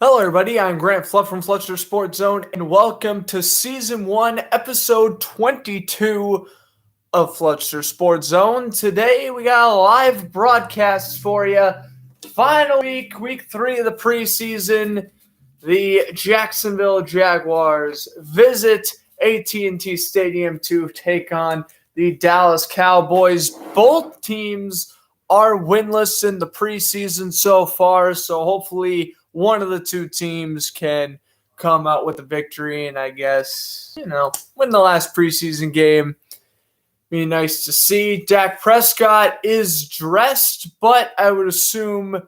Hello, everybody. I'm Grant Fluff from Floodsters Sports Zone, and welcome to Season 1, Episode 22 of Floodsters Sports Zone. Today, we got a live broadcast for you. Final week 3 of the preseason. The Jacksonville Jaguars visit AT&T Stadium to take on the Dallas Cowboys. Both teams are winless in the preseason so far, so hopefully one of the two teams can come out with a victory and I guess, win the last preseason game. Be nice to see. Dak Prescott is dressed, but I would assume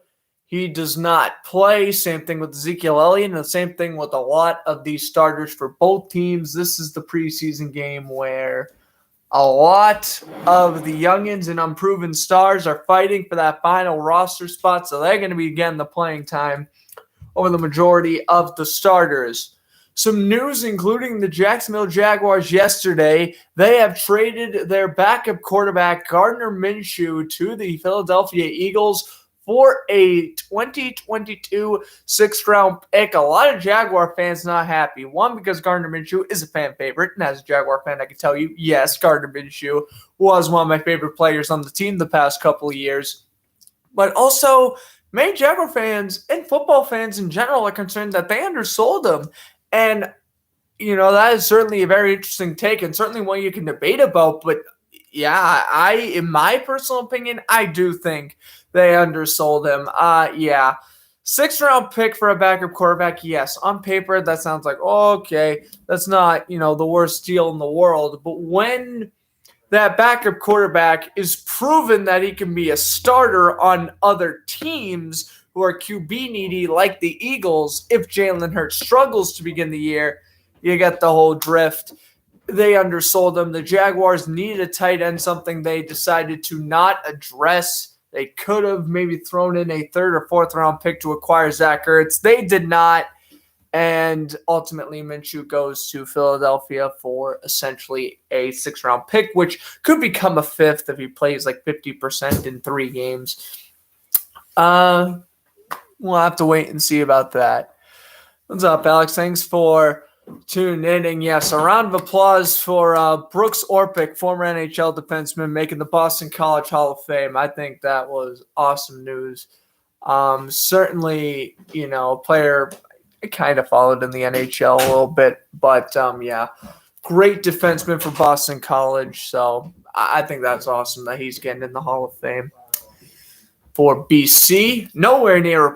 he does not play. Same thing with Ezekiel Elliott, and the same thing with a lot of these starters for both teams. This is the preseason game where a lot of the youngins and unproven stars are fighting for that final roster spot, so they're going to be getting the playing time over the majority of the starters. Some news including the Jacksonville Jaguars yesterday. They have traded their backup quarterback Gardner Minshew to the Philadelphia Eagles for a 2022 sixth-round pick. A lot of Jaguar fans not happy. One, because Gardner Minshew is a fan favorite, and as a Jaguar fan, I can tell you, yes, Gardner Minshew was one of my favorite players on the team the past couple of years. But also, many Jaguar fans and football fans in general are concerned that they undersold him. And, that is certainly a very interesting take and certainly one you can debate about. But, yeah, in my personal opinion, I do think they undersold him. Sixth-round pick for a backup quarterback, yes. On paper, that sounds like, okay, that's not, the worst deal in the world. But when that backup quarterback is proven that he can be a starter on other teams who are QB needy like the Eagles, if Jalen Hurts struggles to begin the year, you get the whole drift. They undersold him. The Jaguars needed a tight end, something they decided to not address. They could have maybe thrown in a third or fourth round pick to acquire Zach Ertz. They did not. And ultimately, Minshew goes to Philadelphia for essentially a sixth-round pick, which could become a fifth if he plays like 50% in 3 games. We'll have to wait and see about that. What's up, Alex? Thanks for tuning in. And yes, a round of applause for Brooks Orpik, former NHL defenseman, making the Boston College Hall of Fame. I think that was awesome news. Certainly, a player I kind of followed in the NHL a little bit, but great defenseman for Boston College. So I think that's awesome that he's getting in the Hall of Fame. For BC, nowhere near a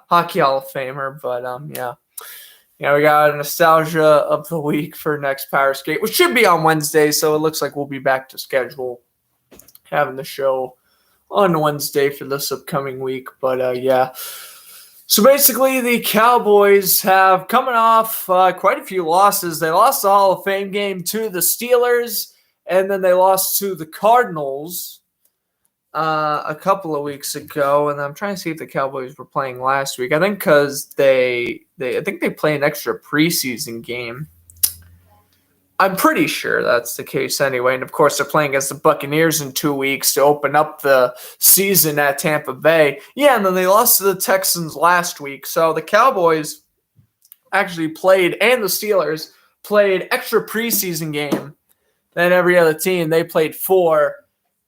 hockey Hall of Famer, but we got a nostalgia of the week for next Power Skate, which should be on Wednesday. So it looks like we'll be back to schedule, having the show on Wednesday for this upcoming week. But So basically, the Cowboys have coming off quite a few losses. They lost the Hall of Fame game to the Steelers, and then they lost to the Cardinals a couple of weeks ago. And I'm trying to see if the Cowboys were playing last week. I think because I think they play an extra preseason game. I'm pretty sure that's the case anyway. And, of course, they're playing against the Buccaneers in 2 weeks to open up the season at Tampa Bay. Yeah, and then they lost to the Texans last week. So the Cowboys actually played, and the Steelers played extra preseason game than every other team. They played 4.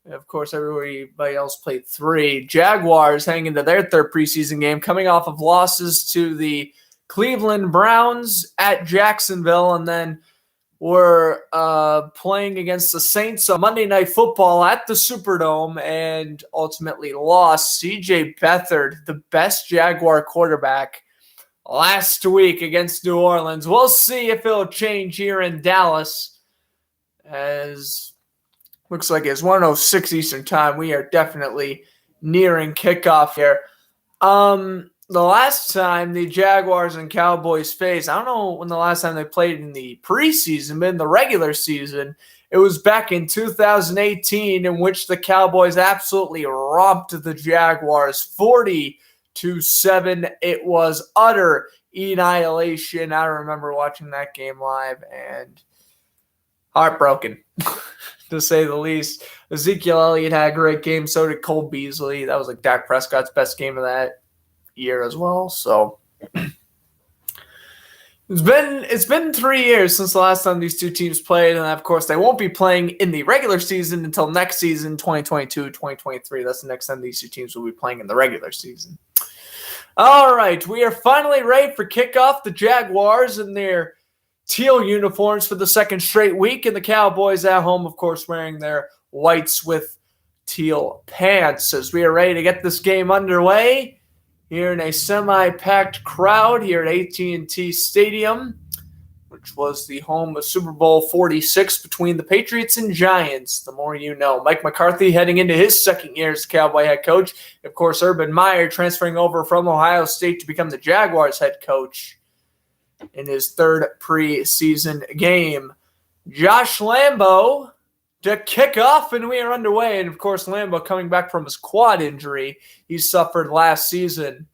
And, of course, everybody else played 3. Jaguars hang into their third preseason game, coming off of losses to the Cleveland Browns at Jacksonville, and then were playing against the Saints on Monday Night Football at the Superdome and ultimately lost. C.J. Beathard, the best Jaguar quarterback, last week against New Orleans. We'll see if it'll change here in Dallas, as looks like it's 1:06 Eastern Time. We are definitely nearing kickoff here. The last time the Jaguars and Cowboys faced, I don't know when the last time they played in the preseason, but in the regular season, it was back in 2018, in which the Cowboys absolutely romped the Jaguars 40-7. It was utter annihilation. I remember watching that game live and heartbroken, to say the least. Ezekiel Elliott had a great game. So did Cole Beasley. That was like Dak Prescott's best game of that year as well. So it's been 3 years since the last time these two teams played, and of course they won't be playing in the regular season until next season, 2022-2023. That's the next time these two teams will be playing in the regular season. All right, we are finally ready for kickoff. The Jaguars in their teal uniforms for the second straight week, and the Cowboys at home, of course, wearing their whites with teal pants. As we are ready to get this game underway here in a semi-packed crowd here at AT&T Stadium, which was the home of Super Bowl 46 between the Patriots and Giants. The more you know. Mike McCarthy heading into his second year as Cowboy head coach. Of course, Urban Meyer transferring over from Ohio State to become the Jaguars head coach in his third preseason game. Josh Lambo to kick off, and we are underway. And, of course, Lambo coming back from his quad injury he suffered last season.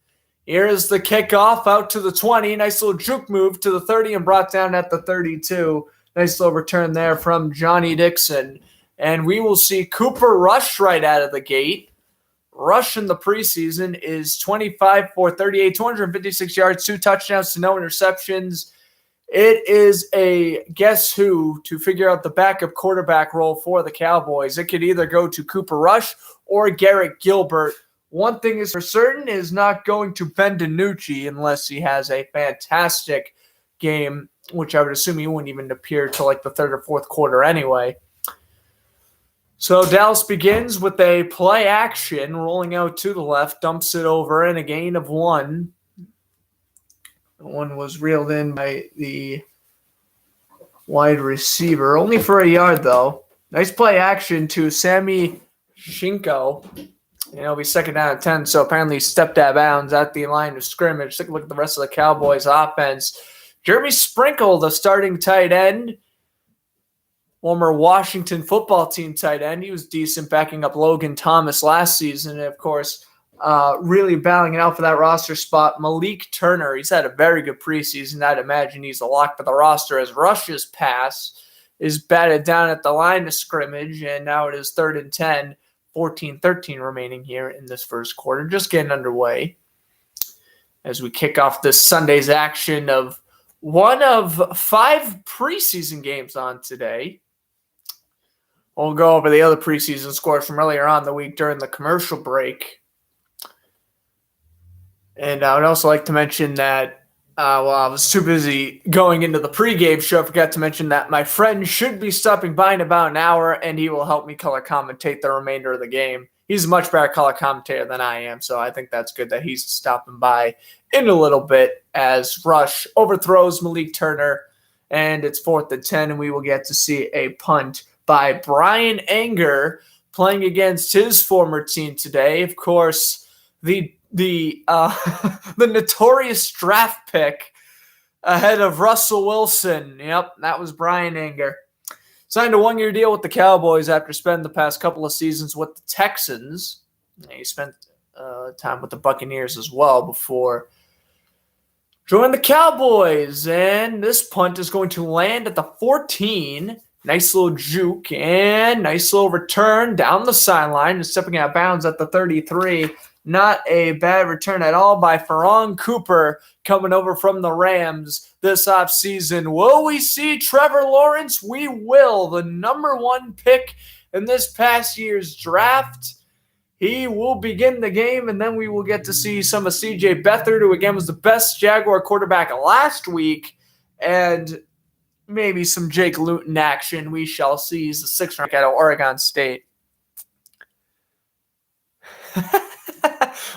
Here is the kickoff out to the 20. Nice little juke move to the 30 and brought down at the 32. Nice little return there from Johnny Dixon. And we will see Cooper Rush right out of the gate. Rush in the preseason is 25 for 38, 256 yards, 2 touchdowns to no interceptions. It is a guess who to figure out the backup quarterback role for the Cowboys. It could either go to Cooper Rush or Garrett Gilbert. One thing is for certain is not going to Ben DiNucci unless he has a fantastic game, which I would assume he wouldn't even appear till like the third or fourth quarter anyway. So Dallas begins with a play action, rolling out to the left, dumps it over, and a gain of 1. One was reeled in by the wide receiver, only for a yard though. Nice play action to Sammy Shinko. It'll be second down at 10, so apparently he stepped out of bounds at the line of scrimmage. Take a look at the rest of the Cowboys offense. Jeremy Sprinkle, the starting tight end, former Washington football team tight end. He was decent backing up Logan Thomas last season, and of course, really battling it out for that roster spot. Malik Turner, he's had a very good preseason. I'd imagine he's a lock for the roster as Rush's pass is batted down at the line of scrimmage, and now it is 3rd and 10, 14-13 remaining here in this first quarter. Just getting underway as we kick off this Sunday's action of one of 5 preseason games on today. We'll go over the other preseason scores from earlier on the week during the commercial break. And I would also like to mention that I was too busy going into the pregame show. I forgot to mention that my friend should be stopping by in about an hour, and he will help me color commentate the remainder of the game. He's a much better color commentator than I am, so I think that's good that he's stopping by in a little bit as Rush overthrows Malik Turner, and it's 4th and 10, and we will get to see a punt by Brian Anger playing against his former team today. Of course, the notorious draft pick ahead of Russell Wilson. Yep, that was Brian Anger. Signed a 1-year deal with the Cowboys after spending the past couple of seasons with the Texans. He spent time with the Buccaneers as well before joining the Cowboys. And this punt is going to land at the 14. Nice little juke and nice little return down the sideline and stepping out of bounds at the 33. Not a bad return at all by Ferron Cooper coming over from the Rams this offseason. Will we see Trevor Lawrence? We will. The number 1 pick in this past year's draft. He will begin the game, and then we will get to see some of C.J. Beathard, who again was the best Jaguar quarterback last week, and maybe some Jake Luton action. We shall see. He's the 6th rank out of Oregon State.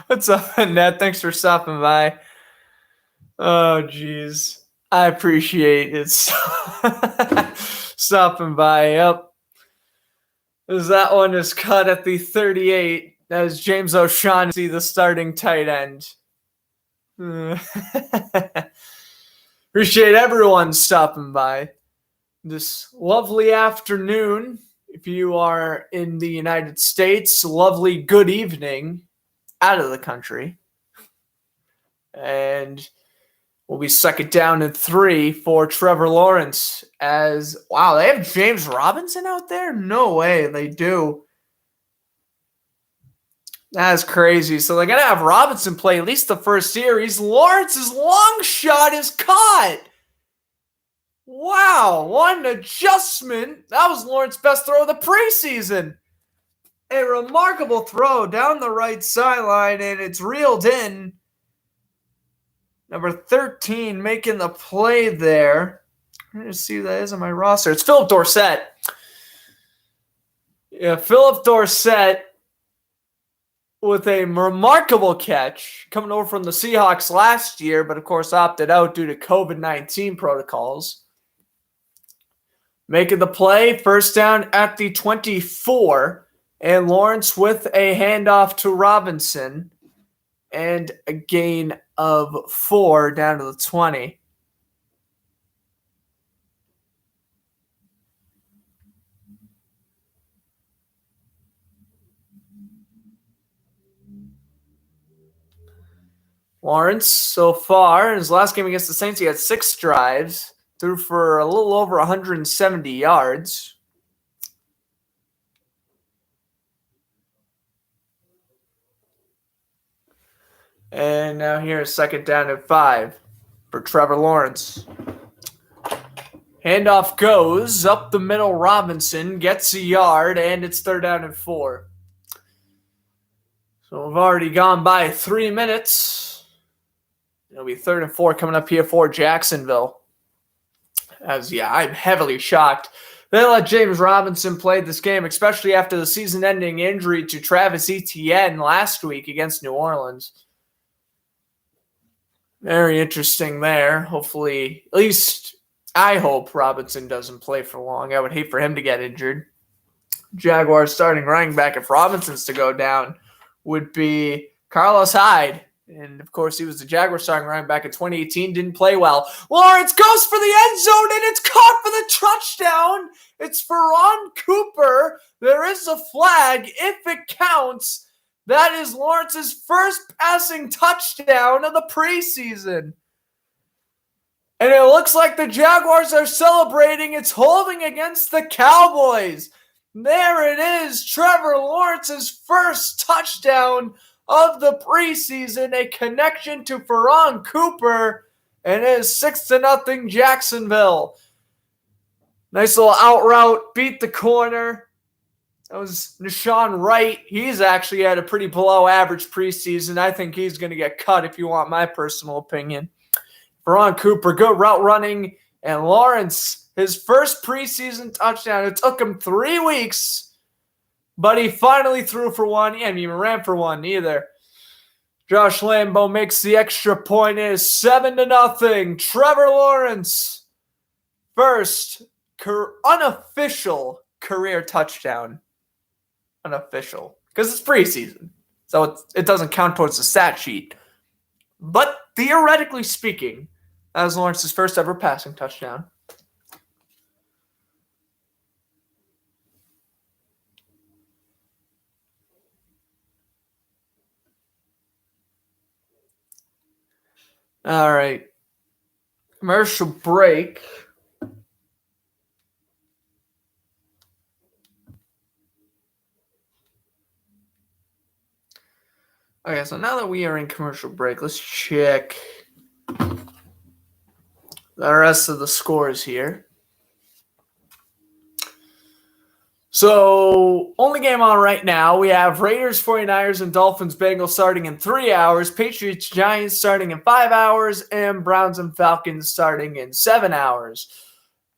What's up, Ned? Thanks for stopping by. Oh, geez. I appreciate it. Stopping by. Yep. As that one is cut at the 38. That is James O'Shaughnessy, the starting tight end. Appreciate everyone stopping by this lovely afternoon. If you are in the United States, lovely good evening out of the country. And we'll be second down and 3 for Trevor Lawrence as, wow, they have James Robinson out there? No way, they do. That's crazy. So they're going to have Robinson play at least the first series. Lawrence's long shot is caught. Wow, what an adjustment. That was Lawrence's best throw of the preseason. A remarkable throw down the right sideline, and it's reeled in. Number 13 making the play there. I'm going to see who that is on my roster. It's Philip Dorsett. Yeah, Philip Dorsett with a remarkable catch coming over from the Seahawks last year, but of course opted out due to COVID-19 protocols. Making the play, first down at the 24, and Lawrence with a handoff to Robinson and a gain of 4 down to the 20. Lawrence, so far, in his last game against the Saints, he had 6 drives, threw for a little over 170 yards. And now here's second down and 5 for Trevor Lawrence. Handoff goes up the middle. Robinson gets a yard, and it's third down and 4. So we've already gone by 3 minutes. It'll be 3rd and 4 coming up here for Jacksonville. I'm heavily shocked. They let James Robinson play this game, especially after the season-ending injury to Travis Etienne last week against New Orleans. Very interesting there. Hopefully, at least I hope Robinson doesn't play for long. I would hate for him to get injured. Jaguars starting running back, if Robinson's to go down, would be Carlos Hyde. And, of course, he was the Jaguars starting running back in 2018. Didn't play well. Lawrence goes for the end zone, and it's caught for the touchdown. It's Ron Cooper. There is a flag. If it counts, that is Lawrence's first passing touchdown of the preseason. And it looks like the Jaguars are celebrating. It's holding against the Cowboys. There it is. Trevor Lawrence's first touchdown of the preseason, a connection to Ron Cooper, and it is 6-0 Jacksonville. Nice little out route, beat the corner. That was Nashawn Wright. He's actually had a pretty below average preseason. I think he's going to get cut if you want my personal opinion. Ron Cooper, good route running, and Lawrence, his first preseason touchdown. It took him 3 weeks, but he finally threw for one. He hadn't even ran for one either. Josh Lambo makes the extra point. It is 7-0. Trevor Lawrence, first unofficial career touchdown. Unofficial. Because it's preseason. So it doesn't count towards the stat sheet. But theoretically speaking, that was Lawrence's first ever passing touchdown. All right. Commercial break. Okay, so now that we are in commercial break, let's check the rest of the scores here. So, only game on right now, we have Raiders, 49ers, and Dolphins, Bengals starting in 3 hours, Patriots, Giants starting in 5 hours, and Browns and Falcons starting in 7 hours.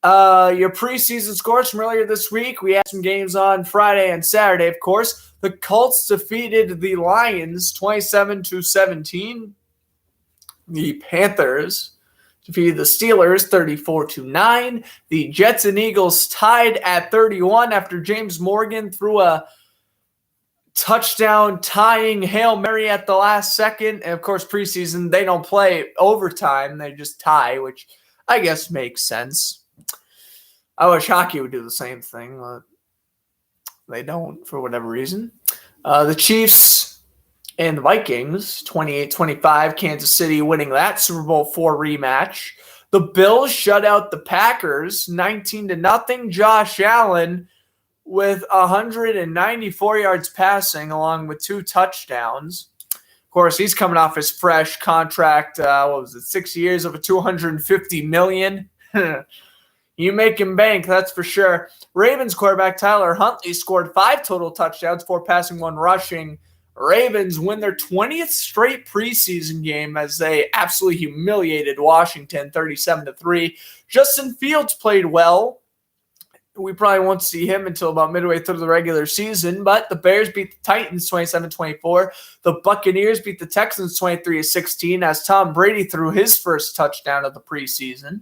Your preseason scores from earlier this week, we had some games on Friday and Saturday, of course. The Colts defeated the Lions 27-17. The Panthers defeated the Steelers 34-9. The Jets and Eagles tied at 31 after James Morgan threw a touchdown tying Hail Mary at the last second. And of course, preseason, they don't play overtime. They just tie, which I guess makes sense. I wish hockey would do the same thing, but they don't for whatever reason. The Chiefs and the Vikings, 28-25, Kansas City winning that Super Bowl IV rematch. The Bills shut out the Packers, 19-0. Josh Allen with 194 yards passing along with 2 touchdowns. Of course, he's coming off his fresh contract, 6 years over $250 million. You make him bank, that's for sure. Ravens quarterback Tyler Huntley scored 5 total touchdowns, 4 passing, 1 rushing. Ravens win their 20th straight preseason game as they absolutely humiliated Washington 37-3. Justin Fields played well. We probably won't see him until about midway through the regular season, but the Bears beat the Titans 27-24. The Buccaneers beat the Texans 23-16 as Tom Brady threw his first touchdown of the preseason.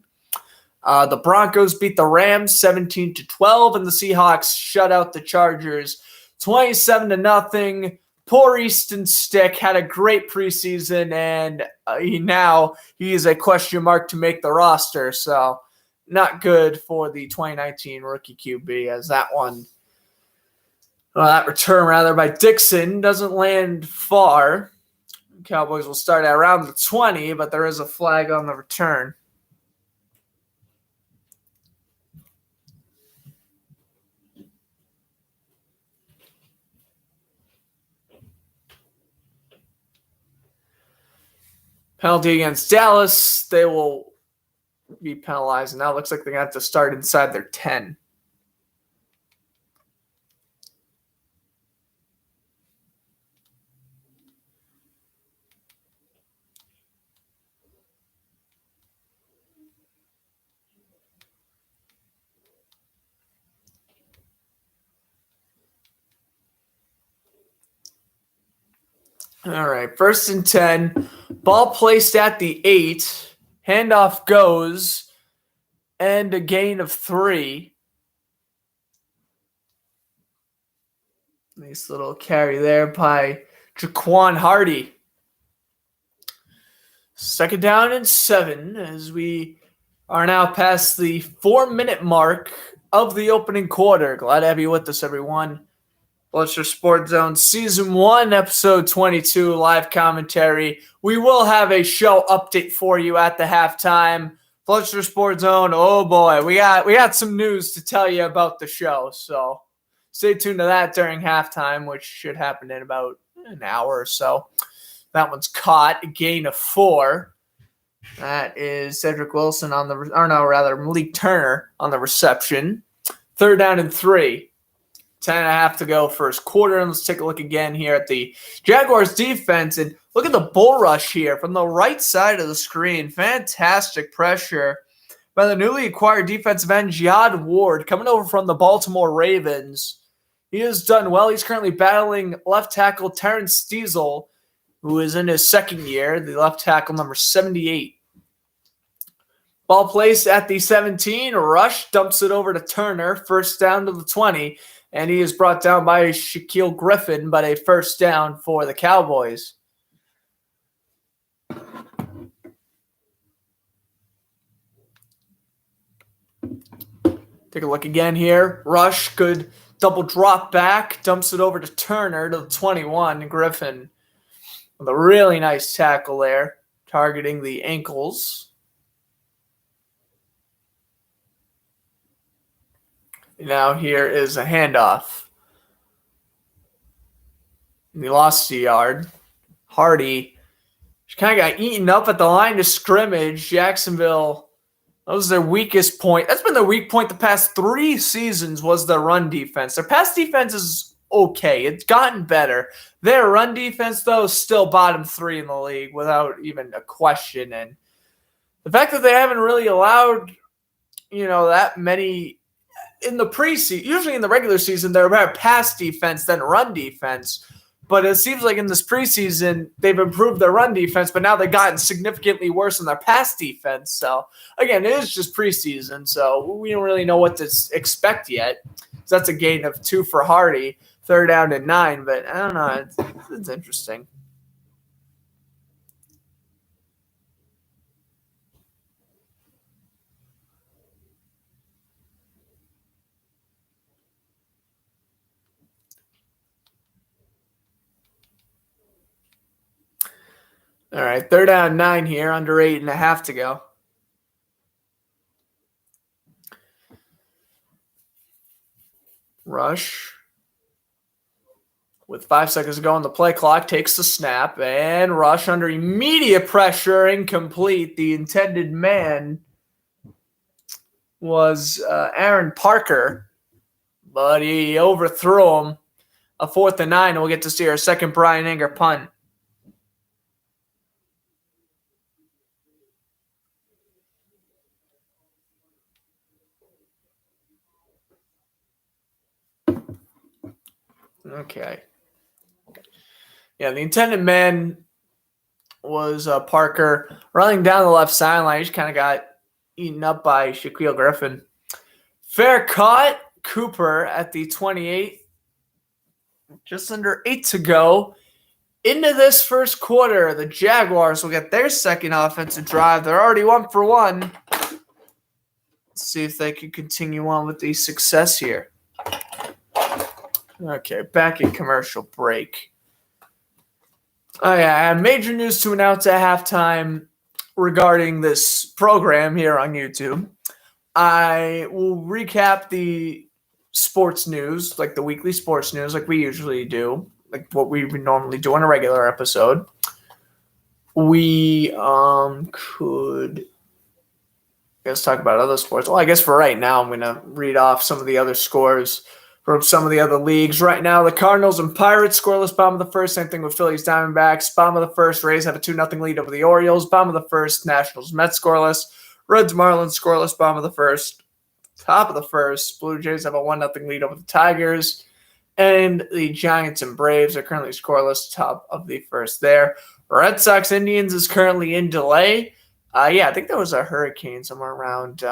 The Broncos beat the Rams 17-12, and the Seahawks shut out the Chargers 27-0. Poor Easton Stick had a great preseason, and he is a question mark to make the roster, so not good for the 2019 rookie QB, as that return by Dixon doesn't land far. Cowboys will start at around the 20, but there is a flag on the return. Penalty against Dallas. They will be penalized, and now it looks like they're going to have to start inside their 10. All right, 1st and 10. Ball placed at the 8. Handoff goes, and a gain of 3. Nice little carry there by Jaquan Hardy. 2nd down and 7 as we are now past the 4-minute mark of the opening quarter. Glad to have you with us, everyone. Floodsters Sports Zone Season 1, Episode 22, live commentary. We will have a show update for you at the halftime. Floodsters Sports Zone, oh boy, we got some news to tell you about the show, so stay tuned to that during halftime, which should happen in about an hour or so. That one's caught, a gain of 4. That is Cedric Wilson Malik Turner on the reception. 3rd down and 3. 10.5 to go first quarter, and let's take a look again here at the Jaguars defense, and look at the bull rush here from the right side of the screen. Fantastic pressure by the newly acquired defensive end Jihad Ward coming over from the Baltimore Ravens. He has done well. He's currently battling left tackle Terrence Steele, who is in his 2nd year, the left tackle number 78. Ball placed at the 17. Rush dumps it over to Turner. 1st down to the 20. And he is brought down by Shaquille Griffin, but a 1st down for the Cowboys. Take a look again here. Rush, good double drop back, dumps it over to Turner to the 21. Griffin with a really nice tackle there, targeting the ankles. Now here is a handoff. And he lost a yard. Hardy kind of got eaten up at the line of scrimmage. Jacksonville, that was their weakest point. That's been their weak point the past 3 seasons, was their run defense. Their pass defense is okay. It's gotten better. Their run defense, though, is still bottom 3 in the league without even a question. And the fact that they haven't really allowed, that many in the preseason, usually in the regular season, they're better pass defense than run defense. But it seems like in this preseason, they've improved their run defense, but now they've gotten significantly worse in their pass defense. So, again, it is just preseason, so we don't really know what to expect yet. So that's a gain of 2 for Hardy, 3rd down and 9, but I don't know. It's interesting. All right, 3rd down 9 here, under 8.5 to go. Rush. With 5 seconds to go on the play clock, takes the snap, and Rush under immediate pressure, incomplete. The intended man was Aaron Parker, but he overthrew him. A 4th and 9, and we'll get to see our second Brian Anger punt. Okay. Yeah, the intended man was Parker running down the left sideline. He just kind of got eaten up by Shaquille Griffin. Fair caught. Cooper at the 28. Just under 8 to go. Into this first quarter, the Jaguars will get their second offensive drive. They're already 1 for 1. Let's see if they can continue on with the success here. Okay, back in commercial break. Oh yeah, I have major news to announce at halftime regarding this program here on YouTube. I will recap the sports news, like the weekly sports news, like we usually do, like what we would normally do on a regular episode. We could, let's talk about other sports. Well, I guess for right now, I'm going to read off some of the other scores from some of the other leagues. Right now, the Cardinals and Pirates scoreless, bottom of the first. Same thing with Phillies, Diamondbacks. Bottom of the first, Rays have a 2-0 lead over the Orioles. Bottom of the first, Nationals, Mets scoreless. Reds, Marlins scoreless, bottom of the first. Top of the first, Blue Jays have a 1-0 lead over the Tigers. And the Giants and Braves are currently scoreless, top of the first there. Red Sox, Indians is currently in delay. I think there was a hurricane somewhere around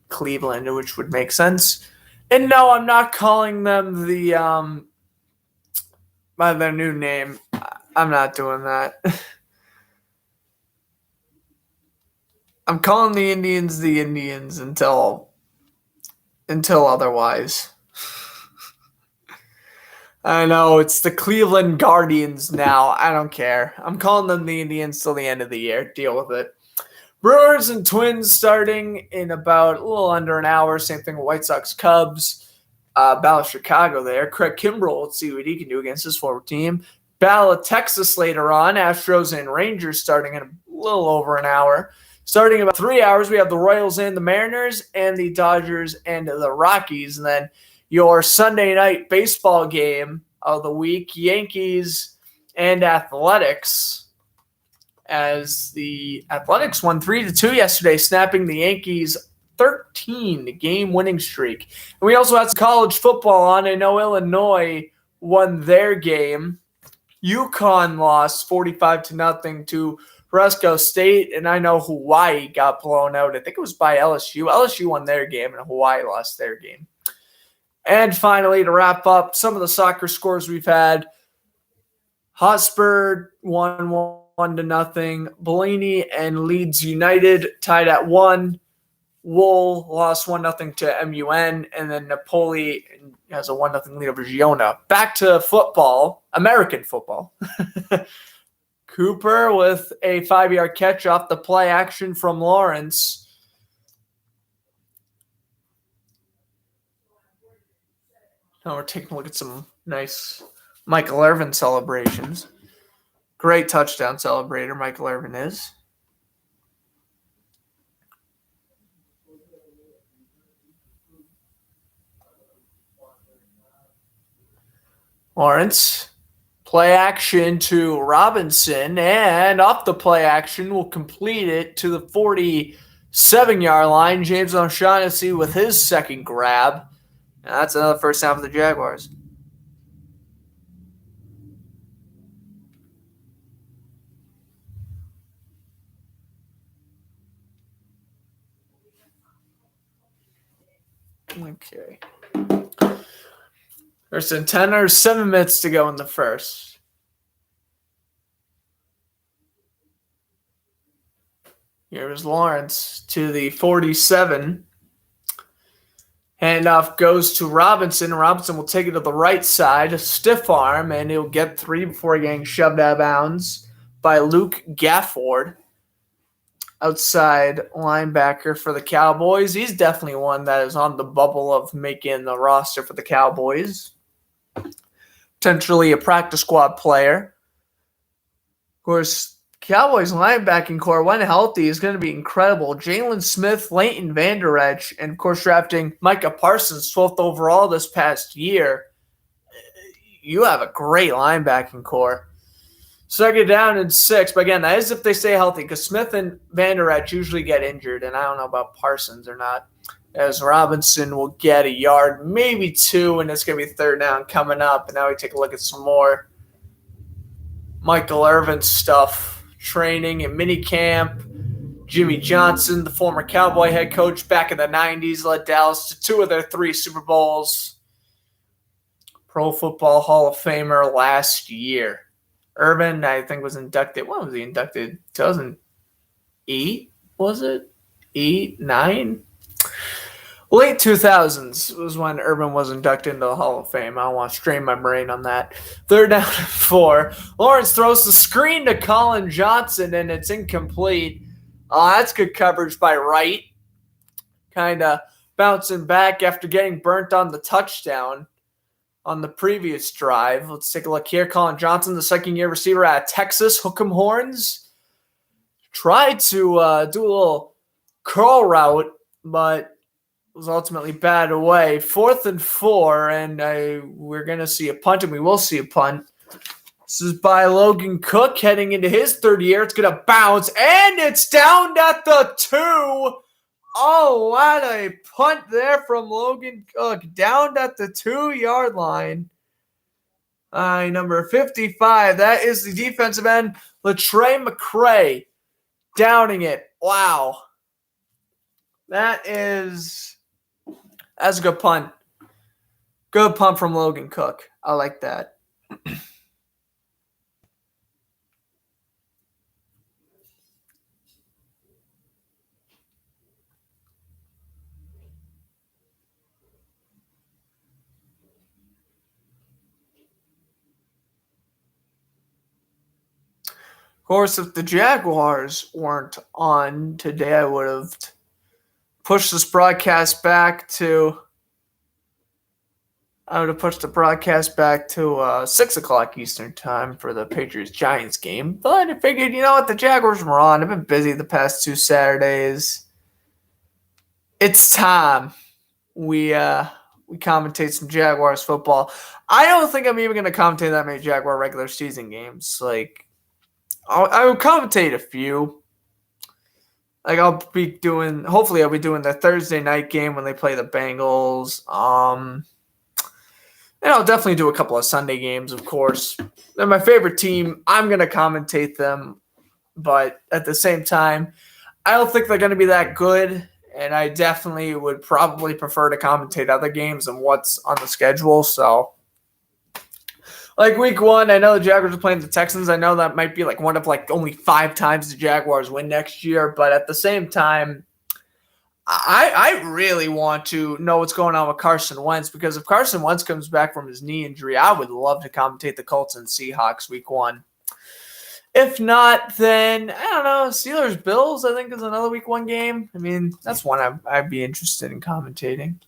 Cleveland, which would make sense. And no, I'm not calling them by their new name. I'm not doing that. I'm calling the Indians until otherwise. I know, it's the Cleveland Guardians now. I don't care. I'm calling them the Indians till the end of the year. Deal with it. Brewers and Twins starting in about a little under an hour. Same thing with White Sox, Cubs. Battle of Chicago there. Craig Kimbrell, let's see what he can do against his former team. Battle of Texas later on. Astros and Rangers starting in a little over an hour. Starting in about 3 hours, we have the Royals and the Mariners and the Dodgers and the Rockies. And then your Sunday night baseball game of the week, Yankees and Athletics. As the Athletics won 3-2 yesterday, snapping the Yankees' 13-game winning streak. And we also had some college football on. I know Illinois won their game. UConn lost 45-0 to Fresno State, and I know Hawaii got blown out. I think it was by LSU. LSU won their game, and Hawaii lost their game. And finally, to wrap up some of the soccer scores we've had, Hotspur won 1-0. Bellini and Leeds United tied at 1. Wool lost 1-0 to MUN, and then Napoli has a 1-0 lead over Girona. Back to football, American football. Cooper with a 5-yard catch off the play action from Lawrence. Now we're taking a look at some nice Michael Irvin celebrations. Great touchdown celebrator, Michael Irvin is. Lawrence, play action to Robinson, and off the play action will complete it to the 47-yard line. James O'Shaughnessy with his second grab. And that's another first down for the Jaguars. Okay. There's 10 or 7 minutes to go in the first. Here's Lawrence to the 47. Handoff goes to Robinson. Robinson will take it to the right side, a stiff arm, and he'll get 3 before getting shoved out of bounds by Luke Gafford. outside linebacker for the Cowboys. He's definitely one that is on the bubble of making the roster for the Cowboys. Potentially a practice squad player. Of course, Cowboys linebacking core, when healthy, is going to be incredible. Jalen Smith, Leighton Vander Esch, and of course drafting Micah Parsons 12th overall this past year. You have a great linebacking core. Second down and 6, but again, that is if they stay healthy, because Smith and Vander Esch usually get injured, and I don't know about Parsons or not, as Robinson will get a yard, maybe 2, and it's going to be third down coming up. And now we take a look at some more Michael Irvin stuff, training and mini camp. Jimmy Johnson, the former Cowboy head coach back in the 90s, led Dallas to 2 of their 3 Super Bowls. Pro Football Hall of Famer last year. Irvin, I think, was inducted. When was he inducted? 2008, was it? 8, 9? Late 2000s was when Irvin was inducted into the Hall of Fame. I don't want to strain my brain on that. Third down and 4. Lawrence throws the screen to Colin Johnson, and it's incomplete. That's good coverage by Wright. Kind of bouncing back after getting burnt on the touchdown on the previous drive. Let's take a look here. Colin Johnson, the second-year receiver out of Texas, hook 'em horns. Tried to do a little curl route, but was ultimately batted away. 4th and 4, and we're going to see a punt, and we will see a punt. This is by Logan Cook heading into his third year. It's going to bounce, and it's down at the 2. Oh, what a punt there from Logan Cook. Down at the 2-yard line. Number 55. That is the defensive end, Latrey McCray. Downing it. Wow. That's a good punt. Good punt from Logan Cook. I like that. Of course, if the Jaguars weren't on today, I would have pushed this broadcast back to 6 o'clock Eastern time for the Patriots-Giants game. But I figured, you know what, the Jaguars were on. I've been busy the past 2 Saturdays. It's time we commentate some Jaguars football. I don't think I'm even going to commentate that many Jaguar regular season games. I will commentate a few. Hopefully I'll be doing the Thursday night game when they play the Bengals. And I'll definitely do a couple of Sunday games, of course. They're my favorite team. I'm going to commentate them. But at the same time, I don't think they're going to be that good. And I definitely would probably prefer to commentate other games than what's on the schedule. So, week 1, I know the Jaguars are playing the Texans. I know that might be one of only 5 times the Jaguars win next year. But at the same time, I really want to know what's going on with Carson Wentz, because if Carson Wentz comes back from his knee injury, I would love to commentate the Colts and Seahawks week 1. If not, then, I don't know, Steelers-Bills, I think, is another week 1 game. I mean, that's one I'd be interested in commentating.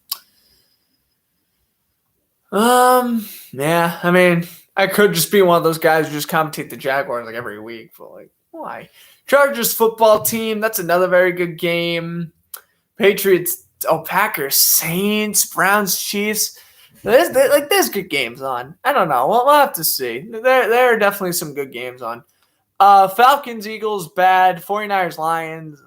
Yeah, I mean, I could just be one of those guys who just commentate the Jaguars every week. But why? Chargers football team, that's another very good game. Patriots, Packers, Saints, Browns, Chiefs. There's good games on. I don't know. We'll have to see. There are definitely some good games on. Falcons, Eagles, bad. 49ers, Lions,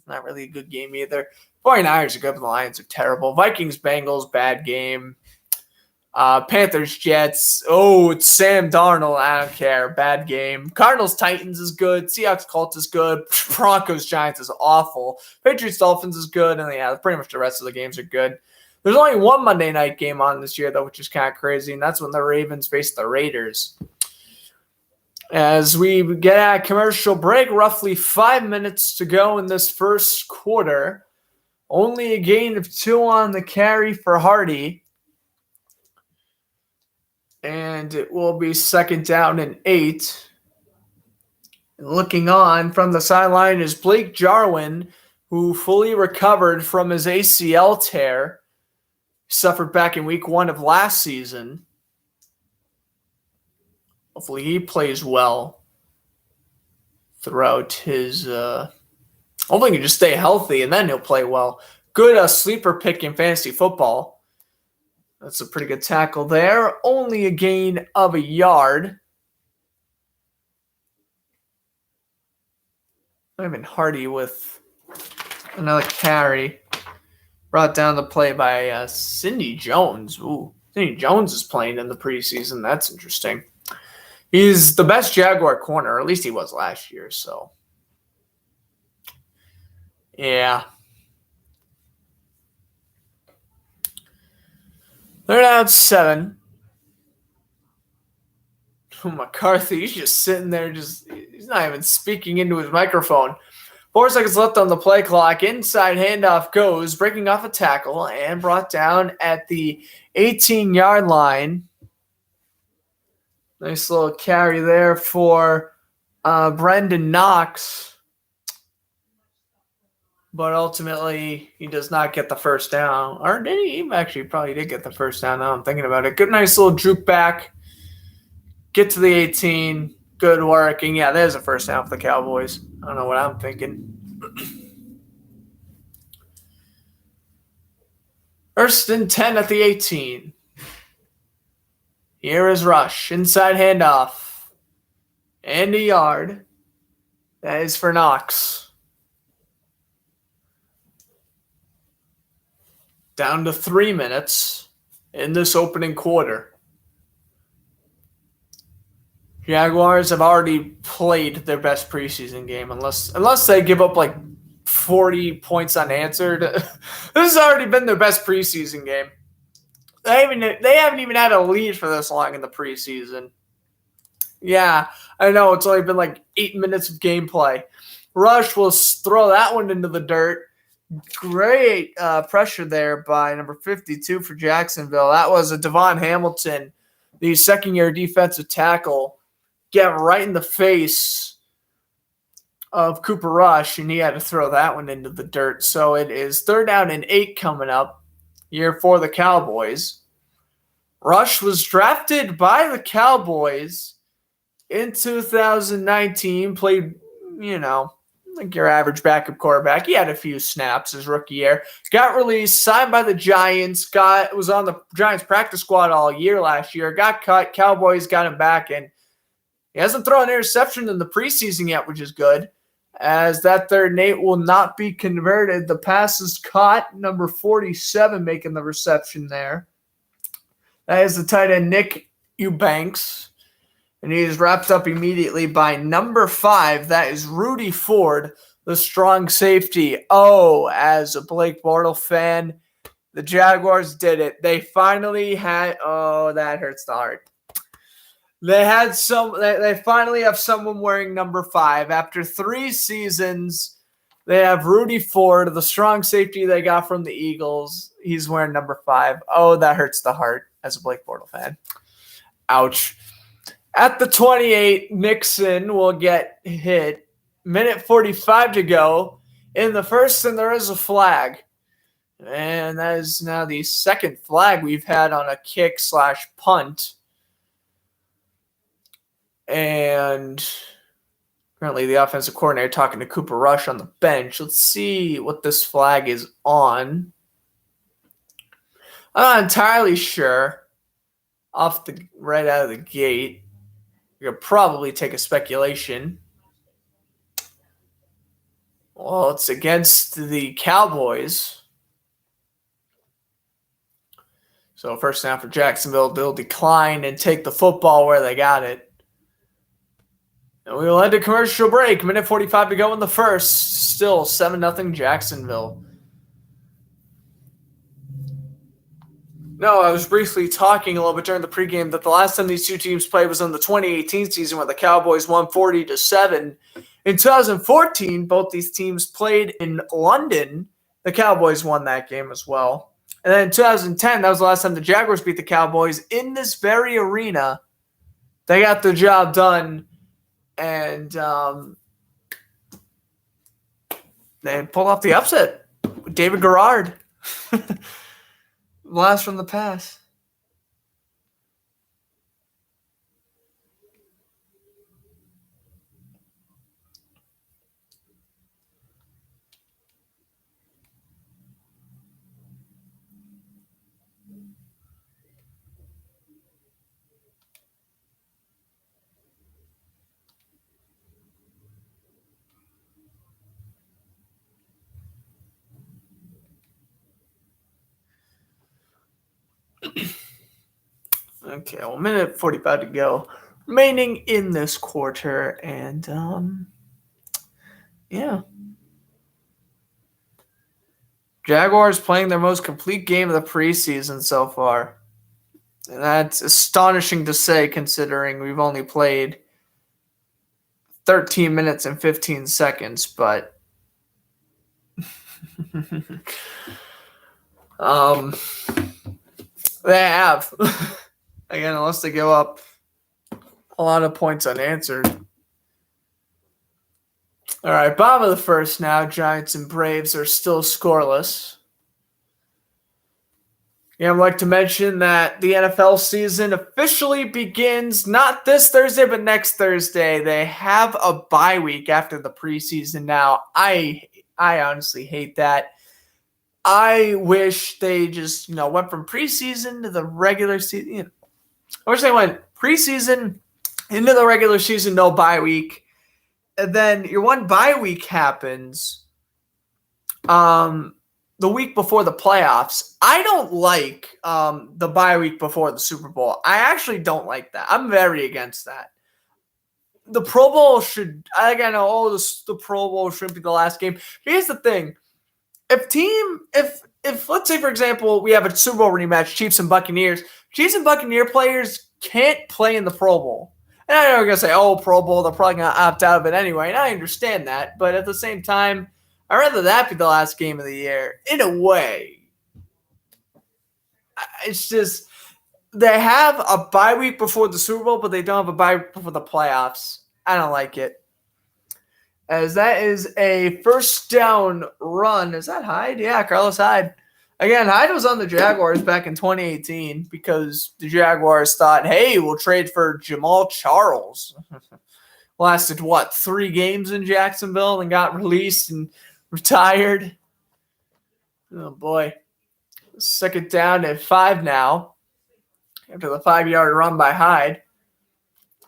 not really a good game either. 49ers are good, but the Lions are terrible. Vikings, Bengals, bad game. Panthers, Jets. Oh, it's Sam Darnold. I don't care. Bad game. Cardinals, Titans is good. Seahawks, Colts is good. Broncos, Giants is awful. Patriots, Dolphins is good. And pretty much the rest of the games are good. There's only one Monday night game on this year, though, which is kind of crazy, and that's when the Ravens face the Raiders. As we get at a commercial break, roughly 5 minutes to go in this first quarter. Only a gain of 2 on the carry for Hardy. And it will be 2nd down and 8. Looking on from the sideline is Blake Jarwin, who fully recovered from his ACL tear, suffered back in week 1 of last season. Hopefully he plays well throughout his hopefully he can just stay healthy and then he'll play well. Good sleeper pick in fantasy football. That's a pretty good tackle there. Only a gain of a yard. Evan Hardy with another carry. Brought down the play by Cindy Jones. Ooh, Cindy Jones is playing in the preseason. That's interesting. He's the best Jaguar corner, or at least he was last year. So, yeah. They're down 7. McCarthy, he's just sitting there, he's not even speaking into his microphone. 4 seconds left on the play clock. Inside handoff goes, breaking off a tackle and brought down at the 18-yard line. Nice little carry there for Brendan Knox. But ultimately, he does not get the first down. Or did he? He actually probably did get the first down now I'm thinking about it. Good, nice little juke back. Get to the 18. Good work. And yeah, there's a first down for the Cowboys. I don't know what I'm thinking. First and 10 at the 18. Here is Rush. Inside handoff. And a yard. That is for Knox. Down to 3 minutes in this opening quarter. Jaguars have already played their best preseason game, unless they give up like 40 points unanswered. This has already been their best preseason game. They haven't even had a lead for this long in the preseason. Yeah, I know. It's only been like 8 minutes of gameplay. Rush will throw that one into the dirt. Great pressure there by number 52 for Jacksonville. That was a Devon Hamilton, the second-year defensive tackle, get right in the face of Cooper Rush, and he had to throw that one into the dirt. So it is 3rd down and 8 coming up here for the Cowboys. Rush was drafted by the Cowboys in 2019, played, like your average backup quarterback. He had a few snaps his rookie year. Got released, signed by the Giants, was on the Giants practice squad all year last year, got cut. Cowboys got him back, and he hasn't thrown an interception in the preseason yet, which is good, as that 3rd and 8 will not be converted. The pass is caught, number 47 making the reception there. That is the tight end, Nick Eubanks. And he is wrapped up immediately by number 5. That is Rudy Ford, the strong safety. Oh, as a Blake Bortles fan, the Jaguars did it. They finally had – oh, that hurts the heart. They finally have someone wearing number 5. After 3 seasons, they have Rudy Ford, the strong safety they got from the Eagles. He's wearing number 5. Oh, that hurts the heart as a Blake Bortles fan. Ouch. At the 28, Nixon will get hit. Minute 45 to go in the first, and there is a flag. And that is now the second flag we've had on a kick/punt. And currently the offensive coordinator talking to Cooper Rush on the bench. Let's see what this flag is on. I'm not entirely sure right out of the gate. You could probably take a speculation. Well, it's against the Cowboys. So first down for Jacksonville. They'll decline and take the football where they got it. And we will head to commercial break. Minute 45 to go in the first. Still 7-0 Jacksonville. No, I was briefly talking a little bit during the pregame that the last time these two teams played was in the 2018 season when the Cowboys won 40-7. In 2014, both these teams played in London. The Cowboys won that game as well. And then in 2010, that was the last time the Jaguars beat the Cowboys in this very arena. They got the job done And they pulled off the upset with David Garrard. Blast from the past. Okay, well, minute 45 to go remaining in this quarter, and yeah. Jaguars playing their most complete game of the preseason so far. And that's astonishing to say considering we've only played 13 minutes and 15 seconds, but they have. Again, unless they give up a lot of points unanswered. All right, bottom of the first now. Giants and Braves are still scoreless. Yeah, I'd like to mention that the NFL season officially begins not this Thursday, but next Thursday. They have a bye week after the preseason now. I honestly hate that. I wish they just, went from preseason to the regular season. I wish they went preseason into the regular season, no bye week. And then your one bye week happens the week before the playoffs. I don't like the bye week before the Super Bowl. I actually don't like that. I'm very against that. The Pro Bowl should, the Pro Bowl shouldn't be the last game. Here's the thing. If let's say, for example, we have a Super Bowl rematch, Chiefs and Buccaneers players can't play in the Pro Bowl. And I know you're going to say, Pro Bowl, they're probably going to opt out of it anyway. And I understand that. But at the same time, I'd rather that be the last game of the year. In a way. It's just, they have a bye week before the Super Bowl, but they don't have a bye week before the playoffs. I don't like it. As that is a first down run. Is that Hyde? Yeah, Carlos Hyde. Again, Hyde was on the Jaguars back in 2018 because the Jaguars thought, hey, we'll trade for Jamal Charles. Lasted, 3 games in Jacksonville and got released and retired. Oh, boy. Second down at 5 now after the 5-yard run by Hyde.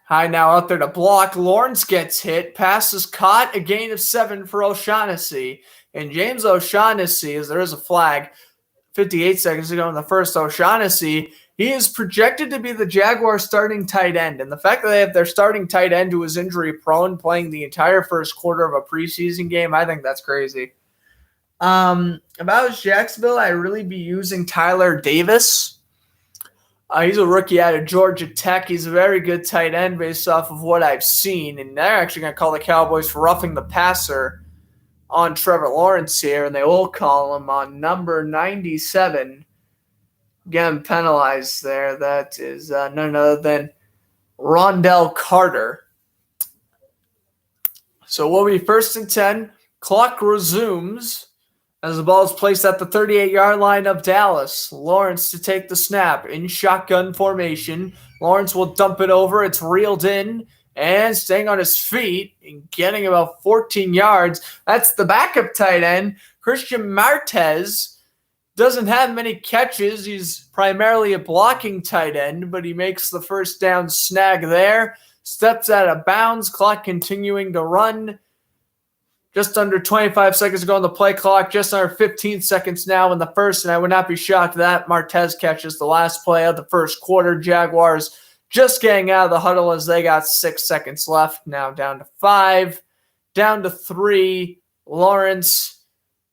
Hyde now out there to block. Lawrence gets hit. Pass is caught. A gain of 7 for O'Shaughnessy. And James O'Shaughnessy, as there is a flag, 58 seconds ago in the first, O'Shaughnessy, he is projected to be the Jaguars starting tight end. And the fact that they have their starting tight end who is injury prone playing the entire first quarter of a preseason game, I think that's crazy. About Jacksonville, I'd really be using Tyler Davis. He's a rookie out of Georgia Tech. He's a very good tight end based off of what I've seen. And they're actually going to call the Cowboys for roughing the passer on Trevor Lawrence here, and they will call him on number 97. Getting penalized there. That is none other than Rondell Carter. So we'll be 1st and 10. Clock resumes as the ball is placed at the 38-yard line of Dallas. Lawrence to take the snap in shotgun formation. Lawrence will dump it over. It's reeled in and staying on his feet and getting about 14 yards. That's the backup tight end. Christian Martez doesn't have many catches. He's primarily a blocking tight end, but he makes the first down snag there. Steps out of bounds. Clock continuing to run. Just under 25 seconds ago on the play clock, just under 15 seconds now in the first, and I would not be shocked that Martez catches the last play of the first quarter. Jaguars just getting out of the huddle as they got 6 seconds left. Now down to 5, down to 3. Lawrence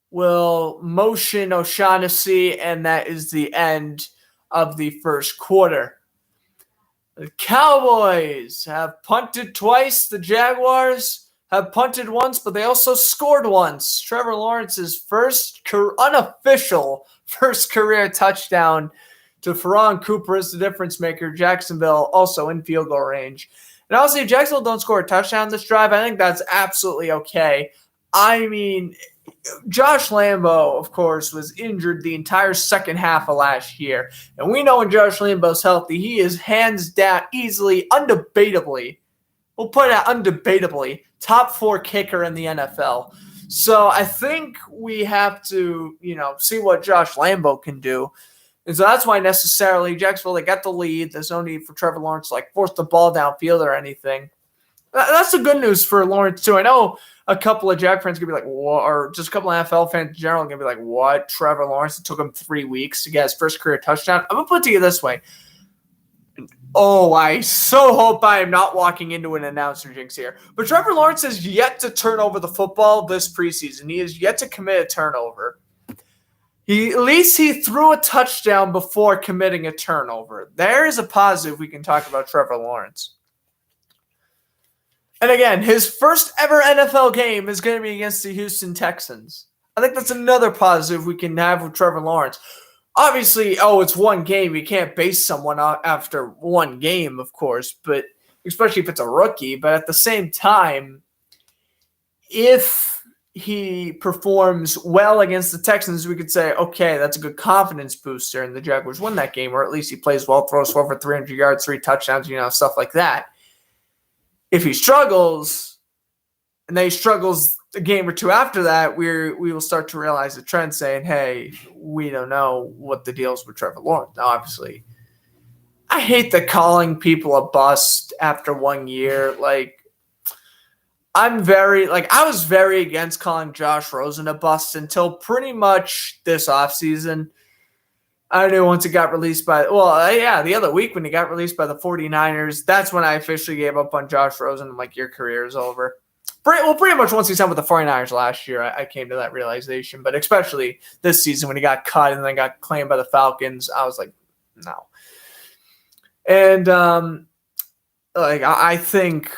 will motion O'Shaughnessy, and that is the end of the first quarter. The Cowboys have punted twice. The Jaguars have punted once, but they also scored once. Trevor Lawrence's unofficial first career touchdown to Ferron Cooper is the difference maker. Jacksonville also in field goal range. And honestly, if Jacksonville don't score a touchdown this drive, I think that's absolutely okay. I mean, Josh Lambo, of course, was injured the entire second half of last year. And we know when Josh Lambo's healthy, he is hands down, easily, undebatably, we'll put it out undebatably, top 4 kicker in the NFL. So I think we have to, see what Josh Lambo can do. And so that's why necessarily Jacksonville, they got the lead. There's no need for Trevor Lawrence to force the ball downfield or anything. That's the good news for Lawrence, too. I know a couple of Jag fans are going to be like, what? Or just a couple of NFL fans in general are going to be like, what? Trevor Lawrence, it took him 3 weeks to get his first career touchdown. I'm going to put it to you this way. Oh, I so hope I am not walking into an announcer jinx here. But Trevor Lawrence has yet to turn over the football this preseason. He has yet to commit a turnover. At least he threw a touchdown before committing a turnover. There is a positive we can talk about Trevor Lawrence. And again, his first ever NFL game is going to be against the Houston Texans. I think that's another positive we can have with Trevor Lawrence. Obviously, it's one game. You can't base someone after one game, of course, but especially if it's a rookie. But at the same time, if he performs well against the Texans, we could say, okay, that's a good confidence booster, and the Jaguars win that game, or at least he plays well, throws for over 300 yards, 3 touchdowns, stuff like that. If he struggles, and then he struggles a game or two after that, we will start to realize the trend saying, hey, we don't know what the deal is with Trevor Lawrence. Now, obviously, I hate the calling people a bust after 1 year. I was very against calling Josh Rosen a bust until pretty much this offseason. I knew once it got released the other week when he got released by the 49ers, that's when I officially gave up on Josh Rosen. I'm like, your career is over. Pretty much once he signed with the 49ers last year, I came to that realization. But especially this season when he got cut and then got claimed by the Falcons, I was like, no. And I think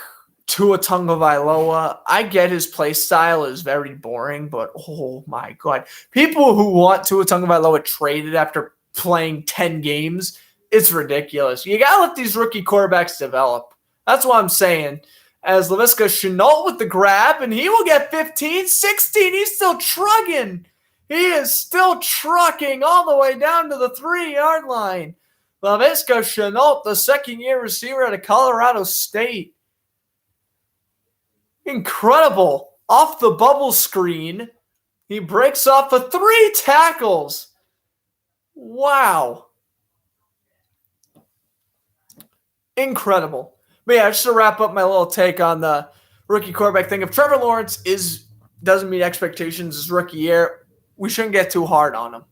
Tua Tagovailoa, I get his play style is very boring, but oh my God. People who want Tua Tagovailoa traded after playing 10 games, it's ridiculous. You got to let these rookie quarterbacks develop. That's what I'm saying. As Laviska Shenault with the grab, and he will get 15, 16. He's still trucking. He is still trucking all the way down to the 3-yard line. Laviska Shenault, the second-year receiver out of Colorado State. Incredible. Off the bubble screen, he breaks off for 3 tackles. Wow. Incredible. But yeah, just to wrap up my little take on the rookie quarterback thing, if Trevor Lawrence doesn't meet expectations his rookie year, we shouldn't get too hard on him.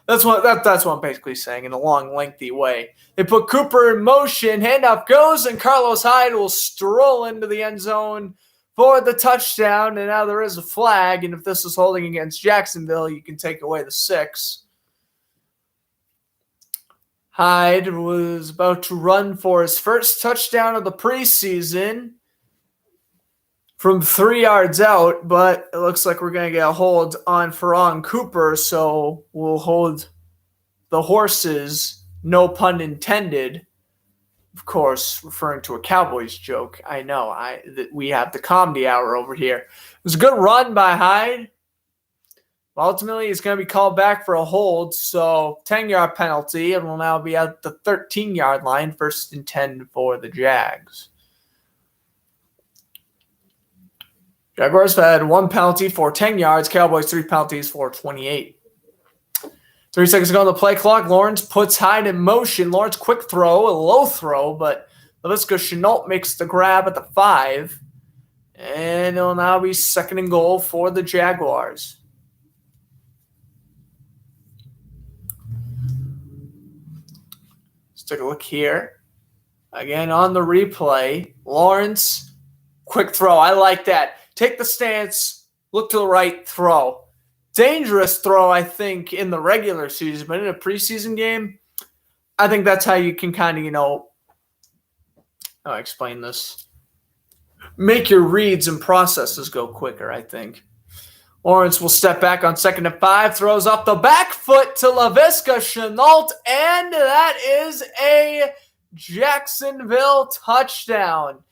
That's what I'm basically saying in a long, lengthy way. They put Cooper in motion, handoff goes, and Carlos Hyde will stroll into the end zone for the touchdown, and now there is a flag, and if this is holding against Jacksonville, you can take away the 6. Hyde was about to run for his first touchdown of the preseason from 3 yards out, but it looks like we're going to get a hold on Ferron Cooper, so we'll hold the horses, no pun intended. Of course, referring to a Cowboys joke. I know that we have the comedy hour over here. It was a good run by Hyde. Ultimately, he's going to be called back for a hold, so 10-yard penalty, and will now be at the 13-yard line, 1st and 10 for the Jags. Jaguars had 1 penalty for 10 yards, Cowboys 3 penalties for 28. 3 seconds ago on the play clock, Lawrence puts Hyde in motion. Lawrence quick throw, a low throw, but Laviska Shenault makes the grab at the 5, and it'll now be 2nd and goal for the Jaguars. Take a look here. Again, on the replay, Lawrence, quick throw. I like that. Take the stance, look to the right, throw. Dangerous throw, I think, in the regular season, but in a preseason game, I think that's how you can kind of, I'll explain this. Make your reads and processes go quicker, I think. Lawrence will step back on 2nd and 5, throws off the back foot to Laviska Shenault, and that is a Jacksonville touchdown.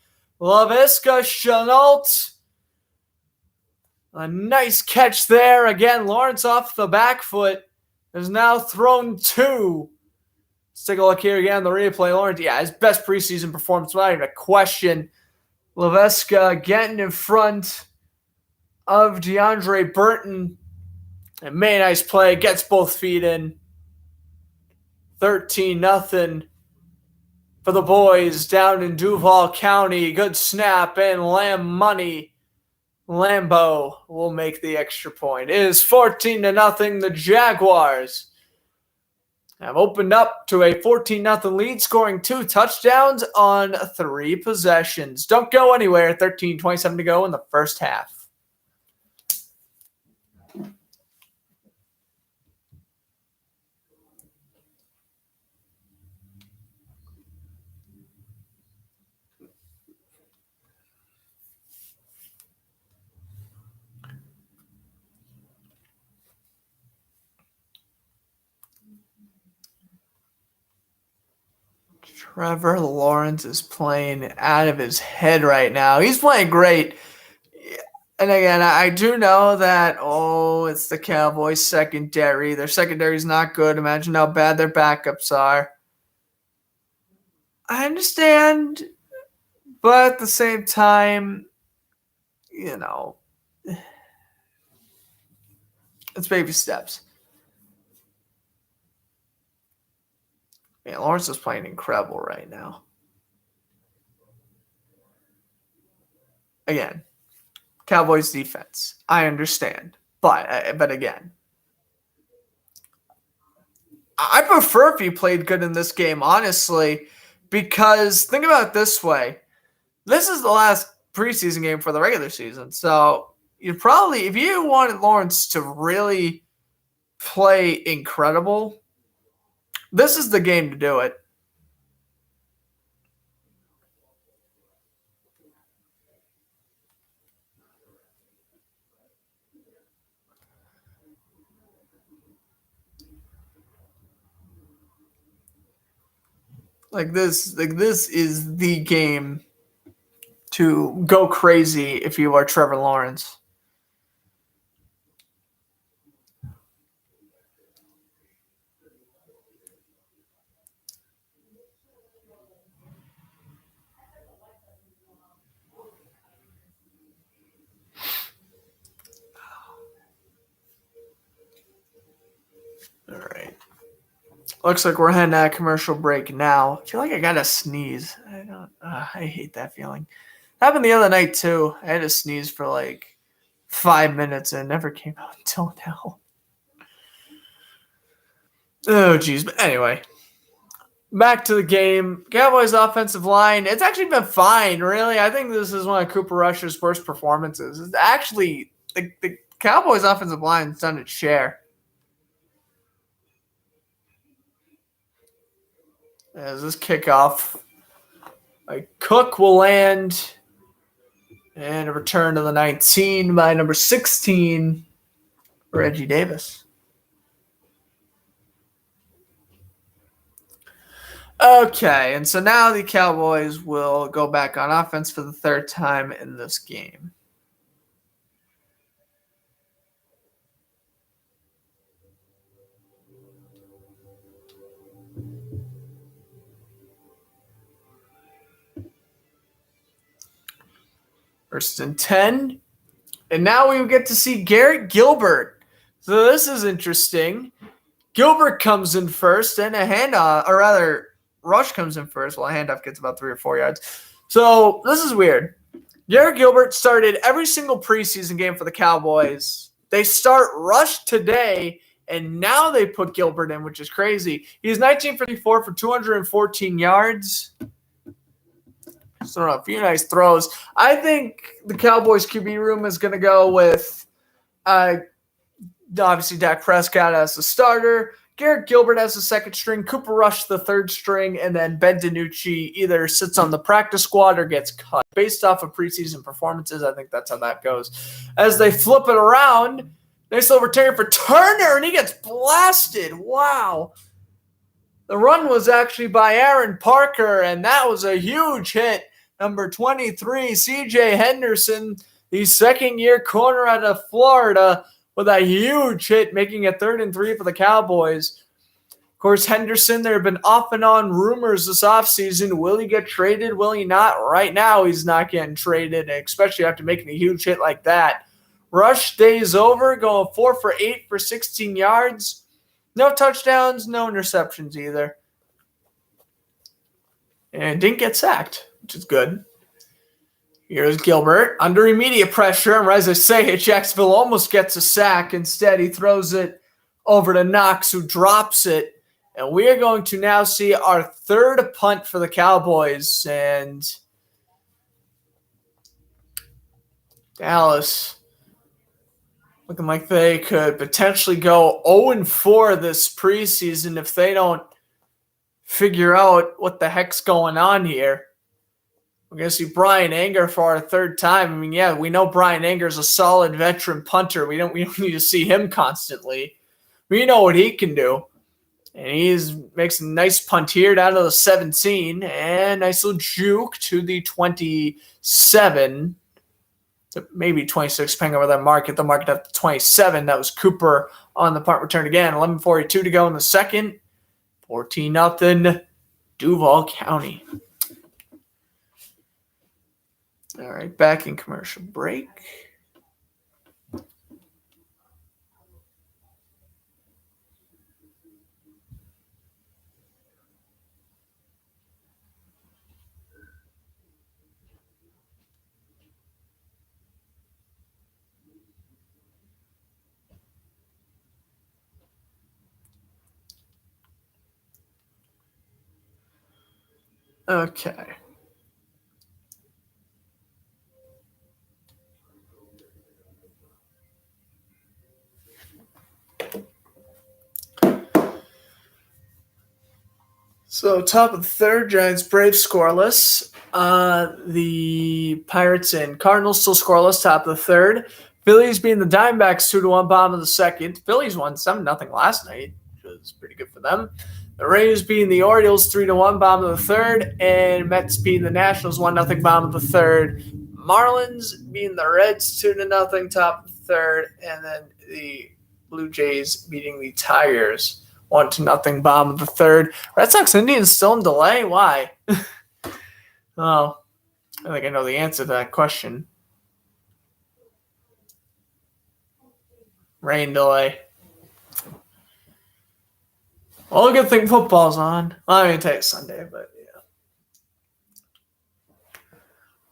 Laviska Shenault. A nice catch there. Again, Lawrence off the back foot has now thrown 2. Let's take a look here again. The replay. Lawrence, his best preseason performance, without even a question. Laviska getting in front of DeAndre Burton. And nice play. Gets both feet in. 13-0 for the boys down in Duval County. Good snap and Lambeau will make the extra point. It is 14-0. The Jaguars have opened up to a 14-0 lead, scoring 2 touchdowns on 3 possessions. Don't go anywhere. 13:27 to go in the first half. Trevor Lawrence is playing out of his head right now. He's playing great. And again, I do know that, it's the Cowboys secondary. Their secondary is not good. Imagine how bad their backups are. I understand. But at the same time, it's baby steps. Man, Lawrence is playing incredible right now. Again, Cowboys defense. I understand. But again, I prefer if he played good in this game, honestly, because think about it this way. This is the last preseason game for the regular season. So you probably, if you wanted Lawrence to really play incredible, this is the game to do it. This is the game to go crazy if you are Trevor Lawrence. All right. Looks like we're heading at a commercial break now. I feel like I got to sneeze. I hate that feeling. Happened the other night too. I had to sneeze for like 5 minutes and it never came out until now. Oh, geez. But anyway, back to the game. Cowboys offensive line. It's actually been fine, really. I think this is one of Cooper Rush's worst performances. It's actually, the Cowboys offensive line's done its share. As this kickoff, Cook will land, and a return to the 19 by number 16, Reggie Davis. Okay, and so now the Cowboys will go back on offense for the 3rd time in this game. First and 10. And now we get to see Garrett Gilbert. So this is interesting. Gilbert comes in first, and a handoff, or rather, Rush comes in first, while a handoff gets about 3 or 4 yards. So this is weird. Garrett Gilbert started every single preseason game for the Cowboys. They start Rush today, and now they put Gilbert in, which is crazy. He's 1954 for 214 yards. So a few nice throws. I think the Cowboys QB room is going to go with obviously Dak Prescott as the starter, Garrett Gilbert as the 2nd string, Cooper Rush the 3rd string, and then Ben DiNucci either sits on the practice squad or gets cut. Based off of preseason performances, I think that's how that goes. As they flip it around, nice little return for Turner, and he gets blasted. Wow. The run was actually by Aaron Parker, and that was a huge hit. Number 23, C.J. Henderson, the second-year corner out of Florida, with a huge hit, making it 3rd and 3 for the Cowboys. Of course, Henderson, there have been off and on rumors this offseason. Will he get traded? Will he not? Right now, he's not getting traded, especially after making a huge hit like that. Rush days over, going 4 for 8 for 16 yards. No touchdowns, no interceptions either. And didn't get sacked, which is good. Here's Gilbert under immediate pressure. And as I say it, Jacksonville almost gets a sack. Instead, he throws it over to Knox, who drops it. And we are going to now see our third punt for the Cowboys. And Dallas looking like they could potentially go 0-4 this preseason if they don't figure out what the heck's going on here. We're going to see Brian Anger for our third time. I mean, yeah, we know Brian Anger is a solid veteran punter. We don't need to see him constantly. We know what he can do. And he makes a nice punt here down to the 17. And nice little juke to the 27. Maybe 26, depending on where that market. The market at the 27. That was Cooper on the punt return again. 11:42 to go in the second. 14-0 Duval County. All right, back in commercial break. Okay. So top of the third, Giants, Braves scoreless. The Pirates and Cardinals still scoreless, top of the third. Phillies being the Diamondbacks 2-1, bottom of the second. Phillies won 7-0 last night, which was pretty good for them. The Rays beating the Orioles 3-1, bottom of the third. And Mets beating the Nationals 1-0, bottom of the third. Marlins beating the Reds 2-0, top of the third. And then the Blue Jays beating the Tigers 1-0, bottom of the third. Red Sox Indians still in delay? Why? Oh, I think I know the answer to that question. Rain delay. Well, good thing football's on. Well, I'm going to tell you Sunday, but yeah.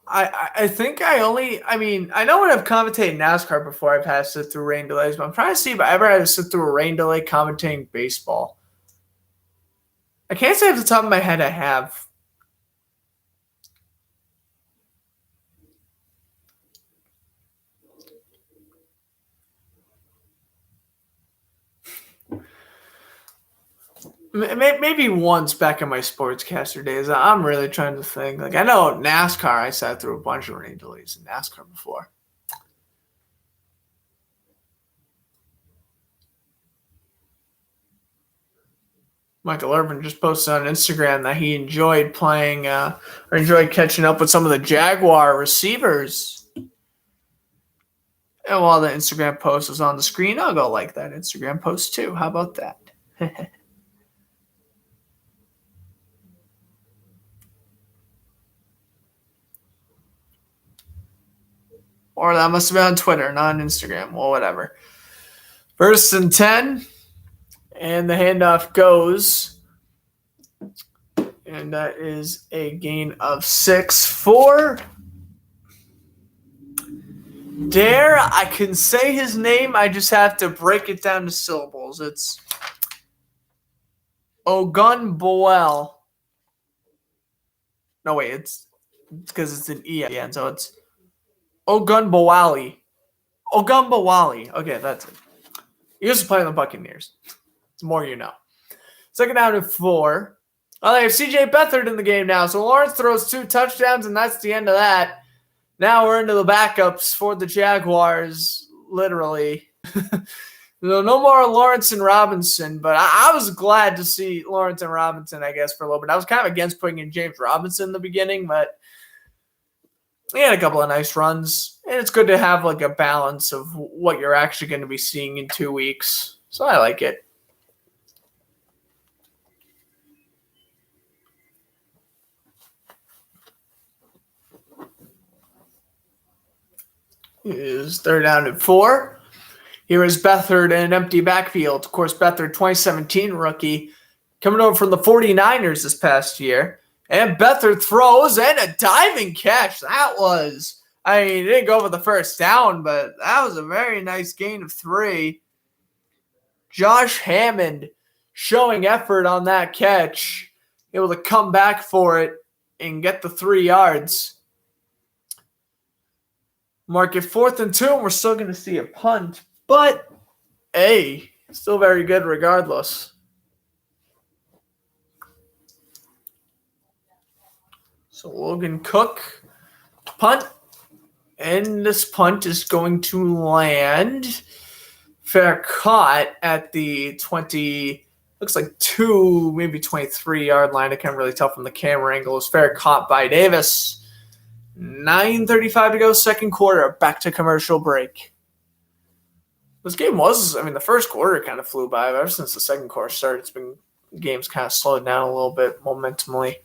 I think I know when I've commentated NASCAR before, I've had to sit through rain delays, but I'm trying to see if I ever had to sit through a rain delay commentating baseball. I can't say off the top of my head I have. Maybe once back in my sportscaster days. I'm really trying to think. Like, I know NASCAR, I sat through a bunch of rain delays in NASCAR before. Michael Irvin just posted on Instagram that he enjoyed playing or enjoyed catching up with some of the Jaguar receivers. And while the Instagram post is on the screen, I'll go like that Instagram post too. How about that? Or that must have been on Twitter, not on Instagram. Well, whatever. 1st and 10. And the handoff goes. And that is a gain of 6 for Dare. I can say his name. I just have to break it down to syllables. It's Ogunbowale. No, wait. It's because it's an E at the end. So it's Ogunbowale. Okay, that's it. He used to play on the Buccaneers. It's more you know. 2nd down and 4. Well, they have C.J. Beathard in the game now. So Lawrence throws 2 touchdowns, and that's the end of that. Now we're into the backups for the Jaguars, literally. No more Lawrence and Robinson, but I was glad to see Lawrence and Robinson, I guess, for a little bit. I was kind of against putting in James Robinson in the beginning, but he had a couple of nice runs, and it's good to have like a balance of what you're actually going to be seeing in 2 weeks. So I like it. Is 3rd down and 4. Here is Beathard in an empty backfield. Of course, Beathard, 2017 rookie, coming over from the 49ers this past year. And Beathard throws and a diving catch. That was, he didn't go for the first down, but that was a very nice gain of 3. Josh Hammond showing effort on that catch, able to come back for it and get the 3 yards. Mark it 4th and 2, and we're still going to see a punt. But, hey, still very good regardless. So Logan Cook, punt. And this punt is going to land fair caught at the 20, looks like 2, maybe 23-yard line. I can't really tell from the camera angle. It's fair caught by Davis. 9:35 to go, second quarter. Back to commercial break. This game was, the first quarter kind of flew by. Ever since the second quarter started, games kind of slowed down a little bit momentumly.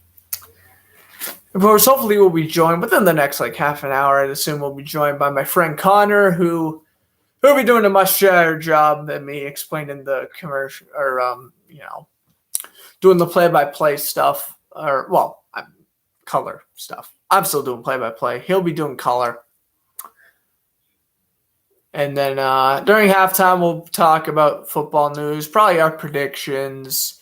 Of course, hopefully we'll be joined within the next half an hour. I'd assume we'll be joined by my friend Connor, who'll be doing a much better job than me explaining the commercial or doing the play-by-play stuff color stuff. I'm still doing play-by-play. He'll be doing color. And then during halftime, we'll talk about football news, probably our predictions.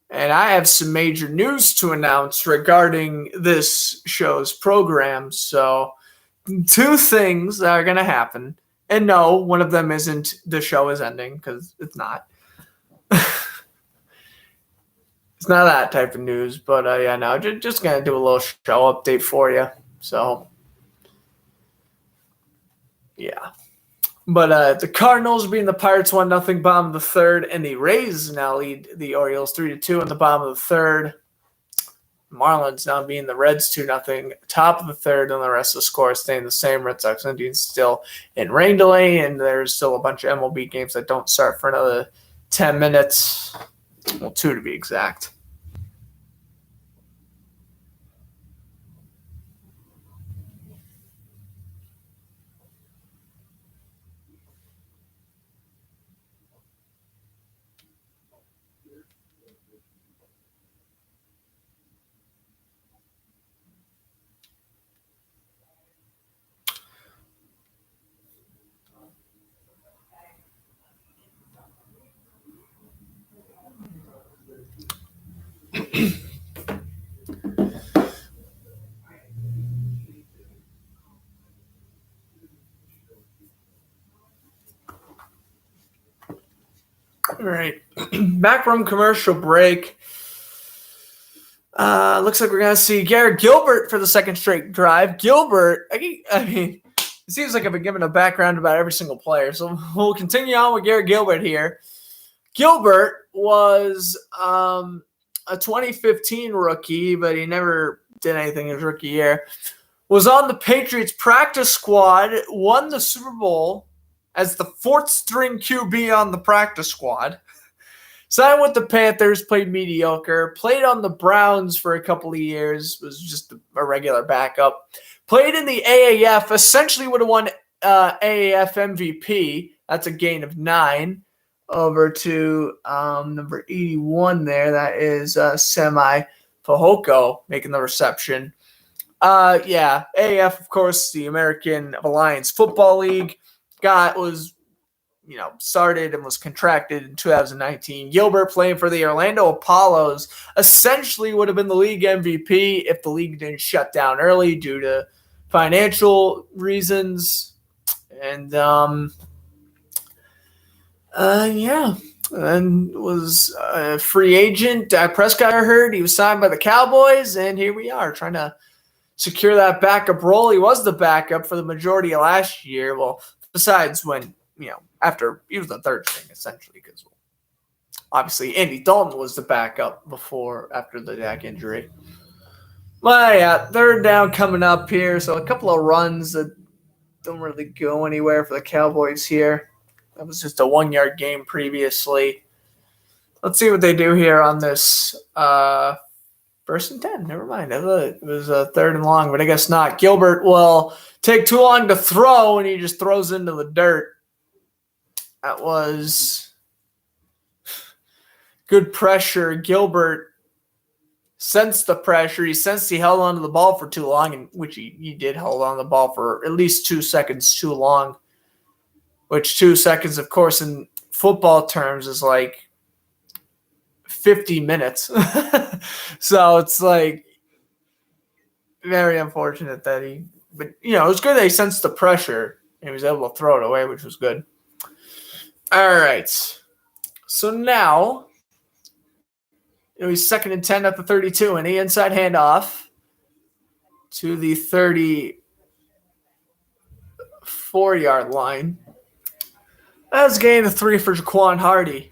And I have some major news to announce regarding this show's program. So 2 things that are going to happen. And no, one of them isn't the show is ending, because it's not. It's not that type of news, but just going to do a little show update for you. So, yeah. But the Cardinals being the Pirates 1-0 bottom of the 3rd, and the Rays now lead the Orioles 3-2 in the bottom of the 3rd. Marlins now being the Reds 2-0 top of the 3rd, and the rest of the score staying the same. Red Sox Indians still in rain delay, and there's still a bunch of MLB games that don't start for another 10 minutes. Well, 2 to be exact. All right, back from commercial break. Looks like we're going to see Garrett Gilbert for the second straight drive. Gilbert, it seems like I've been given a background about every single player, so we'll continue on with Garrett Gilbert here. Gilbert was a 2015 rookie, but he never did anything his rookie year. Was on the Patriots practice squad, won the Super Bowl as the 4th-string QB on the practice squad. Signed with the Panthers, played mediocre. Played on the Browns for a couple of years, was just a regular backup. Played in the AAF, essentially would have won AAF MVP. That's a gain of 9 over to number 81 there. That is Semi Fehoko making the reception. AAF, of course, the American Alliance Football League. Started and was contracted in 2019. Gilbert playing for the Orlando Apollos essentially would have been the league MVP if the league didn't shut down early due to financial reasons. And, and was a free agent. Dak Prescott, I heard, he was signed by the Cowboys, and here we are trying to secure that backup role. He was the backup for the majority of last year. Well, besides when after he was the third string, essentially, because obviously Andy Dalton was the backup after the Dak injury. But yeah, third down coming up here, so a couple of runs that don't really go anywhere for the Cowboys here. That was just a 1-yard game previously. Let's see what they do here on this first and 10. Never mind. It was a third and long, but I guess not. Gilbert will take too long to throw, and he just throws into the dirt. That was good pressure. Gilbert sensed the pressure. He sensed he held on to the ball for too long, and which he did hold on to the ball for at least 2 seconds too long, which 2 seconds, of course, in football terms is like 50 minutes. So it's like very unfortunate that but it was good that he sensed the pressure and he was able to throw it away, which was good. All right. So now he's 2nd and 10 at the 32, and the inside handoff to the 34-yard line. That's gain of 3 for Jaquan Hardy.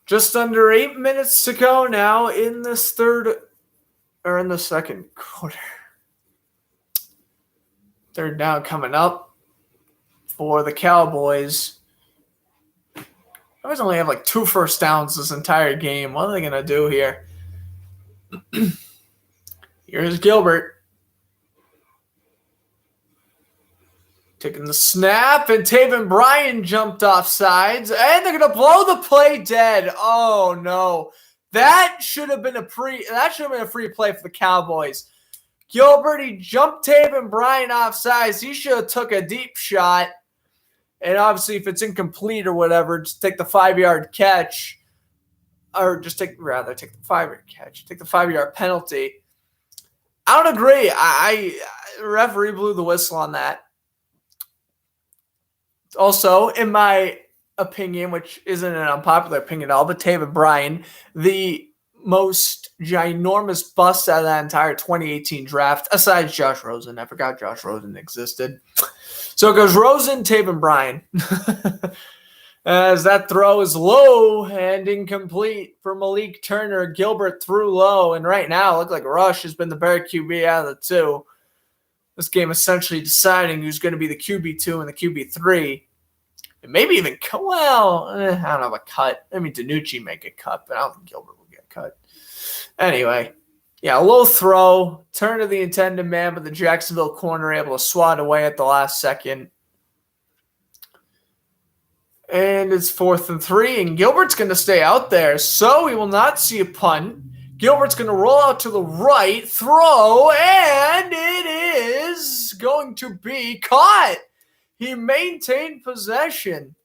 Just under 8 minutes to go now in this in the second quarter. Third down coming up for the Cowboys. Cowboys only have like 2 first downs this entire game. What are they going to do here? Here's Gilbert. Taking the snap, and Taven Bryan jumped off sides, and they're going to blow the play dead. Oh, no. That should have been a free play for the Cowboys. Gilbert, he jumped Taven Bryan off sides. He should have took a deep shot. And obviously, if it's incomplete or whatever, just take the 5-yard catch. Or just take the 5-yard catch. Take the 5-yard penalty. I don't agree. The referee blew the whistle on that. Also, in my opinion, which isn't an unpopular opinion at all, but Taven Bryan, the most ginormous bust out of that entire 2018 draft, aside Josh Rosen. I forgot Josh Rosen existed. So it goes Rosen, Taven Bryan. As that throw is low and incomplete for Malik Turner. Gilbert threw low, and right now it looks like Rush has been the better QB out of the two. This game essentially deciding who's going to be the QB2 and the QB3. And maybe even, I don't know about a cut. I mean, DiNucci may get cut, but I don't think Gilbert will get cut. Anyway, a low throw, turn to the intended man, but the Jacksonville corner able to swat away at the last second. And it's 4th and 3, and Gilbert's going to stay out there, so we will not see a punt. Gilbert's going to roll out to the right, throw, and it is going to be caught. He maintained possession.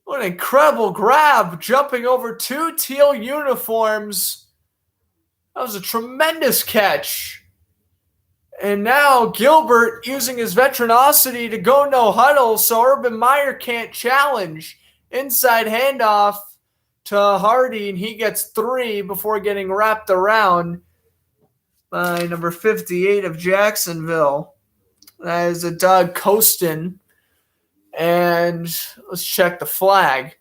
What an incredible grab, jumping over 2 teal uniforms. That was a tremendous catch. And now Gilbert using his veteranocity to go no huddle so Urban Meyer can't challenge. Inside handoff to Hardy, and he gets 3 before getting wrapped around by number 58 of Jacksonville. That is a Doug Costin. And let's check the flag.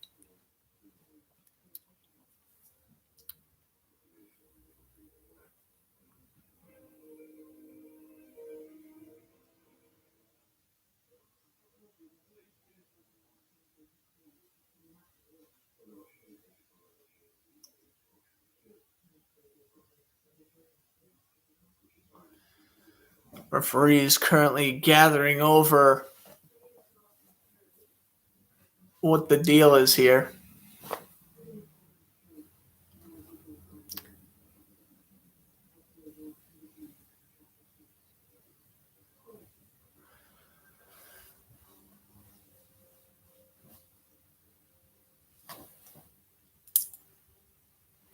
Referee is currently gathering over what the deal is here.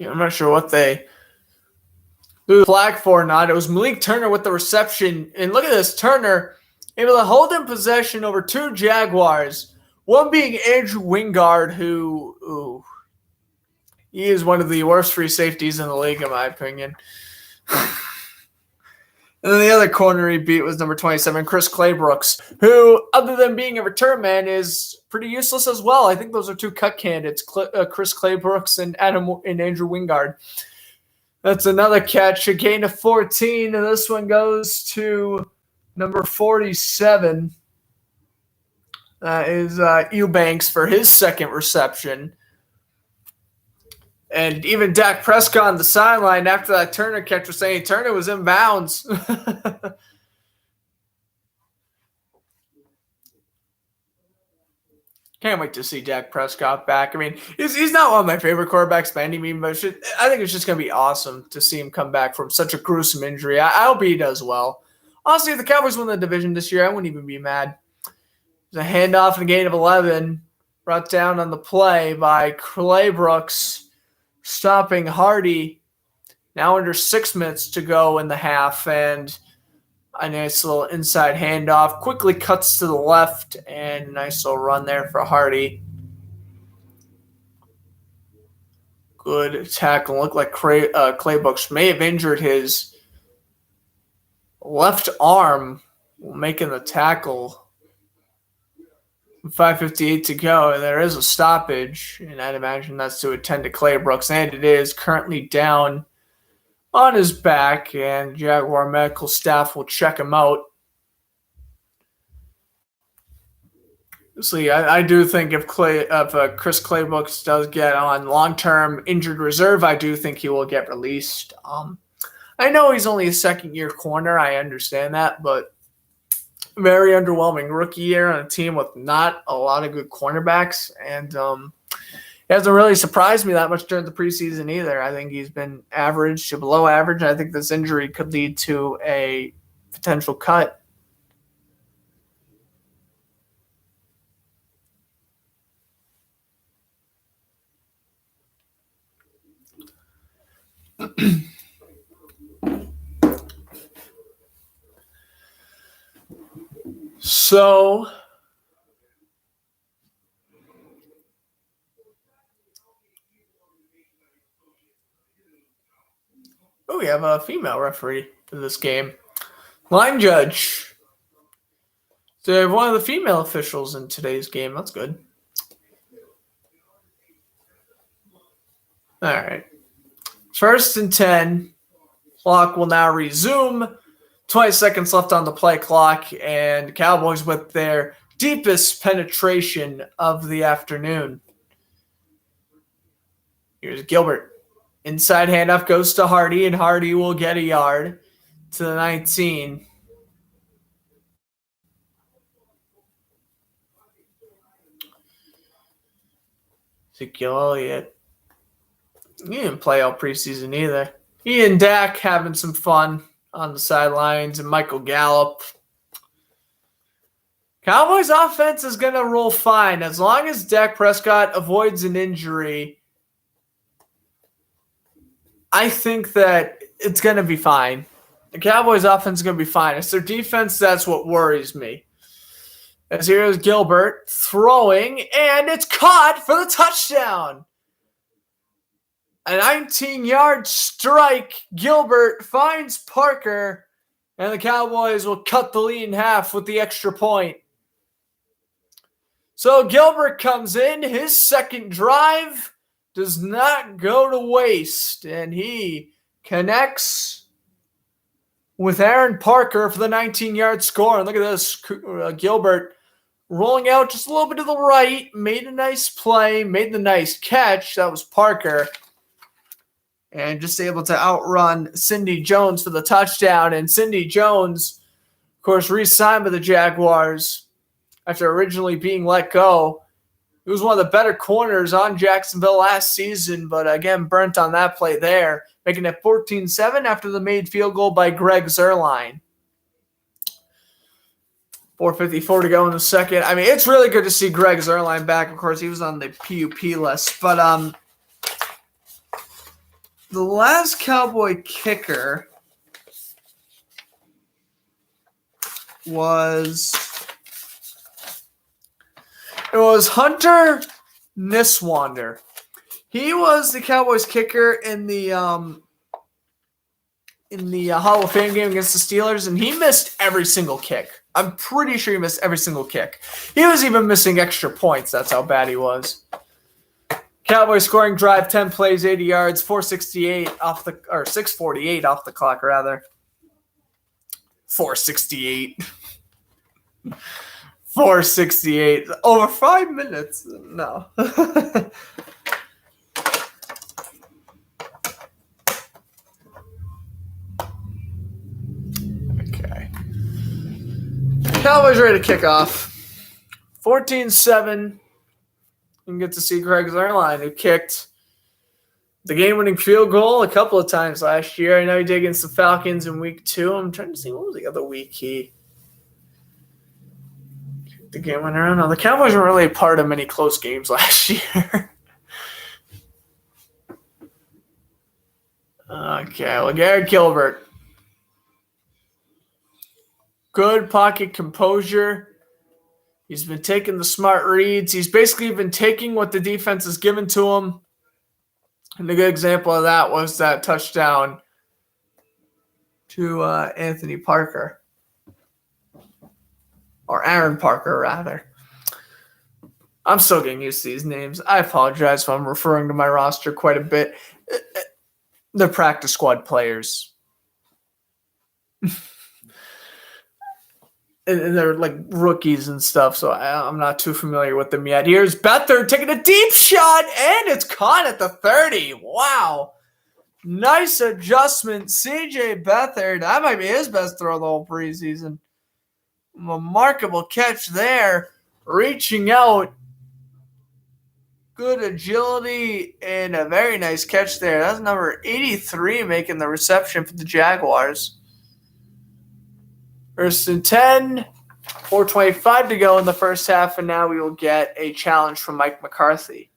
I'm not sure what they blew the flag for or not. It was Malik Turner with the reception. And look at this, Turner able to hold in possession over 2 Jaguars. One being Andrew Wingard, who he is one of the worst free safeties in the league, in my opinion. And then the other corner he beat was number 27, Chris Claybrooks, who, other than being a return man, is pretty useless as well. I think those are two cut candidates, Chris Claybrooks and Andrew Wingard. That's another catch, a gain of 14, and this one goes to number 47. That is Eubanks for his second reception. And even Dak Prescott on the sideline after that Turner catch was saying Turner was in bounds. Can't wait to see Dak Prescott back. I mean, he's not one of my favorite quarterbacks by any means, but I think it's just going to be awesome to see him come back from such a gruesome injury. I hope he does well. Honestly, if the Cowboys win the division this year, I wouldn't even be mad. There's a handoff and a gain of 11 brought down on the play by Claybrooks, stopping Hardy. Now under 6 minutes to go in the half, and a nice little inside handoff. Quickly cuts to the left, and a nice little run there for Hardy. Good tackle. Looked like Claybrooks may have injured his left arm making the tackle. 5:58 to go, and there is a stoppage, and I'd imagine that's to attend to Claybrooks, and it is currently down on his back, and Jaguar medical staff will check him out. See, I do think if Chris Claybrooks does get on long-term injured reserve, I do think he will get released. I know he's only a second-year corner, I understand that, but very underwhelming rookie year on a team with not a lot of good cornerbacks, and he hasn't really surprised me that much during the preseason either. I think he's been average to below average, and I think this injury could lead to a potential cut. So, we have a female referee in this game. Line judge. So we have one of the female officials in today's game. That's good. All right. 1st and 10. Clock will now resume. 20 seconds left on the play clock, and Cowboys with their deepest penetration of the afternoon. Here's Gilbert. Inside handoff goes to Hardy, and Hardy will get a yard to the 19. Ezekiel Elliott. He didn't play all preseason either. He and Dak having some fun on the sidelines, and Michael Gallup. Cowboys offense is going to roll fine as long as Dak Prescott avoids an injury. I think that it's going to be fine. The Cowboys offense is going to be fine. It's their defense that's what worries me. As here's Gilbert throwing, and it's caught for the touchdown. A 19-yard strike. Gilbert finds Parker, and the Cowboys will cut the lead in half with the extra point. So Gilbert comes in. His second drive does not go to waste, and he connects with Aaron Parker for the 19-yard score. And look at this. Gilbert rolling out just a little bit to the right, made a nice play, made the nice catch. That was Parker. And just able to outrun Cindy Jones for the touchdown. And Cindy Jones, of course, re-signed by the Jaguars after originally being let go. He was one of the better corners on Jacksonville last season, but again, burnt on that play there, making it 14-7 after the made field goal by Greg Zuerlein. 4:54 to go in the second. I mean, it's really good to see Greg Zuerlein back. Of course, he was on the PUP list, but the last Cowboy kicker was Hunter Niswander. He was the Cowboys kicker in the in the Hall of Fame game against the Steelers, and he missed every single kick. I'm pretty sure he missed every single kick. He was even missing extra points. That's how bad he was. Cowboys scoring drive, 10 plays, 80 yards, 648 off the clock, rather. 468. 468. Over 5 minutes. No. Okay. Cowboys ready to kick off. 14-7. You can get to see Greg Zuerlein, who kicked the game-winning field goal a couple of times last year. I know he did against the Falcons in week 2. I'm trying to see what was the other week he kicked the game winner. I don't know. The Cowboys weren't really a part of many close games last year. Okay, well, Garrett Gilbert. Good pocket composure. He's been taking the smart reads. He's basically been taking what the defense has given to him. And a good example of that was that touchdown to Anthony Parker. Or Aaron Parker, rather. I'm still getting used to these names. I apologize if I'm referring to my roster quite a bit. They're practice squad players. And they're like rookies and stuff, so I'm not too familiar with them yet. Here's Beathard taking a deep shot, and it's caught at the 30. Wow. Nice adjustment. CJ Beathard, that might be his best throw the whole preseason. Remarkable catch there. Reaching out. Good agility and a very nice catch there. That's number 83 making the reception for the Jaguars. First and 10, 4:25 to go in the first half, and now we will get a challenge from Mike McCarthy.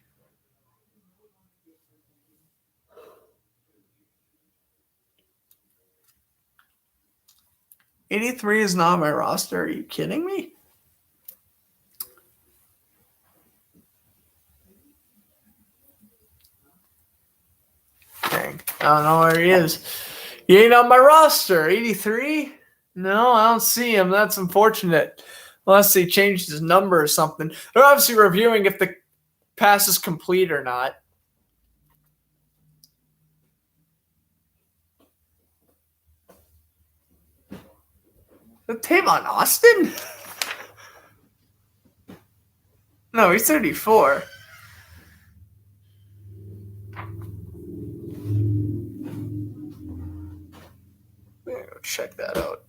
'83 is not on my roster. Are you kidding me? Dang, I don't know where he is. He ain't on my roster. 83? No, I don't see him. That's unfortunate. Unless he changed his number or something. They're obviously reviewing if the pass is complete or not. The Tavon Austin? No, he's 34. Go check that out.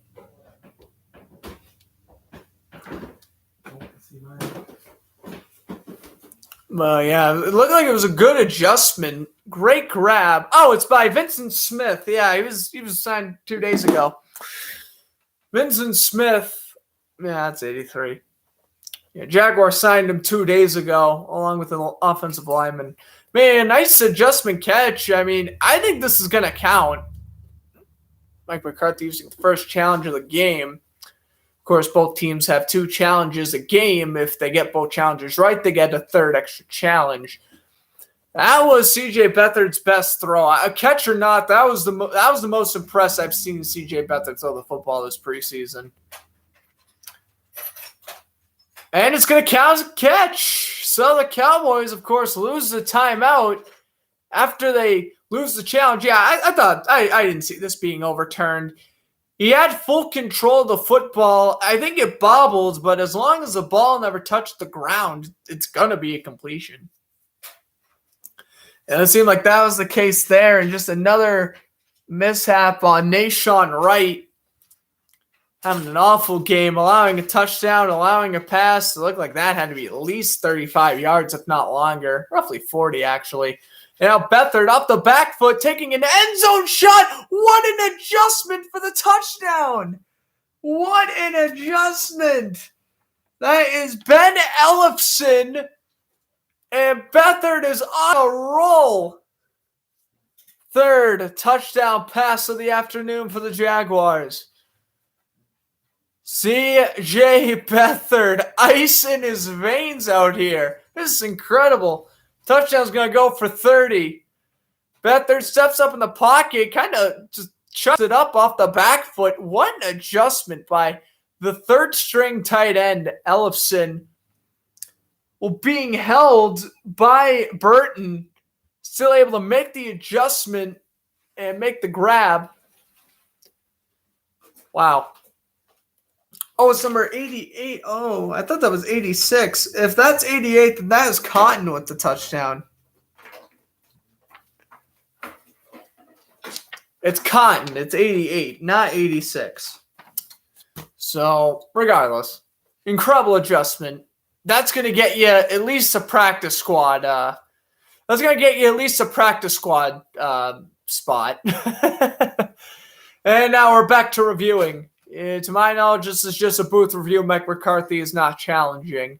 Well, yeah, it looked like it was a good adjustment. Great grab. Oh, it's by Vincent Smith. Yeah, he was signed 2 days ago. Vincent Smith. Yeah, that's 83. Yeah, Jaguars signed him 2 days ago, along with an offensive lineman. Man, nice adjustment catch. I mean, I think this is going to count. Mike McCarthy using the first challenge of the game. Of course, both teams have 2 challenges a game. If they get both challenges right, they get a third extra challenge. That was CJ Beathard's best throw. A catch or not, that was the most impressed I've seen CJ Beathard throw the football this preseason. And it's going to count as a catch. So the Cowboys, of course, lose the timeout after they lose the challenge. Yeah, I thought I didn't see this being overturned. He had full control of the football. I think it bobbled, but as long as the ball never touched the ground, it's going to be a completion. And it seemed like that was the case there. And just another mishap on Nashawn Wright. Having an awful game, allowing a touchdown, allowing a pass. It looked like that had to be at least 35 yards, if not longer. Roughly 40, actually. And now Beathard up the back foot, taking an end zone shot. What an adjustment for the touchdown. What an adjustment. That is Ben Ellefson. And Beathard is on a roll. Third touchdown pass of the afternoon for the Jaguars. C.J. Beathard, ice in his veins out here. This is incredible. Touchdown's going to go for 30. Beathard steps up in the pocket, kind of just chucks it up off the back foot. What an adjustment by the third-string tight end, Ellefson. Well, being held by Burton, still able to make the adjustment and make the grab. Wow. Oh, it's number 88. Oh, I thought that was 86. If that's 88, then that is Cotton with the touchdown. It's Cotton. It's 88, not 86. So, regardless, incredible adjustment. That's going to get you at least a practice squad. That's going to get you at least a practice squad spot. And now we're back to reviewing. To my knowledge, this is just a booth review. Mike McCarthy is not challenging.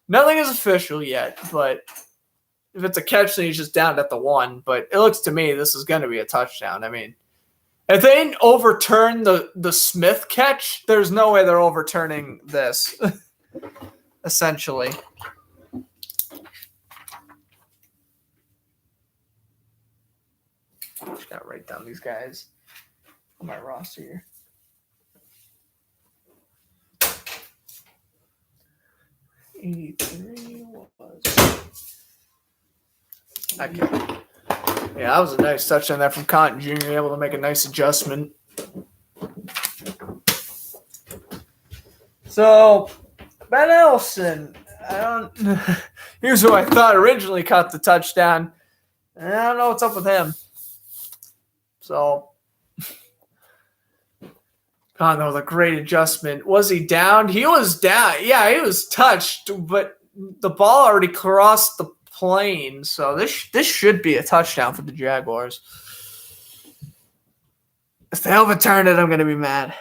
Nothing is official yet, but if it's a catch, then he's just down at the 1. But it looks to me this is going to be a touchdown. I mean, if they didn't overturn the Smith catch, there's no way they're overturning this, essentially. Just got to write down these guys on my roster here. '83 was. Okay. Yeah, that was a nice touchdown there from Cotton Jr. Able to make a nice adjustment. So, Ben Ellefson, here's who I thought originally caught the touchdown. I don't know what's up with him. So, God, that was a great adjustment. Was he down? He was down. Yeah, he was touched, but the ball already crossed the plane. So this should be a touchdown for the Jaguars. If they overturn it, I'm going to be mad.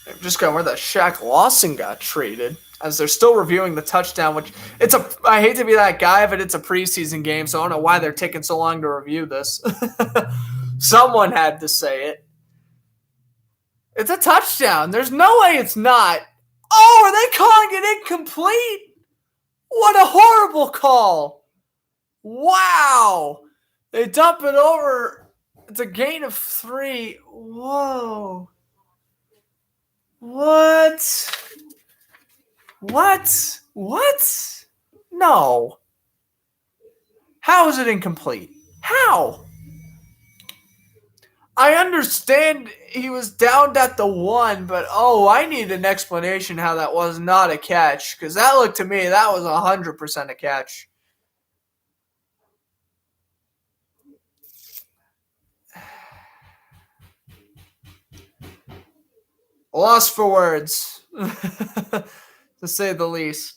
I've just got where that Shaq Lawson got traded, as they're still reviewing the touchdown, which I hate to be that guy, but it's a preseason game, so I don't know why they're taking so long to review this. Someone had to say it. It's a touchdown. There's no way it's not. Oh, are they calling it incomplete? What a horrible call. Wow. They dump it over. It's a gain of 3. Whoa. What? No. How is it incomplete? How? I understand he was downed at the 1, but I need an explanation how that was not a catch, because that looked to me, that was 100% a catch. Lost for words, to say the least.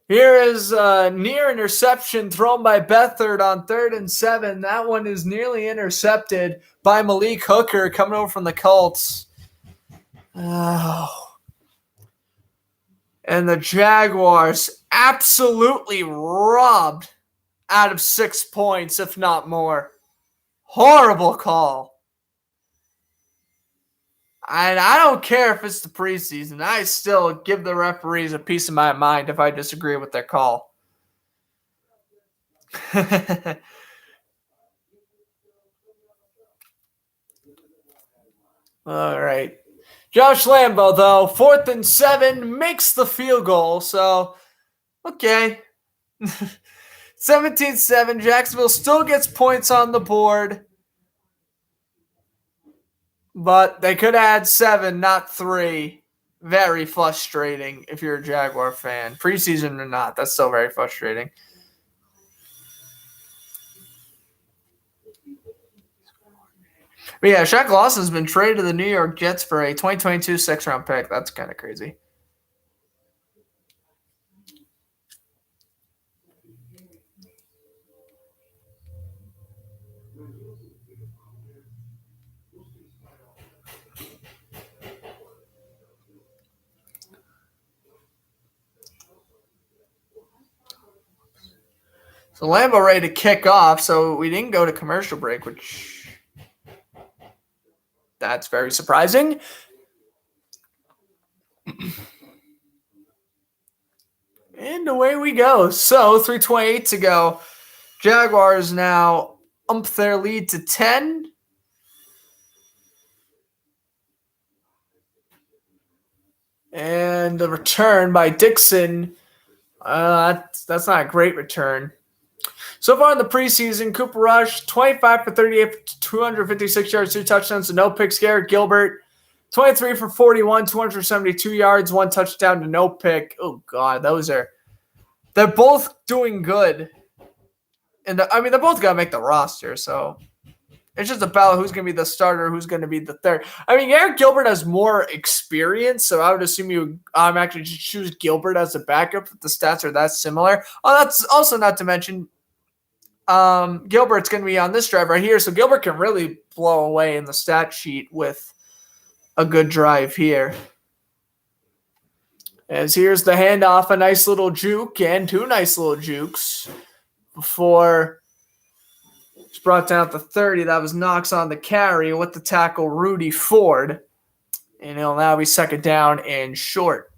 Here is a near interception thrown by Beathard on 3rd and 7. That one is nearly intercepted by Malik Hooker coming over from the Colts. Oh. And the Jaguars absolutely robbed out of 6 points, if not more. Horrible call. And I don't care if it's the preseason. I still give the referees a piece of my mind if I disagree with their call. All right. Josh Lambo, though, 4th and 7, makes the field goal. So, okay. 17-7. Jacksonville still gets points on the board. But they could add 7, not 3. Very frustrating if you're a Jaguar fan. Preseason or not, that's still very frustrating. But yeah, Shaq Lawson's been traded to the New York Jets for a 2022 6th-round pick. That's kind of crazy. So Lambeau ready to kick off. So we didn't go to commercial break, which that's very surprising. And away we go. So 3:28 to go. Jaguars now up their lead to 10. And the return by Dixon. That's not a great return. So far in the preseason, Cooper Rush, 25 for 38, 256 yards, 2 touchdowns, and no picks. Garrett Gilbert, 23 for 41, 272 yards, 1 touchdown to no pick. Oh, God, they're both doing good. And they're both going to make the roster, so it's just about who's going to be the starter, who's going to be the third. Garrett Gilbert has more experience, so I would assume you actually just choose Gilbert as a backup if the stats are that similar. Oh, that's also not to mention Gilbert's going to be on this drive right here, so Gilbert can really blow away in the stat sheet with a good drive here. As here's the handoff, a nice little juke and 2 nice little jukes before it's brought down at the 30. That was Knox on the carry with the tackle Rudy Ford. And it'll now be second down and short.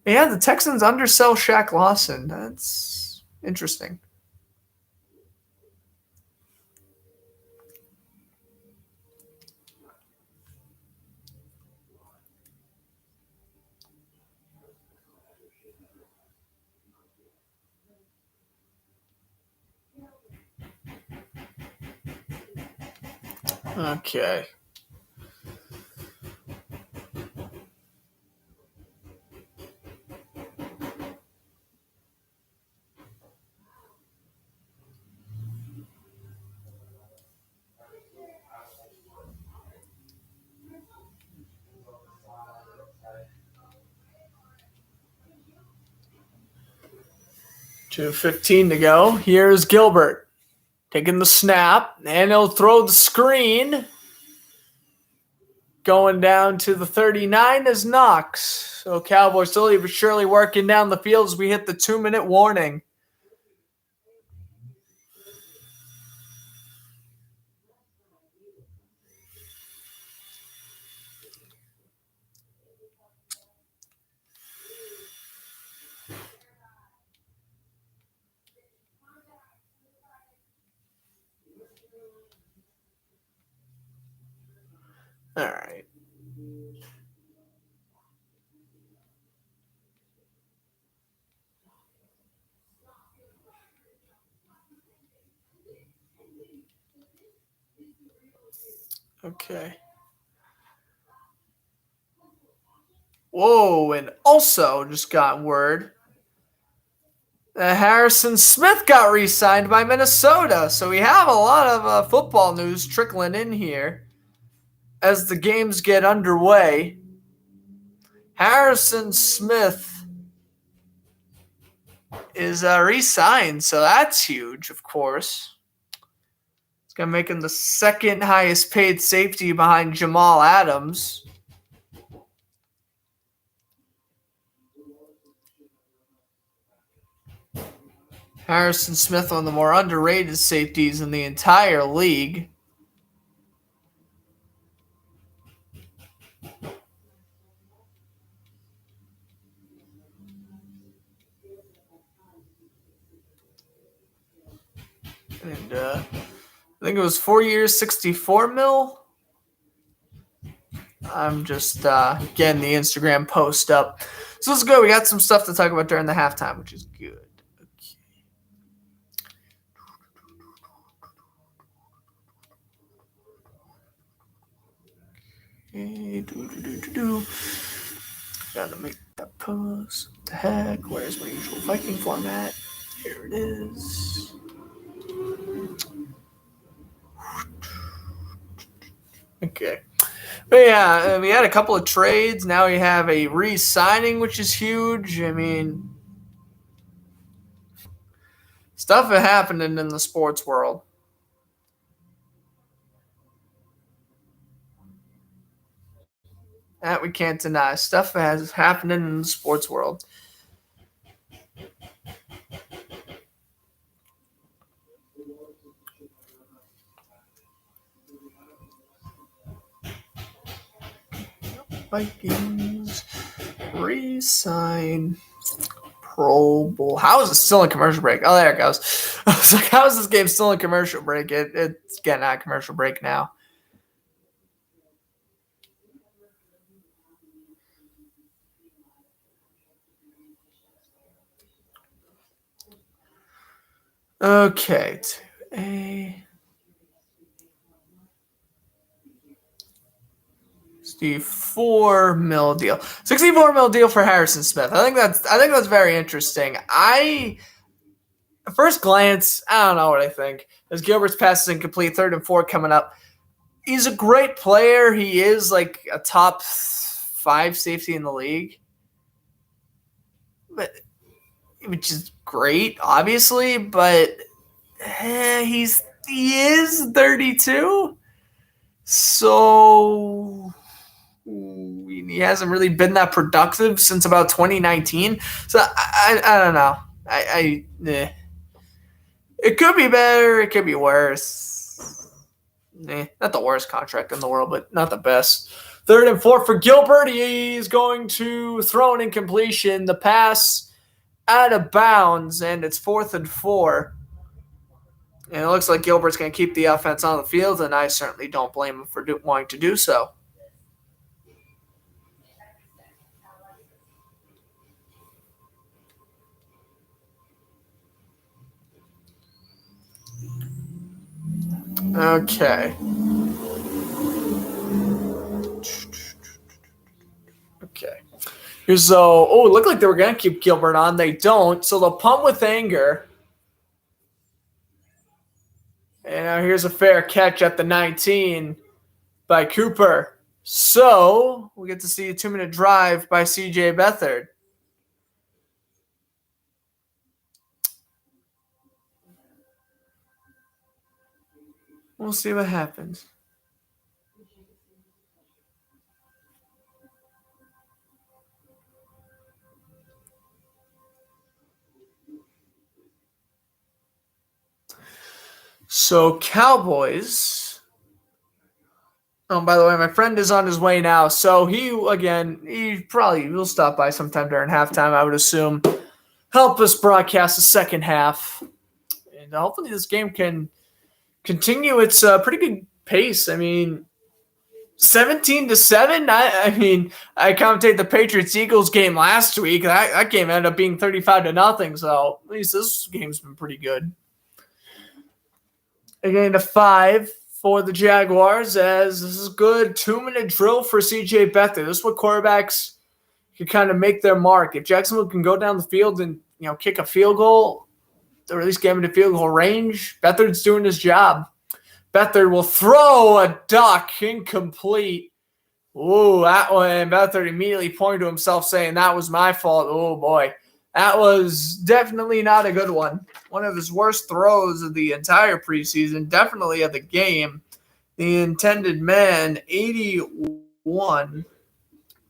Yeah, the Texans undersell Shaq Lawson. That's interesting. Okay. .2:15 to go. Here's Gilbert taking the snap, and he'll throw the screen. Going down to the 39 is Knox. So Cowboys slowly but surely working down the field as we hit the 2-minute warning. All right. Okay. Whoa, and also just got word that Harrison Smith got re-signed by Minnesota. So we have a lot of football news trickling in here as the games get underway. Harrison Smith is re-signed, so that's huge, of course. It's going to make him the second highest paid safety behind Jamal Adams. Harrison Smith, one of the more underrated safeties in the entire league. And I think it was 4 years, 64 mil. I'm just getting the Instagram post up. So let's go. We got some stuff to talk about during the halftime, which is good. Okay. Gotta make that post. What the heck? Where's my usual Viking format? Here it is. Okay. But yeah, we had a couple of trades. Now we have a re-signing, which is huge. Stuff is happening in the sports world. That we can't deny. Stuff has happening in the sports world. Vikings Resigned Pro Bowl. How is it still in commercial break? Oh, there it goes. I was like, how is this game still in commercial break? It's getting out of commercial break now. Okay, 2A. 64 mil deal. 64 mil deal for Harrison Smith. I think that's very interesting. At first glance, I don't know what I think. As Gilbert's pass is incomplete, 3rd and 4 coming up. He's a great player. He is like a top 5 safety in the league. Which is great, obviously, but he is 32. So he hasn't really been that productive since about 2019. So I don't know. It could be better. It could be worse. Not the worst contract in the world, but not the best. 3rd and 4 for Gilbert. He's going to throw an incompletion. The pass out of bounds, and it's 4th and 4. And it looks like Gilbert's going to keep the offense on the field, and I certainly don't blame him for wanting to do so. Okay. Here's it looked like they were going to keep Gilbert on. They don't, so they'll punt with anger. And now here's a fair catch at the 19 by Cooper. So we get to see a 2-minute drive by C.J. Beathard. We'll see what happens. So Cowboys. Oh, by the way, my friend is on his way now. So he probably will stop by sometime during halftime, I would assume. Help us broadcast the second half. And hopefully this game can continue its pretty good pace. I mean, 17-7. I commentated the Patriots-Eagles game last week. That game ended up being 35-0. So at least this game's been pretty good. Again, to 5 for the Jaguars, as this is a good 2-minute drill for C.J. Beathard. This is what quarterbacks can kind of make their mark. If Jacksonville can go down the field and kick a field goal, or at least get him into field goal range, Beathard's doing his job. Beathard will throw a duck, incomplete. Ooh, that one. Beathard immediately pointed to himself saying, that was my fault. Oh, boy. That was definitely not a good one. One of his worst throws of the entire preseason, definitely of the game. The intended man, 81.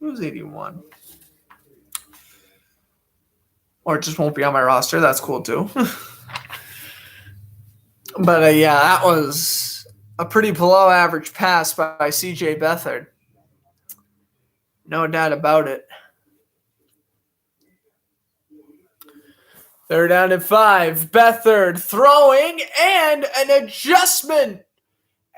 Who's 81? Or it just won't be on my roster. That's cool, too. But, that was a pretty below-average pass by C.J. Beathard. No doubt about it. 3rd down and 5. Beathard throwing and an adjustment.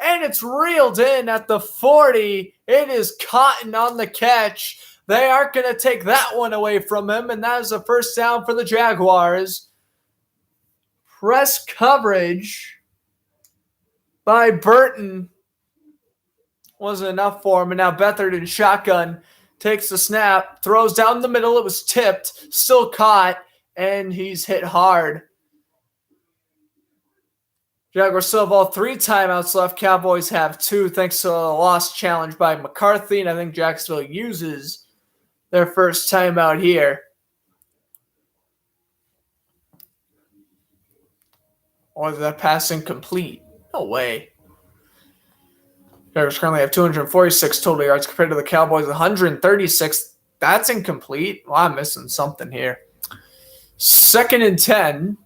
And it's reeled in at the 40. It is Cotton on the catch. They aren't going to take that one away from him. And that is a first down for the Jaguars. Press coverage by Burton wasn't enough for him. And now Beathard in shotgun takes the snap, throws down the middle. It was tipped, still caught. And he's hit hard. Jaguars still have all 3 timeouts left. Cowboys have 2 thanks to a lost challenge by McCarthy. And I think Jacksonville uses their first timeout here. Or that pass incomplete. No way. Jaguars currently have 246 total yards compared to the Cowboys 136. That's incomplete. Well, I'm missing something here. 2nd and 10.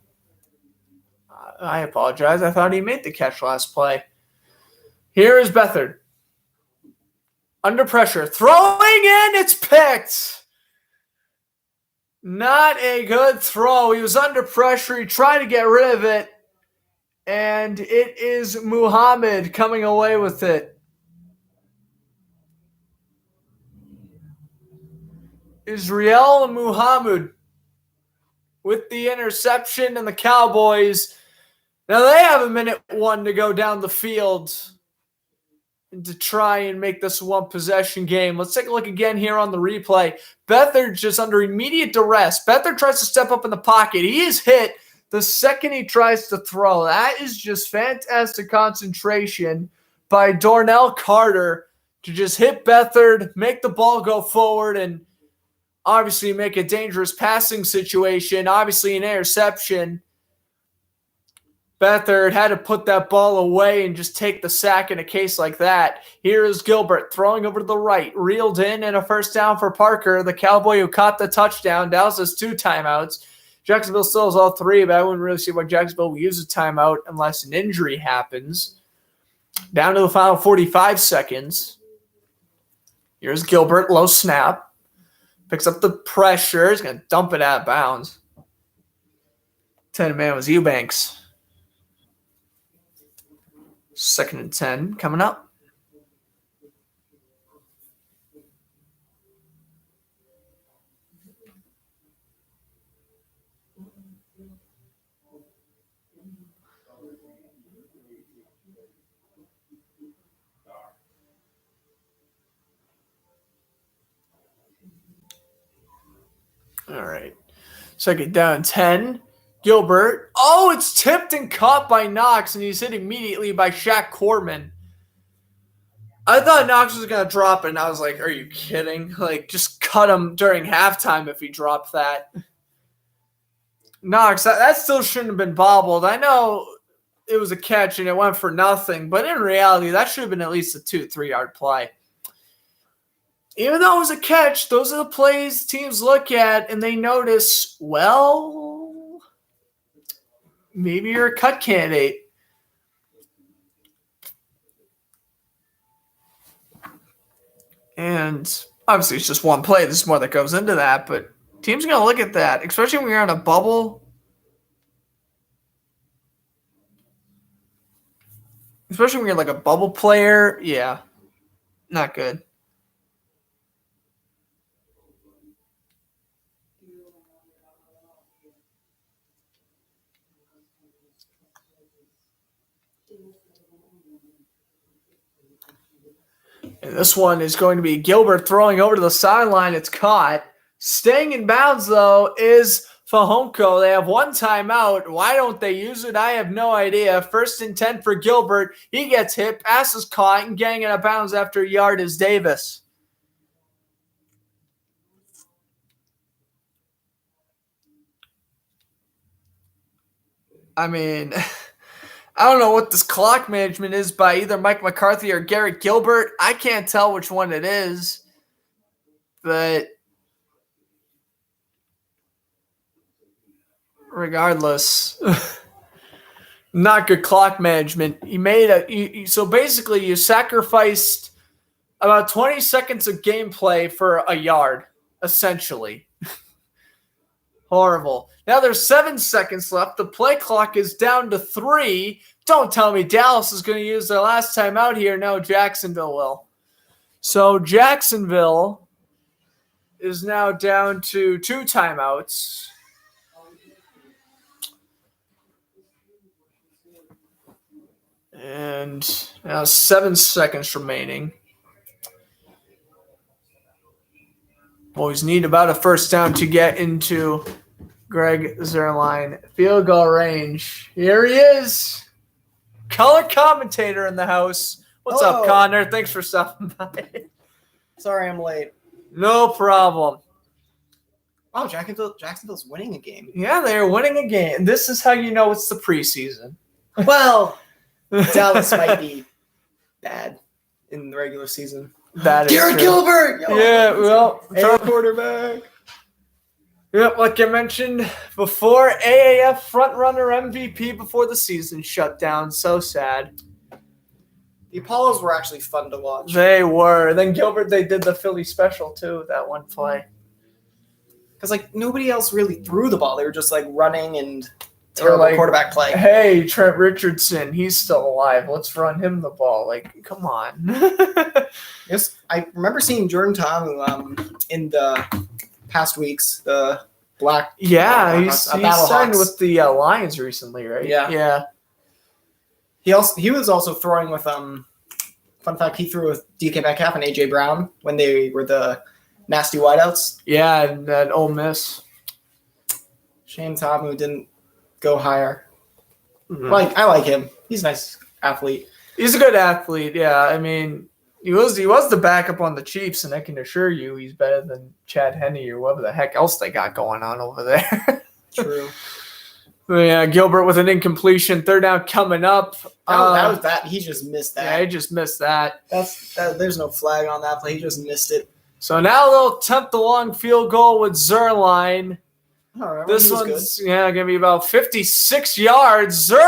I apologize. I thought he made the catch last play. Here is Beathard. Under pressure. Throwing in. It's picked. Not a good throw. He was under pressure. He tried to get rid of it. And it is Muhammad coming away with it. Israel Muhammad with the interception, and the Cowboys. Now they have a minute one to go down the field to try and make this one possession game. Let's take a look again here on the replay. Beathard just under immediate duress. Beathard tries to step up in the pocket. He is hit the second he tries to throw. That is just fantastic concentration by Darnell Carter to just hit Beathard, make the ball go forward, and obviously make a dangerous passing situation. Obviously an interception. Beathard had to put that ball away and just take the sack in a case like that. Here is Gilbert throwing over to the right. Reeled in and a first down for Parker, the Cowboy who caught the touchdown. Dallas has 2 timeouts. Jacksonville still has all 3, but I wouldn't really see why Jacksonville will use a timeout unless an injury happens. Down to the final 45 seconds. Here's Gilbert, low snap. Picks up the pressure. He's going to dump it out of bounds. 10-man was Eubanks. 2nd and 10 coming up. All right. 2nd down, 10. Gilbert. Oh, it's tipped and caught by Knox, and he's hit immediately by Shaq Corman. I thought Knox was going to drop it, and I was like, are you kidding? Like, just cut him during halftime if he dropped that. Knox, that still shouldn't have been bobbled. I know it was a catch, and it went for nothing, but in reality, that should have been at least a 2-3 yard play. Even though it was a catch, those are the plays teams look at, and they notice, well, maybe you're a cut candidate. And obviously it's just one play. There's more that goes into that, but teams are going to look at that, especially when you're on a bubble. Especially when you're like a bubble player. Yeah, not good. And this one is going to be Gilbert throwing over to the sideline. It's caught. Staying in bounds, though, is Fahonko. They have 1 timeout. Why don't they use it? I have no idea. 1st and 10 for Gilbert. He gets hit. Pass is caught and getting out of bounds after a yard is Davis. I mean, I don't know what this clock management is by either Mike McCarthy or Garrett Gilbert. I can't tell which one it is. But regardless, not good clock management. So basically you sacrificed about 20 seconds of gameplay for a yard, essentially. Horrible. Now there's 7 seconds left. The play clock is down to 3. Don't tell me Dallas is going to use their last time out here. No, Jacksonville will. So Jacksonville is now down to 2 timeouts. And now 7 seconds remaining. Boys need about a first down to get into Greg Zuerlein field goal range. Here he is. Color commentator in the house. What's Hello. up, Connor? Thanks for stopping by. Sorry I'm late. No problem. Oh, Jacksonville's winning a game. Yeah, they're winning a game. This is how you know it's the preseason. Well, Dallas might be bad in the regular season. That is Garrett true. Gilbert! Yeah, well, quarterback. Yep, like I mentioned before, AAF frontrunner MVP before the season shut down. So sad. The Apollos were actually fun to watch. They were. Then Gilbert, they did the Philly special too, that one play. Because like nobody else really threw the ball. They were just like running and Or like, quarterback play. Hey, Trent Richardson, he's still alive. Let's run him the ball. Like, come on. Yes, I remember seeing Jordan Ta'amu in the past weeks. The black. Yeah, he's signed Hawks. with the Lions recently, right? Yeah. He was also throwing with fun fact, he threw with DK Metcalf and AJ Brown when they were the nasty wideouts. Yeah, and at Ole Miss. Shane Ta'amu didn't go higher. Mm-hmm. I like him. He's a nice athlete. He's a good athlete, yeah. I mean, he was the backup on the Chiefs, and I can assure you he's better than Chad Henne or whatever the heck else they got going on over there. True. Yeah, Gilbert with an incompletion. Third down coming up. That was that. He just missed that. Yeah, he just missed that. There's no flag on that play. He just missed it. So now they'll attempt the long field goal with Zerline. Right, This one's going to be about 56 yards. Zerline!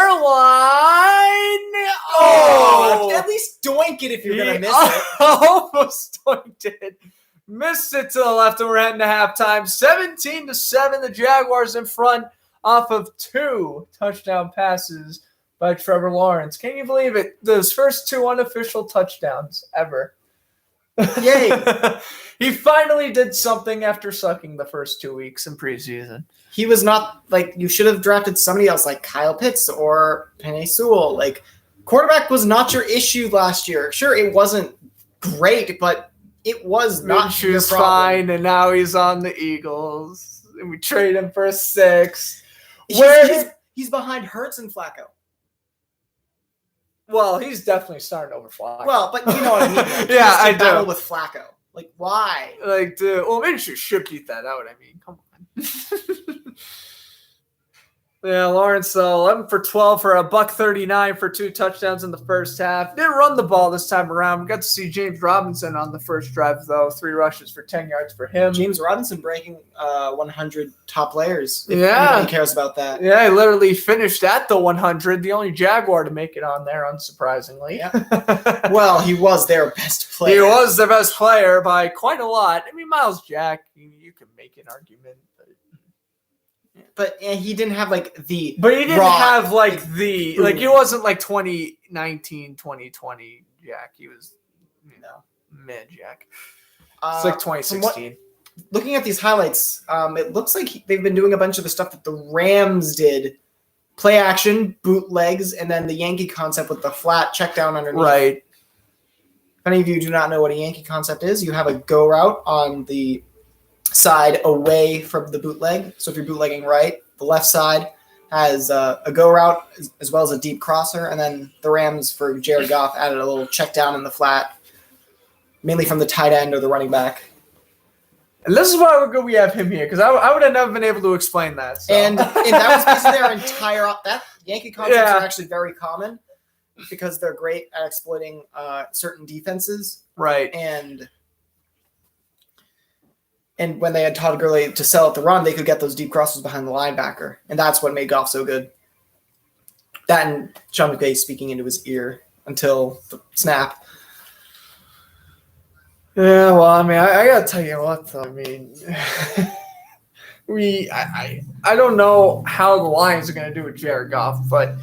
Oh! At least doink it if you're going to miss it. Almost doinked it. Missed it to the left, and we're heading to halftime. 17-7, the Jaguars in front off of 2 touchdown passes by Trevor Lawrence. Can you believe it? Those first 2 unofficial touchdowns ever. Yay. He finally did something after sucking the first 2 weeks in preseason. He was not, you should have drafted somebody else like Kyle Pitts or Penei Sewell. Quarterback was not your issue last year. Sure, it wasn't great, but it was not your problem. Fine, and now he's on the Eagles. And we trade him for a 6. He's behind Hurts and Flacco. Well, he's definitely starting over Flacco. Well, but you know what I mean. Yeah, I do. Battle with Flacco. Why? Dude, well, Minshew should beat that out. I mean, come on. Yeah, Lawrence, 11 for 12 for $139 for 2 touchdowns in the first half. Didn't run the ball this time around. We got to see James Robinson on the first drive, though. 3 rushes for 10 yards for him. James Robinson breaking 100 top players. If Yeah. anybody cares about that. Yeah, he literally finished at the 100, the only Jaguar to make it on there, unsurprisingly. Yeah. Well, he was their best player. He was the best player by quite a lot. I mean, Miles Jack, you can make an argument. But he didn't have the. But he didn't have he wasn't 2019, 2020 Jack. He was mid Jack. It's 2016. Looking at these highlights, it looks like they've been doing a bunch of the stuff that the Rams did: play action, bootlegs, and then the Yankee concept with the flat check down underneath. Right. If any of you do not know what a Yankee concept is, you have a go route on the side away from the bootleg. So if you're bootlegging right, the left side has a go route as well as a deep crosser. And then the Rams, for Jared Goff, added a little check down in the flat, mainly from the tight end or the running back. And this is why we're good we have him here, because I would have never been able to explain that. So. And that was basically their entire – that Yankee concepts are actually very common because they're great at exploiting certain defenses. Right. And when they had Todd Gurley to sell at the run, they could get those deep crosses behind the linebacker. And that's what made Goff so good. That and Sean McVay speaking into his ear until the snap. Yeah, well, I mean, I got to tell you what, though. I mean, I don't know how the Lions are going to do with Jared Goff, but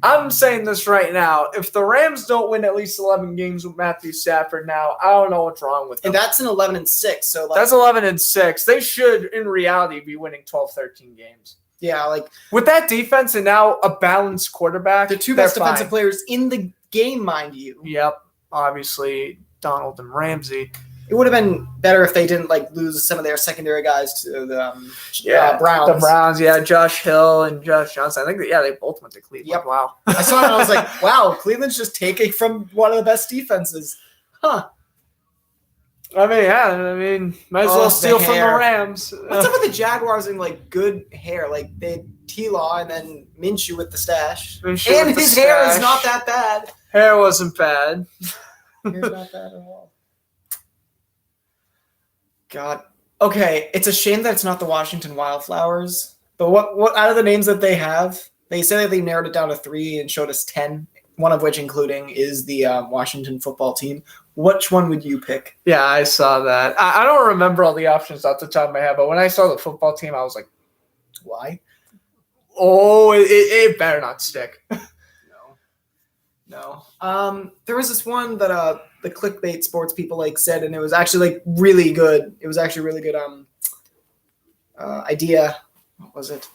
I'm saying this right now. If the Rams don't win at least 11 games with Matthew Stafford now, I don't know what's wrong with them. And that's an 11-6. So that's 11-6. They should, in reality, be winning 12, 13 games. Yeah, with that defense and now a balanced quarterback, the 2 best defensive players in the game, mind you. Yep, obviously Donald and Ramsey. It would have been better if they didn't lose some of their secondary guys to the Browns. The Browns, Josh Hill and Josh Johnson. I think they both went to Cleveland. Yep. Wow. I saw it and I was like, wow, Cleveland's just taking from one of the best defenses. Huh. I mean, might as well steal from the Rams. What's up with the Jaguars and good hair? They had T-Law and then Minshew with the stash. And his hair is not that bad. Hair wasn't bad. Hair's not bad at all. God. Okay, it's a shame that it's not the Washington Wildflowers. But what out of the names that they have, they say that they narrowed it down to 3 and showed us 10 one of which including is the Washington football team. Which one would you pick? Yeah, I saw that. I don't remember all the options off the top of my head, but when I saw the football team, I was like, Why? oh, it better not stick. No. There was this one that the clickbait sports people said, and it was actually really good. It was actually really good idea. What was it?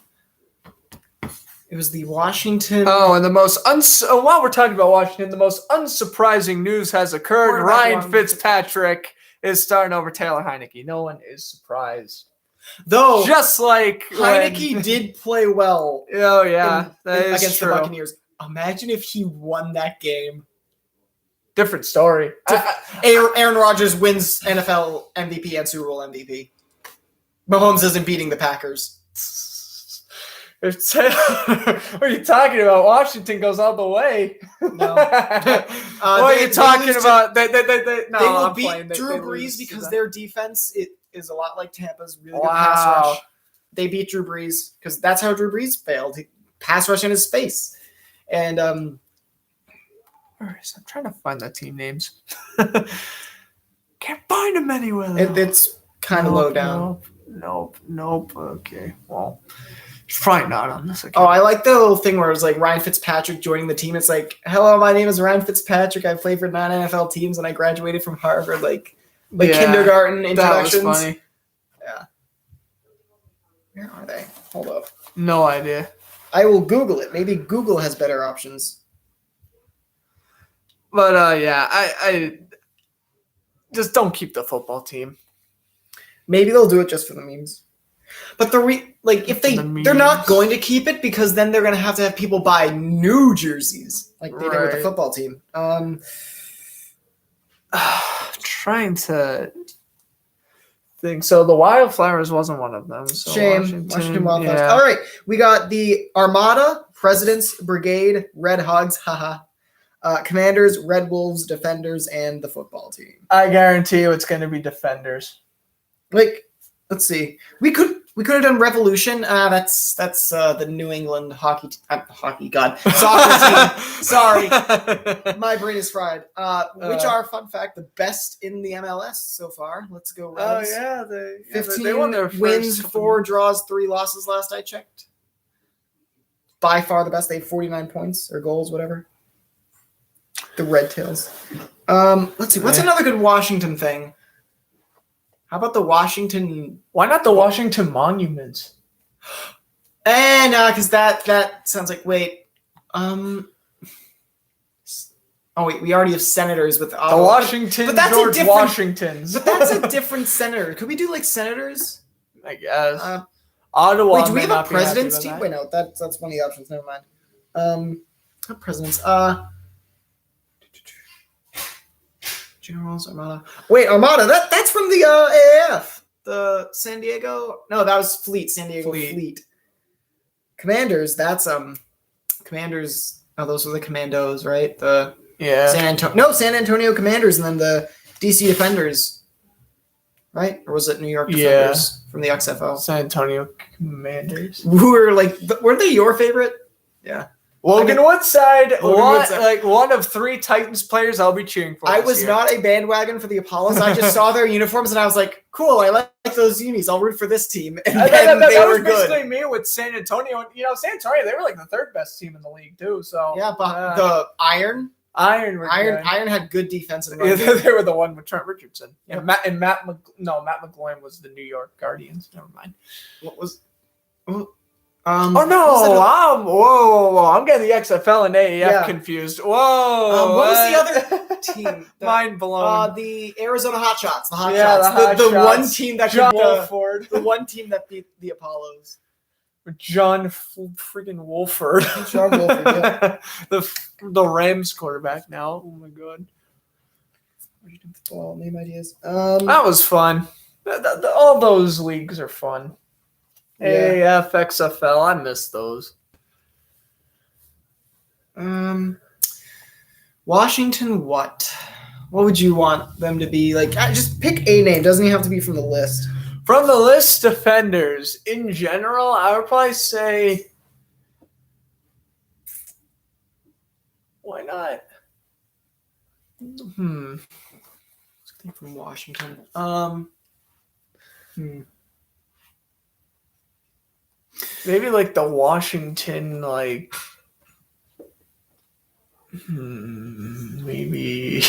It was the Washington. Oh, and the most while we're talking about Washington, the most unsurprising news has occurred. Ryan Fitzpatrick is starting over Taylor Heineke. No one is surprised. Though, just like Heineke did play well. Oh yeah, that is against true. the Buccaneers. Imagine if he won that game. Different story. Aaron Rodgers wins NFL MVP and Super Bowl MVP. Mahomes isn't beating the Packers. What are you talking about? Washington goes all the way. No. What are you talking about? They will beat Drew Brees because their defense is a lot like Tampa's. Really good pass rush. They beat Drew Brees because that's how Drew Brees failed. He pass rush in his face. And I'm trying to find the team names. Can't find them anywhere. It's kind of low down. Nope. Okay, well, it's probably not on this account. Oh, I like the little thing where it was Ryan Fitzpatrick joining the team. It's hello, my name is Ryan Fitzpatrick. I played for 9 NFL teams and I graduated from Harvard. Kindergarten introductions. That was funny. Yeah. Where are they? Hold up. No idea. I will Google it. Maybe Google has better options. But I just don't keep the football team. Maybe they'll do it just for the memes. But if they're not going to keep it because then they're going to have people buy new jerseys like they did with the football team. Trying to think. So the Wildflowers wasn't one of them. So Shame. Washington Wildflowers. Yeah. All right. We got the Armada, Presidents, Brigade, Red Hogs, Commanders, Red Wolves, Defenders, and the football team. I guarantee you it's going to be Defenders. Let's see. We could have done Revolution. That's the New England hockey soccer team. Sorry, my brain is fried. Which are, fun fact, the best in the MLS so far. Let's go Reds. Oh yeah, 15 they won their wins, 4 draws, 3 losses. Last I checked. By far the best. They have 49 points or goals, whatever. The Red Tails. Let's see. What's another good Washington thing? How about the Washington? Why not the Washington Monuments? And because that sounds like Oh wait, we already have senators with the Washington but that's George Washingtons. But that's a different senator. Could we do senators? I guess. Ottawa. Wait, do we have a president's team? Wait, no, that's one of the options. Never mind. Not presidents. Generals, Armada. Wait, Armada. That's from the AAF. The San Diego. No, that was Fleet. San Diego Fleet. Commanders. That's Commanders. Oh, those were the Commandos, right? San Antonio Commanders, and then the DC Defenders, right? Or was it New York Defenders from the XFL? San Antonio Commanders. Who were weren't they your favorite? Yeah. Logan Woodside, one of 3 Titans players I'll be cheering for. I was not a bandwagon for the Apollos. I just saw their uniforms and I was like, cool, I like those unis. I'll root for this team. And then they were good. That was basically me with San Antonio. And, San Antonio, they were the 3rd best team in the league, too. So yeah, but the Iron had good defense. They were the one with Trent Richardson. Yeah, Matt McGloin was the New York Guardians. Never mind. What was... whoa! I'm getting the XFL and AAF confused. Whoa! What was the other team? Mind blown. The Arizona Hotshots. The Hotshots. The one team that John Ford. The one team that beat the Apollos. John freaking Wolford. John Wolford. Yeah. the Rams quarterback now. Oh my god. Football name ideas. That was fun. All those leagues are fun. AAF, XFL, I miss those. Washington, what? What would you want them to be? Just pick a name. Doesn't even have to be from the list. From the list, Defenders. In general, I would probably say... Why not? Something from Washington. Maybe like the Washington, like. Maybe.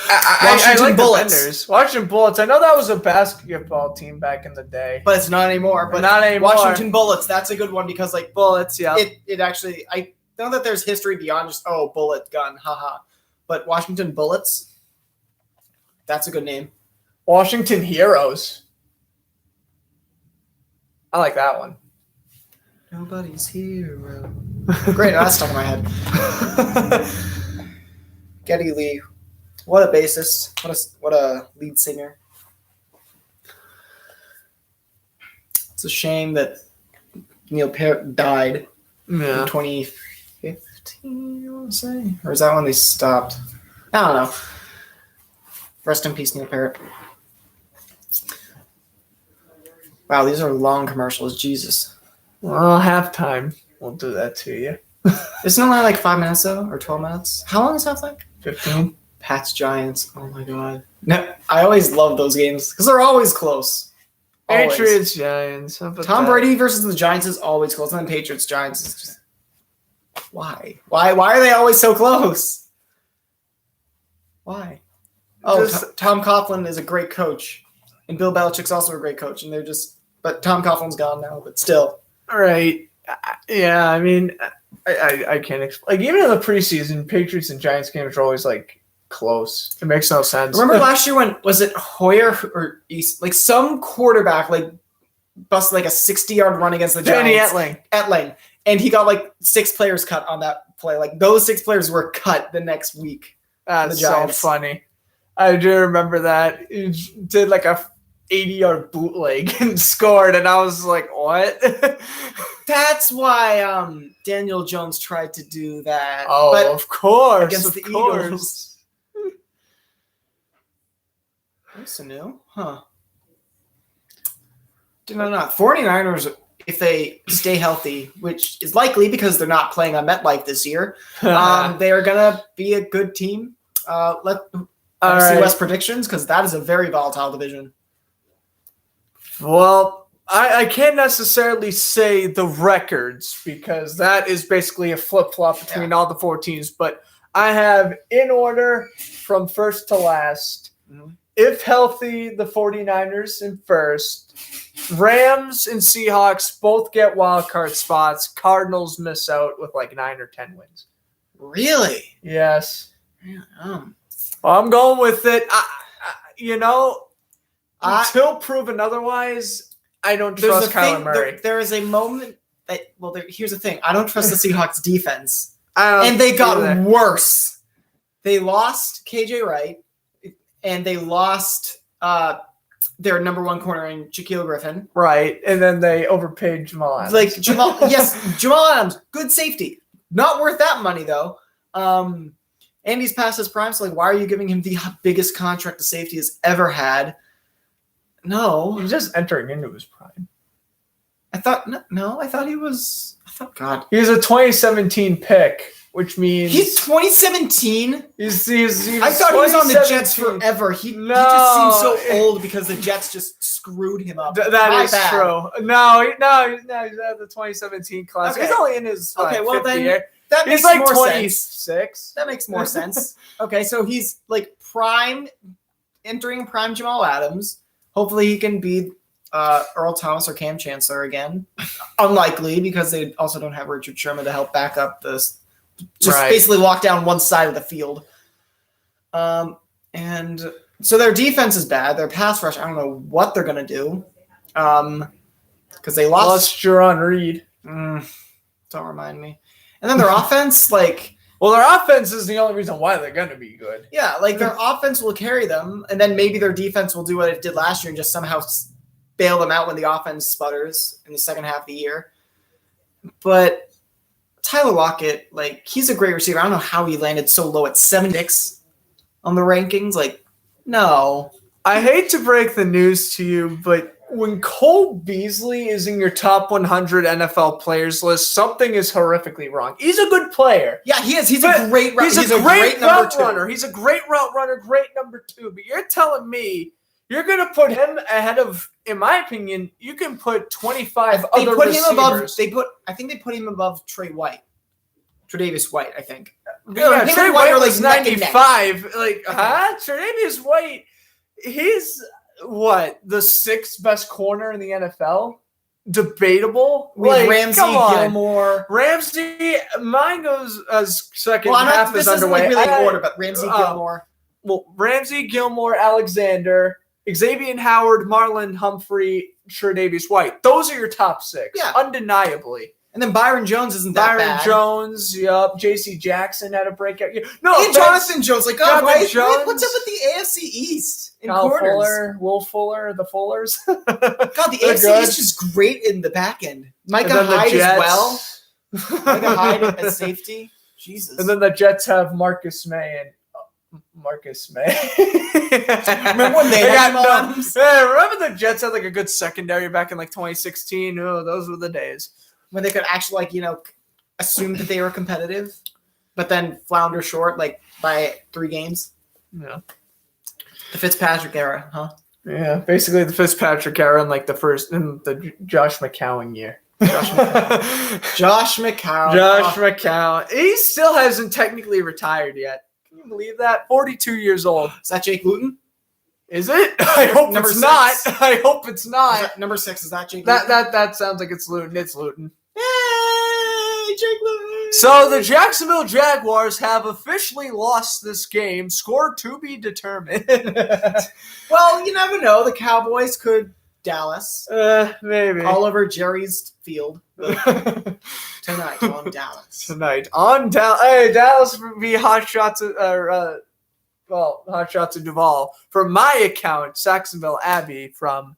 Washington I like Bullets. Defenders. Washington Bullets. I know that was a basketball team back in the day. But it's not anymore. But not anymore. Washington Bullets, that's a good one because like Bullets, yeah. it actually, I know that there's history beyond just bullet gun, haha. But Washington Bullets, that's a good name. Washington Heroes. I like that one. Nobody's hero. Great, that's stuck in my head. Geddy Lee. What a bassist. What a lead singer. It's a shame that Neil Peart died in 2015, I want to say. Or is that when they stopped? I don't know. Rest in peace, Neil Peart. Wow, these are long commercials. Jesus. Well, halftime. We'll do that to you. Isn't it only like 5 minutes though? Or 12 minutes? How long is halftime? 15. Pats Giants. Oh my god. No, I always love those games because they're always close. Always. Patriots Giants. Tom Brady versus the Giants is always close, and then Patriots Giants is just why? Why are they always so close? Why? Oh, Tom Coughlin is a great coach, and Bill Belichick's also a great coach, and they're just. But Tom Coughlin's gone now, but still. All right. Yeah, I mean, I can't explain. Like even in the preseason, Patriots and Giants games are always like close. It makes no sense. Remember last year when was it Hoyer or East? Like some quarterback like busted like a 60-yard run against the Giants. Etling, and he got like 6 players cut on that play. Like those 6 players were cut the next week. That's so funny. I do remember that. He did like a 80-yard bootleg and scored, and I was like, what? That's why Daniel Jones tried to do that. Oh, but of course. Against the Eagles. That's so new. Huh. No. 49ers, if they stay healthy, which is likely because they're not playing on MetLife this year, they are going to be a good team. Let's see West predictions because that is a very volatile division. Well, I can't necessarily say the records because that is basically a flip-flop between all the 4 teams. But I have in order from first to last, if healthy, the 49ers in first. Rams and Seahawks both get wild card spots. Cardinals miss out with like 9 or 10 wins. Really? Yes. I'm going with it. Until proven otherwise, I don't trust Kyler Murray. There is a moment that, here's the thing. I don't trust the Seahawks defense. And they got worse. They lost KJ Wright, and they lost their number 1 corner in Shaquille Griffin. Right, and then they overpaid Jamal Adams. Jamal Adams, good safety. Not worth that money, though. And he's past his prime, so why are you giving him the biggest contract the safety has ever had? No. He's just entering into his prime. I thought he was. God. He was a 2017 pick, which means he's 2017. He's I thought he was on the Jets forever. He just seems so old because the Jets just screwed him up. That is true. No, he's at the 2017 class. Okay. He's only in his then year. That makes he's like more 26. Sense. That makes more sense. Okay, so he's like prime, entering prime Jamal Adams. Hopefully he can be Earl Thomas or Cam Chancellor again. Unlikely because they also don't have Richard Sherman to help back up this. Basically lock down one side of the field. And so their defense is bad. Their pass rush, I don't know what they're going to do. Because they lost Jaron Reed. Don't remind me. And then their offense, their offense is the only reason why they're going to be good. Yeah, their offense will carry them, and then maybe their defense will do what it did last year and just somehow bail them out when the offense sputters in the second half of the year. But Tyler Lockett, he's a great receiver. I don't know how he landed so low at 76 on the rankings. No. I hate to break the news to you, but when Cole Beasley is in your top 100 NFL players list, something is horrifically wrong. He's a good player. Yeah, he is. He's a great route. He's a great route runner. He's a great route runner, great number 2. But you're telling me you're going to put him ahead of, in my opinion, you can put 25 other receivers. I think they put him above Trey White. Tre'Davious White, I think. Yeah, Trey White was 95. Tre'Davious White, he's what, the 6th best corner in the NFL? Debatable. We have Ramsey, Gilmore. Ramsey, mine goes as second half is underway. This isn't really order, but Ramsey, Gilmore. Well, Ramsey, Gilmore, Alexander, Xavier Howard, Marlon Humphrey, Tre'Davious White. Those are your top 6, undeniably. And then Byron Jones isn't that bad. Byron Jones, yup. J.C. Jackson had a breakout year. And Jonathan Jones. Like, Jonathan what's Jones. What's up with the AFC East in Kyle quarters? Fuller, Will Fuller, the Fullers. God, the AFC East is just great in the back end. Micah Hyde as well. Micah Hyde as safety. Jesus. And then the Jets have Marcus May and Marcus May. Remember when they had him on? Yeah, remember the Jets had like a good secondary back in like 2016? Oh, those were the days. When they could actually, assume that they were competitive, but then flounder short, by 3 games. Yeah. The Fitzpatrick era, huh? Yeah, basically the Fitzpatrick era in the Josh McCown year. Josh McCown. Josh McCown. He still hasn't technically retired yet. Can you believe that? 42 years old. Is that Jake Luton? Is it? I hope number it's 6. not. I hope it's not. Number 6 is that Jake Luton? That sounds like it's Luton. It's Luton. Yay, Jake Luton. So the Jacksonville Jaguars have officially lost this game. Score to be determined. Well, you never know. The Cowboys could Dallas. Maybe. All over Jerry's field. Tonight on Dallas. Hey, Dallas would be hot shots of Duval. From my account, Saxonville Abbey from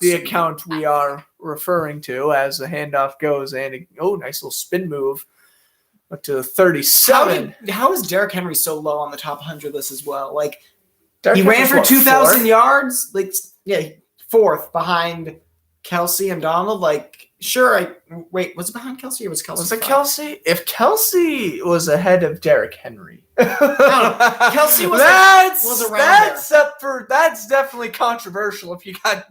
the account we are referring to as the handoff goes. And, nice little spin move up to 37. How is Derrick Henry so low on the top 100 list as well? Derrick he ran for 2,000 4th? yards. 4th behind Kelsey and Donald. Wait, was it behind Kelsey or was Kelsey? Was it Kelsey? If Kelsey was ahead of Derrick Henry. Kelsey was around there. That's definitely controversial if you got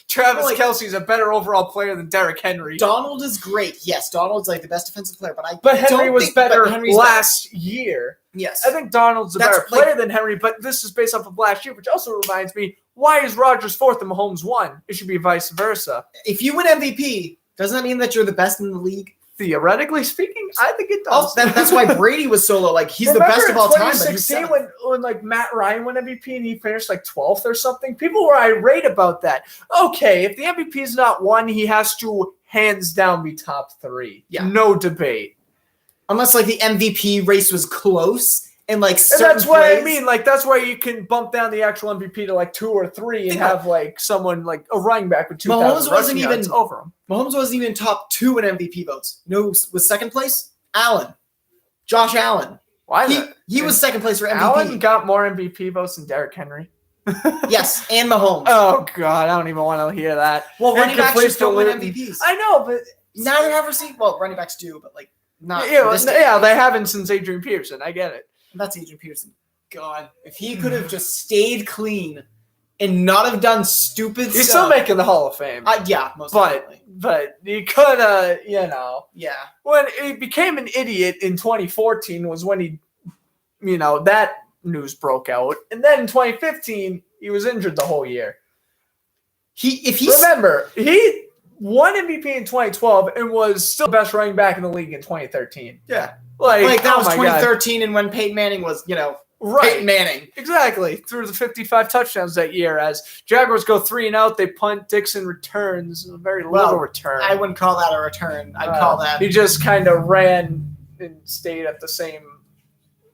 Travis Kelsey's a better overall player than Derrick Henry. Donald is great. Yes, Donald's the best defensive player, but Henry was better last year. Yes. I think Donald's a better player than Henry, but this is based off of last year, which also reminds me, why is Rodgers 4th and Mahomes 1? It should be vice versa. If you win MVP, doesn't that mean that you're the best in the league? Theoretically speaking, I think it does. That's why Brady was so low. He's the best of all time. 2016 when Matt Ryan won MVP and he finished 12th or something, people were irate about that. Okay, if the MVP is not won, he has to hands down be top 3. Yeah. No debate. Unless the MVP race was close. And that's what I mean. That's why you can bump down the actual MVP to 2 or 3 and have someone a running back with 2,000 rushing yards over him. Mahomes wasn't even top 2 in MVP votes. No, was second place? Josh Allen. Why? He was second place for MVP. Allen got more MVP votes than Derrick Henry. Yes, and Mahomes. Oh God, I don't even want to hear that. Well, running backs just don't win MVPs. I know, but now you have received. Well, running backs do, but not. Yeah, they haven't since Adrian Peterson. I get it. That's Adrian Peterson. God, if he could have just stayed clean and not have done stupid stuff. He's still making the Hall of Fame. Yeah, most definitely. But he could have, Yeah. When he became an idiot in 2014 was when he, that news broke out. And then in 2015, he was injured the whole year. Remember, he won MVP in 2012 and was still the best running back in the league in 2013. Yeah. That was 2013 God. And when Peyton Manning was, right. Peyton Manning. Exactly. Threw the 55 touchdowns that year as Jaguars go 3-and-out. They punt, Dixon returns. A very little return. I wouldn't call that a return. I'd call that. He just kind of ran and stayed at the same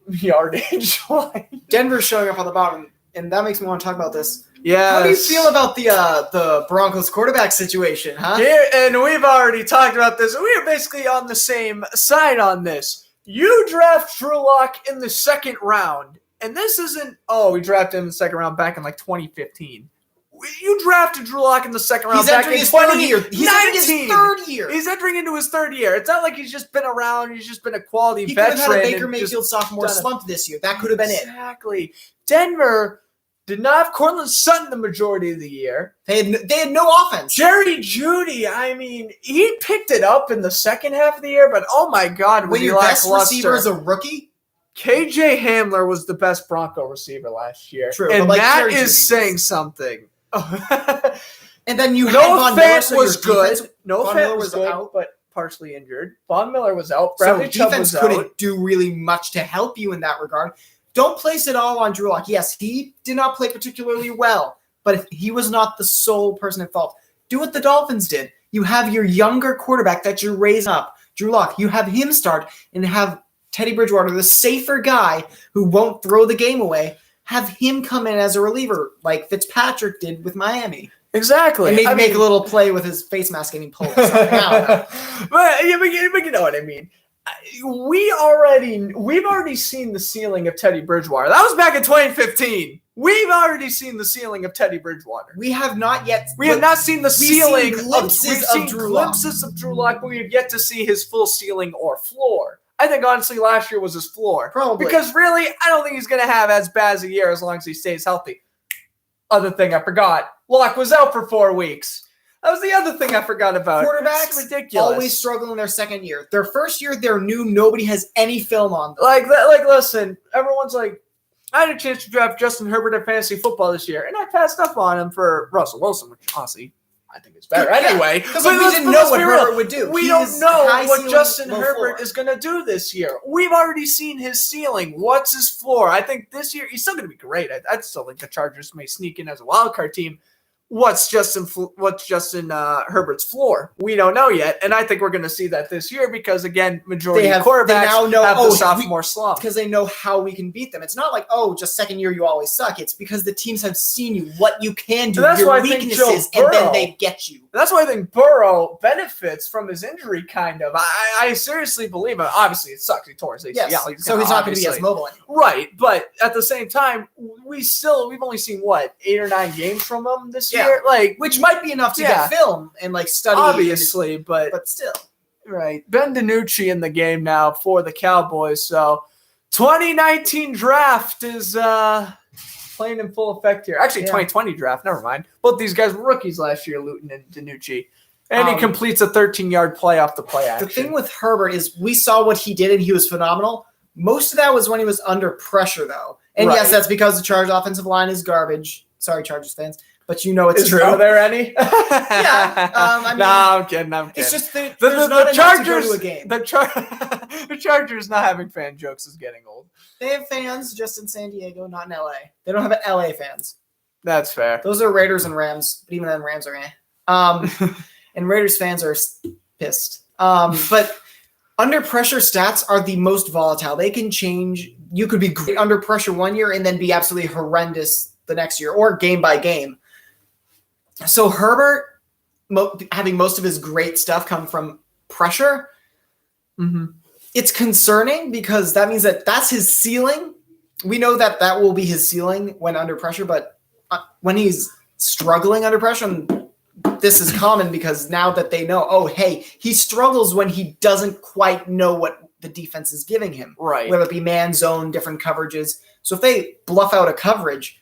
yardage line. Denver's showing up on the bottom, and that makes me want to talk about this. Yeah. How do you feel about the Broncos quarterback situation, huh? Yeah, and we've already talked about this. We are basically on the same side on this. You draft Drew Lock in the 2nd round, and this isn't, we drafted him in the 2nd round back in 2015. You drafted Drew Lock in the second round. He's entering his third year. He's entering his third year. He's entering into his third year. It's not like he's just been around. He's just been a quality he veteran. He could have had a Baker Mayfield sophomore slump this year. That could have been it. Exactly. Denver did not have Cortland Sutton the majority of the year. They had no offense. Jerry Jeudy, I mean, he picked it up in the second half of the year, but oh my God, when your best receiver is a rookie? KJ Hamler was the best Bronco receiver last year. True. And like that is saying something. And then you had Noah Von Fant Miller, was good. Noah Fant was good, out, but partially injured. Von Miller was out. Bradley Chubb defense was couldn't out. do really much to help you in that regard. Don't place it all on Drew Lock. Yes, he did not play particularly well, but he was not the sole person at fault. Do what the Dolphins did. You have your younger quarterback that you're raising up, Drew Lock. You have him start and have Teddy Bridgewater, the safer guy who won't throw the game away, have him come in as a reliever like Fitzpatrick did with Miami. Exactly. And maybe make a little play with his face mask getting pulled or something. But you know what I mean. We've already seen the ceiling of Teddy Bridgewater. That was back in 2015. We've already seen the ceiling of Teddy Bridgewater. We have not yet. We have not seen the ceiling. We've seen glimpses of Drew Lock, but we have yet to see his full ceiling or floor. I think, honestly, last year was his floor. Probably. Because, really, I don't think he's going to have as bad as a year as long as he stays healthy. Other thing I forgot. Lock was out for 4 weeks. That was the other thing I forgot about. Quarterbacks it's ridiculous. Always struggle in their second year. Their first year, they're new. Nobody has any film on them. Listen, everyone's like, I had a chance to draft Justin Herbert in fantasy football this year, and I passed up on him for Russell Wilson, which, honestly, I think is better anyway. Because we didn't know what Herbert would do. We don't know what Justin Herbert is going to do this year. We've already seen his ceiling. What's his floor? I think this year he's still going to be great. I still think the Chargers may sneak in as a wild card team. What's Justin Herbert's floor? We don't know yet, and I think we're going to see that this year because, again, majority of quarterbacks have the sophomore slump. Because they know how we can beat them. It's not like, just second year you always suck. It's because the teams have seen you, what you can do, your weaknesses, and then they get you. That's why I think Burrow benefits from his injury, kind of. I seriously believe it. Obviously, it sucks. He tore his ACL. Yes. So he's not going to be as mobile anymore. Right, but at the same time, we've only seen, 8 or 9 games from him this year? Which might be enough to get film and study. Obviously, but still. Right. Ben DiNucci in the game now for the Cowboys. So 2019 draft is playing in full effect here. Actually, 2020 draft, never mind. Both these guys were rookies last year, Luton and DiNucci. And he completes a 13-yard play off the play action. The thing with Herbert is we saw what he did and he was phenomenal. Most of that was when he was under pressure, though. And yes, that's because the Chargers offensive line is garbage. Sorry, Chargers fans. But it's true. Are there any? Yeah. I'm kidding. It's just the Chargers to go to a game. The Chargers not having fan jokes is getting old. They have fans just in San Diego, not in LA. They don't have LA fans. That's fair. Those are Raiders and Rams, but even then Rams are and Raiders fans are pissed. But under pressure stats are the most volatile. They can change. You could be great under pressure one year and then be absolutely horrendous the next year or game by game. So Herbert, having most of his great stuff come from pressure, it's concerning because that means that's his ceiling. We know that will be his ceiling when under pressure, but when he's struggling under pressure, and this is common because now that they know, he struggles when he doesn't quite know what the defense is giving him. Right. Whether it be man, zone, different coverages. So if they bluff out a coverage,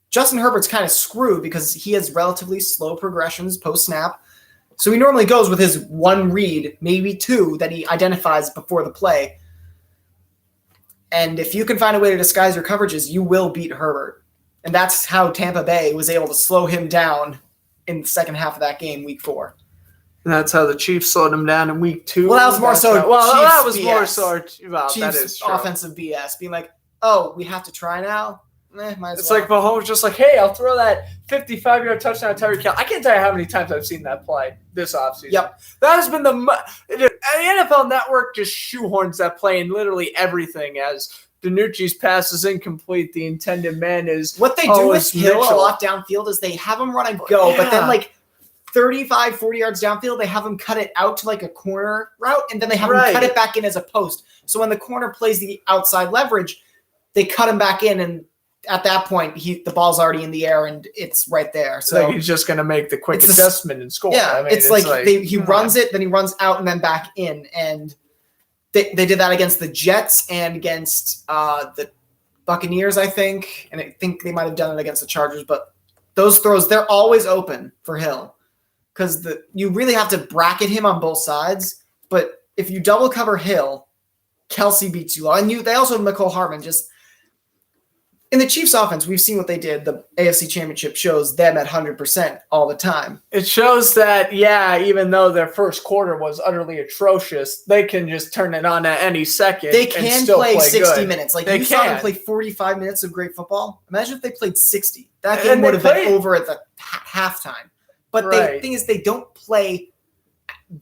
Justin Herbert's kind of screwed because he has relatively slow progressions post-snap. So he normally goes with his one read, maybe two, that he identifies before the play. And if you can find a way to disguise your coverages, you will beat Herbert. And that's how Tampa Bay was able to slow him down in the second half of that game, week 4. And that's how the Chiefs slowed him down in week 2. Well, that was more so. That was BS. more so. Well, Chiefs that is true. Offensive BS, being like, we have to try now. Might as it's well. like Mahomes just like, hey, I'll throw that 55-yard touchdown to Tyreek Hill. I can't tell you how many times I've seen that play this offseason. Yep. That has been the NFL Network just shoehorns that play in literally everything as DiNucci's pass is incomplete. The intended man is what they do with Hill Mitchell. a lot downfield is they have him run and go, but then 35, 40 yards downfield, they have him cut it out to a corner route, and then they have him cut it back in as a post. So when the corner plays the outside leverage, they cut him back in, and at that point, the ball's already in the air and it's right there. So he's just going to make the quick adjustment and score. Yeah, I mean, it's like he runs it, then he runs out and then back in. And they did that against the Jets and against the Buccaneers, I think. And I think they might have done it against the Chargers. But those throws, they're always open for Hill because you really have to bracket him on both sides. But if you double cover Hill, Kelsey beats you low. And they also have McCole Hardman. Just in the Chiefs offense, we've seen what they did. The AFC Championship shows them at 100% all the time. It shows that, even though their first quarter was utterly atrocious, they can just turn it on at any second. They can and still play 60 good. minutes. Like they you can. saw them play 45 minutes of great football. Imagine if they played 60. That game would have been over at the halftime. But the thing is, they don't play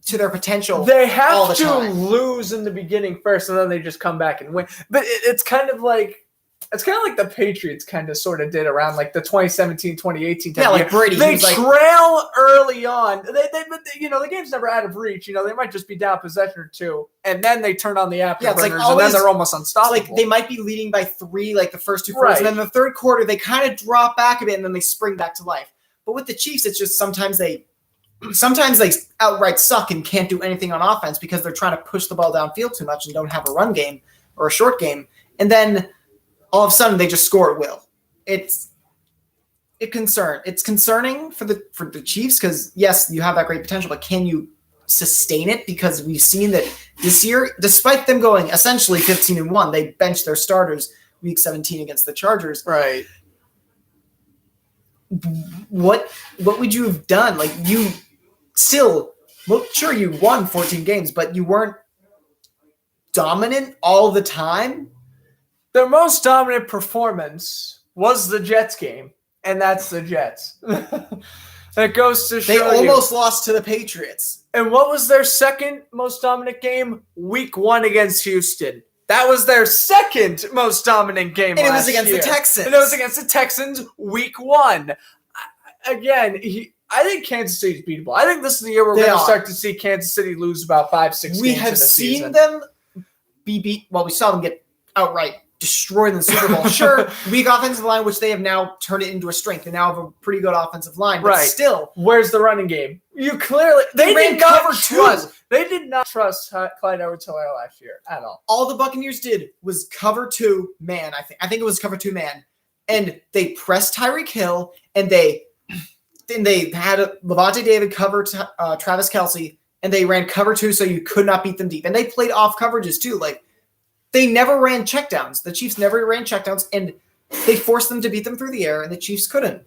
to their potential. They have all the to time. lose in the beginning first, and then they just come back and win. But it's kind of like the Patriots kind of sort of did around like the 2017, 2018 time. Yeah, like Brady. They trail early on. The game's never out of reach. They might just be down possession or two, and then they turn on the afterburners, and then they're almost unstoppable. Like they might be leading by 3, like the first 2 quarters, and then the third quarter they kind of drop back a bit, and then they spring back to life. But with the Chiefs, it's just sometimes they outright suck and can't do anything on offense because they're trying to push the ball downfield too much and don't have a run game or a short game, and then all of a sudden they just score at will. It's concerning for the Chiefs because yes, you have that great potential, but can you sustain it? Because we've seen that this year, despite them going essentially 15-1, they benched their starters week 17 against the Chargers. Right. What would you have done? Like you still, well, sure you won 14 games, but you weren't dominant all the time. Their most dominant performance was the Jets game, and that's the Jets. That goes to show they almost lost to the Patriots. And what was their second most dominant game? Week 1 against Houston. That was their second most dominant game and it was against the Texans. And it was against the Texans week 1. Again, I think Kansas City's beatable. I think this is the year we're going to start to see Kansas City lose about 5-6 games. We have seen them be beat. Well, we saw them get outright destroyed in the Super Bowl. Sure, weak offensive line, which they have now turned it into a strength. They now have a pretty good offensive line, but still. Where's the running game? You clearly – they did not trust. They did not trust Clyde Edwards-Helaire last year at all. All the Buccaneers did was cover 2 man, I think. I think it was cover 2 man. And they pressed Tyreek Hill, and they had Levante David cover Travis Kelce, and they ran cover 2 so you could not beat them deep. And they played off coverages too. Like, they never ran checkdowns. The Chiefs never ran checkdowns, and they forced them to beat them through the air, and the Chiefs couldn't.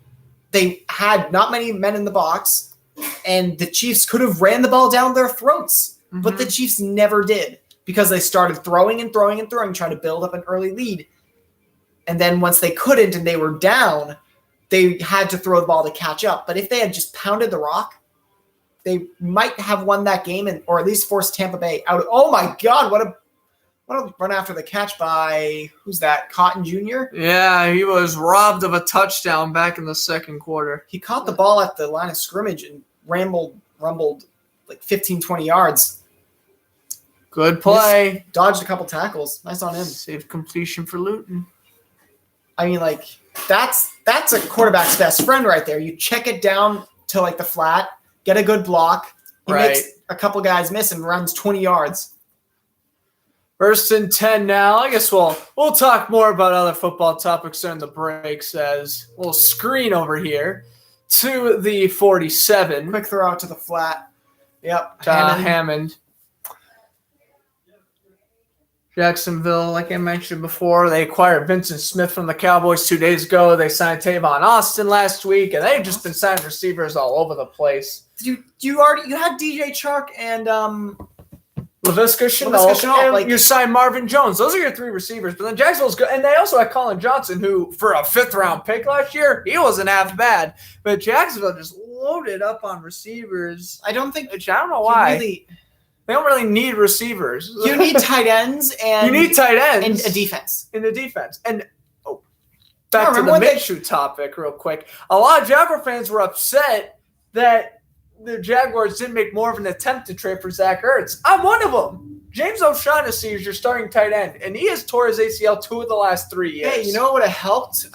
They had not many men in the box, and the Chiefs could have ran the ball down their throats, but the Chiefs never did because they started throwing and throwing and throwing, trying to build up an early lead. And then once they couldn't and they were down, they had to throw the ball to catch up. But if they had just pounded the rock, they might have won that game or at least forced Tampa Bay out. Oh, my God, what a run after the catch by, who's that, Cotton Jr.? Yeah, he was robbed of a touchdown back in the second quarter. He caught the ball at the line of scrimmage and rumbled like 15, 20 yards. Good play. Dodged a couple tackles. Nice on him. Saved completion for Luton. I mean, like, that's a quarterback's best friend right there. You check it down to, like, the flat, get a good block. He makes a couple guys miss and runs 20 yards. 1st and 10 now. I guess we'll talk more about other football topics during the breaks as we'll screen over here to the 47. Quick throw out to the flat. Yep. Hammond. Jacksonville, like I mentioned before, they acquired Vincent Smith from the Cowboys 2 days ago. They signed Tavon Austin last week, and they've just been signing receivers all over the place. You had DJ Chark and Laviska Shenault, and you signed Marvin Jones. Those are your 3 receivers. But then Jacksonville's good. And they also had Colin Johnson, who, for a 5th-round pick last year, he wasn't half bad. But Jacksonville just loaded up on receivers. I don't know why. They don't really need receivers. You need tight ends. And you need tight ends. And a defense. In the defense. And back to the Minshew topic real quick. A lot of Jaguar fans were upset that the Jaguars didn't make more of an attempt to trade for Zach Ertz. I'm one of them. James O'Shaughnessy is your starting tight end, and he has tore his ACL 2 of the last 3 years. Hey, you know what would have helped?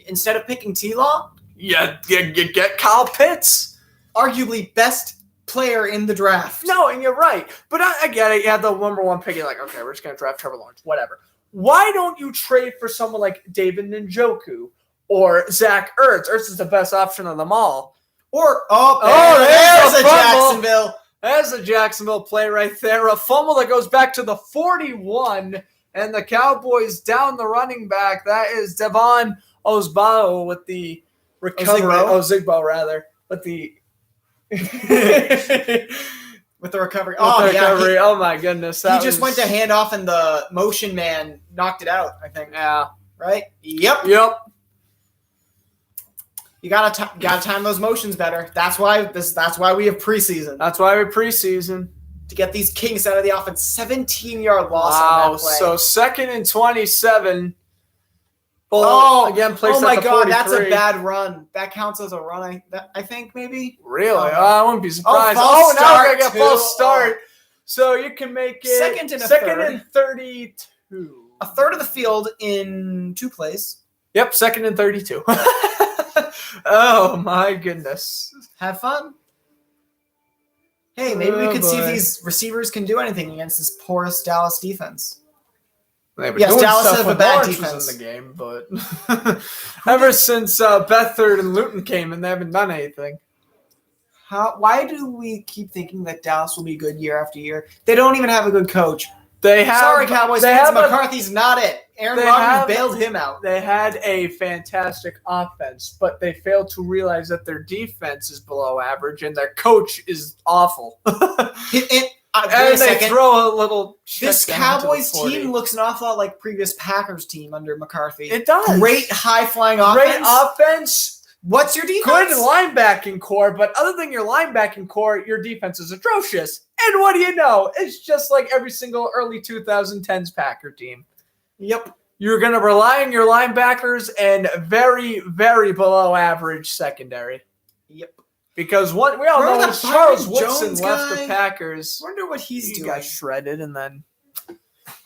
Instead of picking T-Law? You get Kyle Pitts. Arguably best player in the draft. No, and you're right. But I get it. You had the number 1 pick. You're like, okay, we're just going to draft Trevor Lawrence. Whatever. Why don't you trade for someone like David Njoku or Zach Ertz? Ertz is the best option of them all. Or, there's a Jacksonville. There's a Jacksonville play right there. A fumble that goes back to the 41, and the Cowboys down the running back. That is Devon Ozigbo with the recovery. Ozigbo, rather. With the with the recovery. Oh my goodness. He just went to handoff, and the motion man knocked it out, I think. Yeah. Right? Yep. You gotta time those motions better. That's why we have preseason. That's why we preseason. To get these kinks out of the offense. 17-yard loss on that play. So 2nd and 27. Again, placed my at the God, 43. that's a bad run. That counts as a run, I think, maybe. Really? I wouldn't be surprised. Now we're going to get false start. So you can make it second and 32. A third of the field in 2 plays. Yep, 2nd and 32. Oh, my goodness. Have fun. Hey, maybe we could see if these receivers can do anything against this porous Dallas defense. Yes, Dallas has a bad defense in the game, but ever since Beathard and Luton came in, they haven't done anything. Why do we keep thinking that Dallas will be good year after year? They don't even have a good coach. Sorry, Cowboys fans, McCarthy's not it. Aaron Rodgers bailed him out. They had a fantastic offense, but they failed to realize that their defense is below average and their coach is awful. And they throw a little. This Cowboys team looks an awful lot like previous Packers team under McCarthy. It does. Great high-flying offense. What's your defense? Good linebacking core, but other than your linebacking core, your defense is atrocious. And what do you know? It's just like every single early 2010s Packer team. Yep. You're going to rely on your linebackers and very, very below average secondary. Yep. Because we all know when Charles Woodson left the Packers. Wonder what he's doing. He got shredded, and then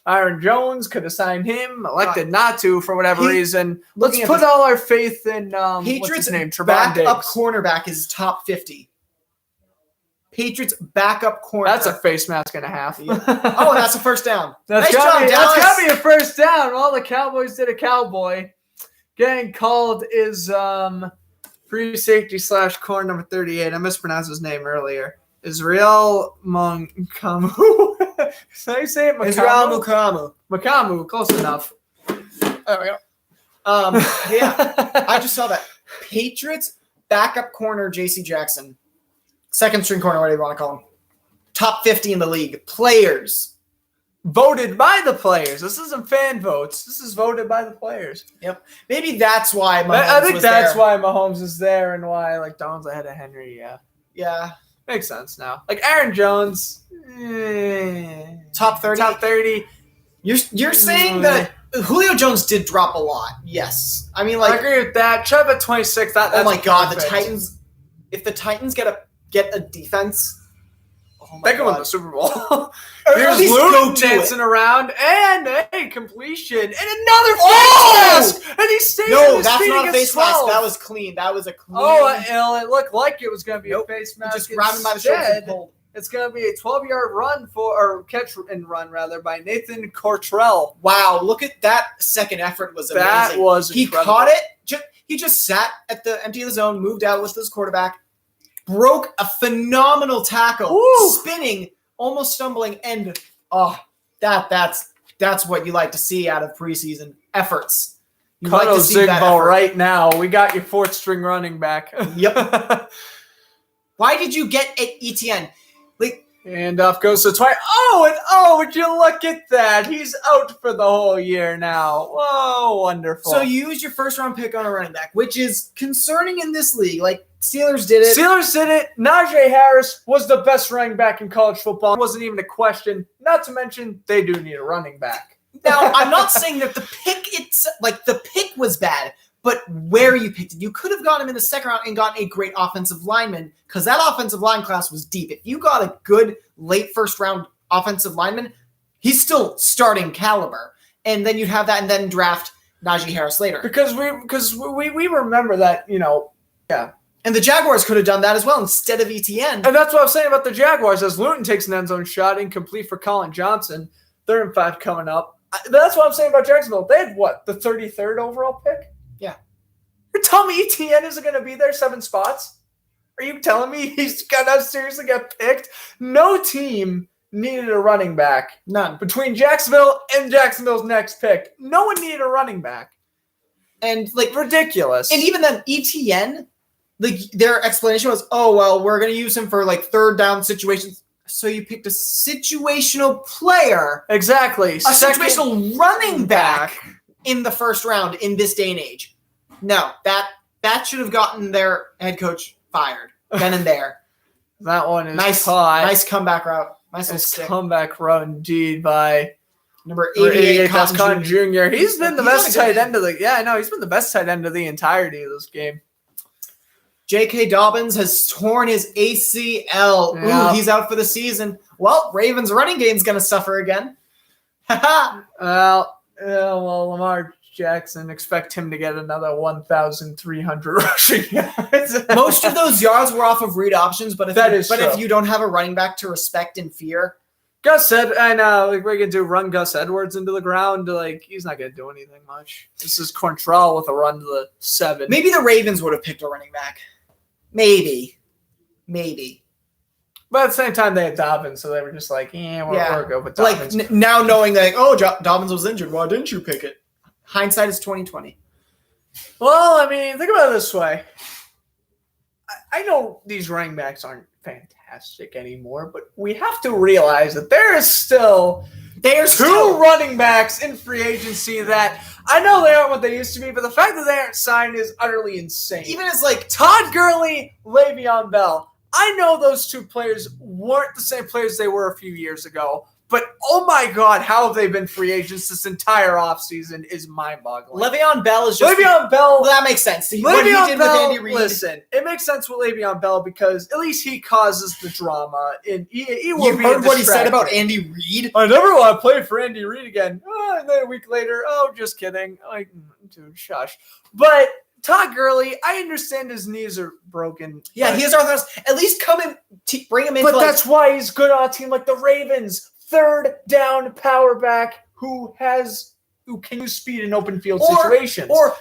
Aaron Jones could have signed him, elected not to for whatever reason. Let's put all our faith in Patriots' what's his name? backup cornerback is top 50. Patriots backup cornerback. That's a face mask and a half. That's a first down. That's got to be a first down. Well, the Cowboys did a cowboy. Getting called is free safety / corner number 38. I mispronounced his name earlier. Israel Mukamu. How do you say it? Israel Mukamu. Mukamu, close enough. There we go. I just saw that. Patriots backup corner J.C. Jackson. Second string corner, whatever you want to call him. Top 50 in the league. Players. Voted by the players. This isn't fan votes. This is voted by the players. Yep. Maybe that's why Mahomes I think that's why Mahomes is there and why Donald's ahead of Henry. Yeah. Yeah. Makes sense now. Aaron Jones. Top 30. Top 30. You're saying that Julio Jones did drop a lot. Yes. I mean, I agree with that. Chubb at 26. That's oh my God. perfect. The Titans. If the Titans get a defense. They can win the Super Bowl. There's Luton dancing around, and a completion, and another face mask, and he stayed on his feet not a face 12. mask. That was clean. That was a clean. It looked like it was going to be a face mask. Just grabbed him by the shoulders. It's going to be a 12-yard run catch and run by Nathan Cortrell. Wow, look at that second effort was amazing. That was incredible. He caught it. He just sat at the empty of the zone, moved out with his quarterback. Broke a phenomenal tackle, spinning, almost stumbling, and that's what you like to see out of preseason efforts. You Cut like to see that Ozigbo effort. right now. We got your 4th string running back. Yep. Why did you get Etienne? And off goes to Twice. Would you look at that? He's out for the whole year now. Whoa, wonderful. So you used your first round pick on a running back, which is concerning in this league. Steelers did it. Najee Harris was the best running back in college football. It wasn't even a question. Not to mention, they do need a running back. Now, I'm not saying that the pick was bad, but where you picked it. You could have gotten him in the second round and gotten a great offensive lineman because that offensive line class was deep. If you got a good late first round offensive lineman, he's still starting caliber. And then you'd have that and then draft Najee Harris later. Because we remember that, yeah. And the Jaguars could have done that as well instead of ETN. And that's what I was saying about the Jaguars. As Luton takes an end zone shot, incomplete for Colin Johnson, 3rd and 5 coming up. That's what I'm saying about Jacksonville. They had what, the 33rd overall pick? Yeah. You're telling me ETN isn't going to be there 7 spots? Are you telling me he's going to seriously get picked? No team needed a running back. None. Between Jacksonville and Jacksonville's next pick, no one needed a running back. And ridiculous. And even then, ETN, their explanation was, oh, well, we're going to use him for 3rd down situations. So you picked a situational player. Exactly. A situational running back in the 1st round in this day and age. No, that should have gotten their head coach fired then and there. That one is nice comeback route. Nice comeback route indeed by number 88 Cotton Jr. He's been the best tight end of he's been the best tight end of the entirety of this game. J.K. Dobbins has torn his ACL. Yeah. Ooh, he's out for the season. Well, Ravens running game's going to suffer again. Well, Lamar Jackson, expect him to get another 1,300 rushing yards. Most of those yards were off of read options, but if you don't have a running back to respect and fear. Gus said, I know, we're going to run Gus Edwards into the ground. He's not going to do anything much. This is Quantrell with a run to the 7. Maybe the Ravens would have picked a running back. Maybe. But at the same time, they had Dobbins, so they were just we're good with Dobbins. Now knowing that, Dobbins was injured, why didn't you pick it? Hindsight is 20/20. Well, I mean, think about it this way. I know these running backs aren't fantastic anymore, but we have to realize that there's still running backs in free agency that I know they aren't what they used to be, but the fact that they aren't signed is utterly insane. Even as Todd Gurley, Le'Veon Bell. I know those 2 players weren't the same players they were a few years ago, but oh my God, how have they been free agents this entire offseason is mind-boggling. Le'Veon Bell is just... Le'Veon Bell... Well, that makes sense. What he did with Andy Reid... Listen, it makes sense with Le'Veon Bell because at least he causes the drama. And he you heard what he said about Andy Reid? I never want to play for Andy Reid again. And then a week later, just kidding. Dude, shush. But... Todd Gurley, I understand his knees are broken. Yeah, he has arthritis. At least come and bring him in. But that's why he's good on a team like the Ravens. 3rd down power back who can use speed in open field situations. Or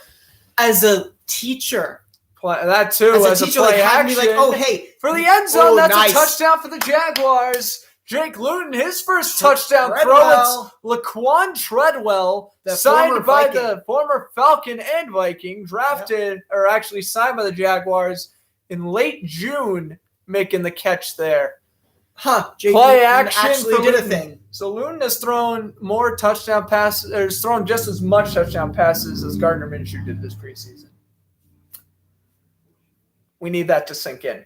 as a teacher. That too, as a teacher, play action. For the end zone, that's nice. A touchdown for the Jaguars. Jake Luton, his first touchdown throw. It's Laquan Treadwell, signed by the former Falcon and Viking, signed by the Jaguars in late June, making the catch there. Jake play Luton action actually did a thing. So Luton has thrown more touchdown passes, or has thrown just as much touchdown passes as Gardner Minshew did this preseason. We need that to sink in.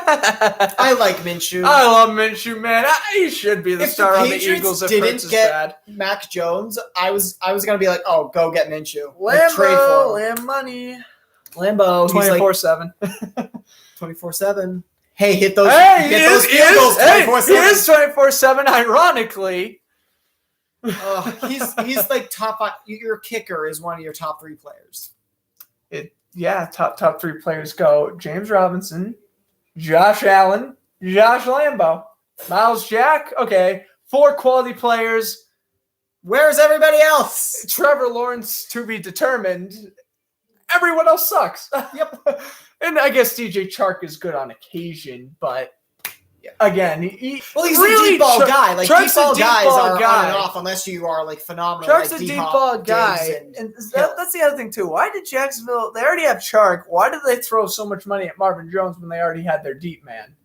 I like Minshew. I love Minshew, man. He should be the star on the Eagles if Hurts is bad. Mac Jones, I was gonna be like, oh, go get Minshew. Trade for him. Lamb money. Lambo. 24/7. 24/7. Hey, hit those. Hey, get those field goals 24/7. He is 24/7. Ironically, he's top 5. Your kicker is one of your top 3 players. Top 3 players go James Robinson, Josh Allen, Josh Lambo, Miles Jack. Okay, 4 quality players. Where's everybody else? Trevor Lawrence to be determined. Everyone else sucks. Yep. And I guess DJ Chark is good on occasion, but again, he's really a deep ball guy. Deep ball guys are on and off unless you are phenomenal. Chark's a deep ball guy, and that's the other thing too. Why did Jacksonville? They already have Chark. Why did they throw so much money at Marvin Jones when they already had their deep man?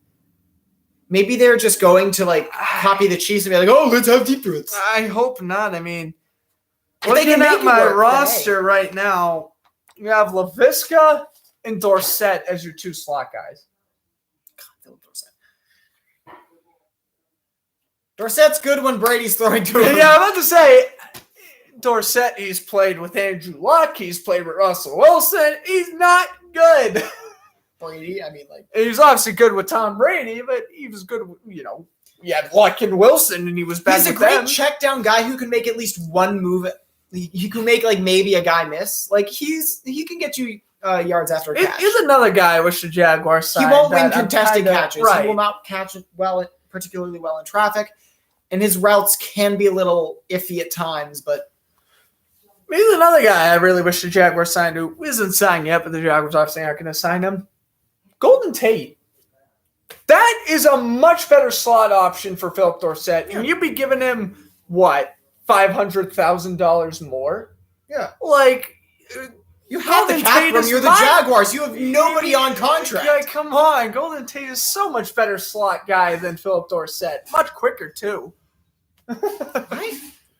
Maybe they're just going to copy the Chiefs and be like, "Oh, let's have deep threats." I hope not. I mean, looking at my roster right now, you have Laviska and Dorsett as your 2 slot guys. God, Dorsett. Dorsett's good when Brady's throwing to him. Yeah, I'm about to say, Dorsett, he's played with Andrew Luck. He's played with Russell Wilson. He's not good. Brady. I mean, like he was obviously good with Tom Brady, but he was good. He had Luck and Wilson, and he was bad he's a with great them. check down guy who can make at least one move. He can make like maybe a guy miss. Like he can get you yards after a catch. He's another guy I wish the Jaguars signed. He won't win contested catches. Right. He will not catch it particularly well in traffic, and his routes can be a little iffy at times. But he's another guy I really wish the Jaguars signed, who isn't signed yet, but the Jaguars obviously aren't going to sign him. Golden Tate. That is a much better slot option for Philip Dorsett, and you'd be giving him what, $500,000 more? Yeah, like you have the cap room. You're the Jaguars. You have nobody on contract. Yeah, come on. Golden Tate is so much better slot guy than Philip Dorsett. Much quicker too.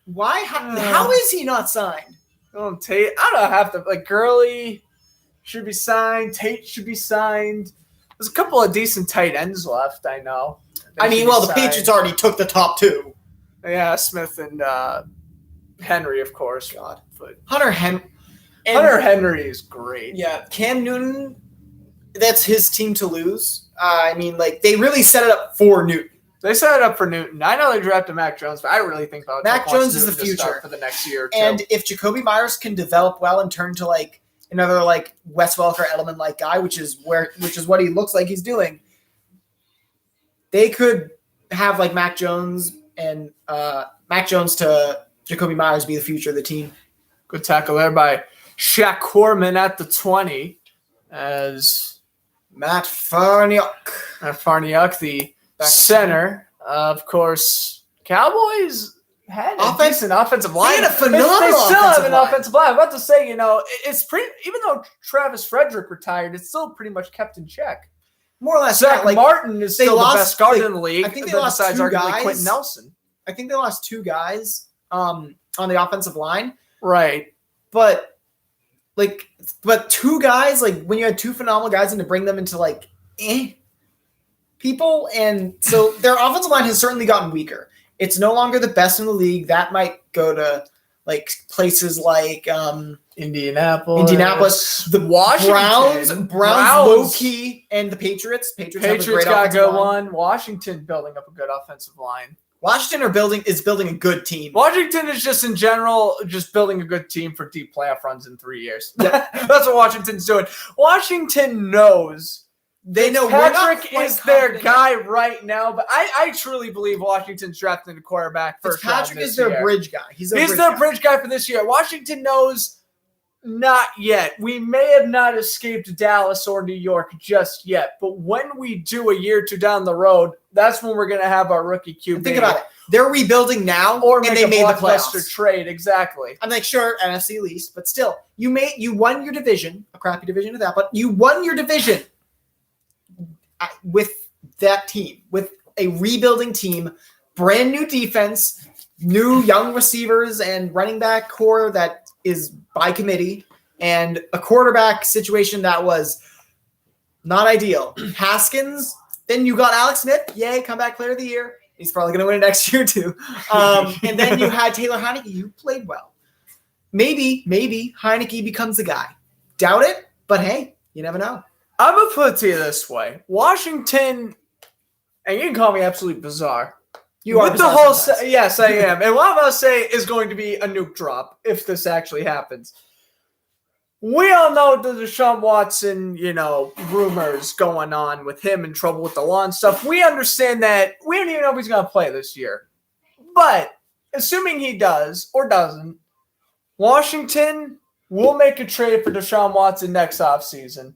Why? How is he not signed? Golden Tate. I don't have to. Like Gurley should be signed. Tate should be signed. There's a couple of decent tight ends left. I know. The Patriots already took the top two. Yeah, Smith and Henry, of course. God, but Hunter Henry is great. Yeah, Cam Newton. That's his team to lose. They really set it up for Newton. They set it up for Newton. I know they drafted Mac Jones, but I really think about Mac Jones is the future for the next year or two. And if Jacoby Myers can develop well and turn to like another like Wes Welker Edelman like guy, which is what he looks like he's doing, they could have like Mac Jones and Mac Jones to Jacoby Myers be the future of the team. Good tackle there by Shaq Corman at the 20 as Matt Farniok, the center. Of course, Cowboys had a decent offensive line. They had a phenomenal They still have an line. offensive line. I'm about to say, it's pretty. Even though Travis Frederick retired, it's still pretty much kept in check. More or less. Zach Martin is still the best guard in the league. I think they lost besides two arguably guys. Quentin Nelson. I think they lost two guys on the offensive line. Right. But two guys, like when you had two phenomenal guys and to bring them into like people, and so their offensive line has certainly gotten weaker. It's no longer the best in the league. That might go to like places like Indianapolis, the Washington, Browns low key, and the Patriots. Patriots got a good one. Washington building up a good offensive line. Washington is building a good team. Washington is just in general just building a good team for deep playoff runs in 3 years. That's what Washington's doing. Washington knows. They know Patrick is their guy right now, but I truly believe Washington's drafting a quarterback first round Patrick is their bridge guy. He's their bridge guy for this year. Washington knows not yet. We may have not escaped Dallas or New York just yet, but when we do a year or two down the road, that's when we're going to have our rookie QB. Think about it. They're rebuilding now, or and they made the playoffs. Trade. Exactly. I'm like, sure, NFC least, but still, you won your division, a crappy division of that, but you won your division with that team, with a rebuilding team, brand new defense, new young receivers and running back core that is by committee, and a quarterback situation that was not ideal. Haskins, then you got Alex Smith, yay, comeback player of the year. He's probably going to win it next year too. And then you had Taylor Heineke, who played well. Maybe Heineke becomes the guy. Doubt it, but hey, you never know. I'm going to put it to you this way. Washington, and you can call me absolutely bizarre. You are the whole yes, I am. And what I'm going to say is going to be a nuke drop if this actually happens. We all know the Deshaun Watson, rumors going on with him in trouble with the law and stuff. We understand that. We don't even know if he's going to play this year. But assuming he does or doesn't, Washington will make a trade for Deshaun Watson next offseason.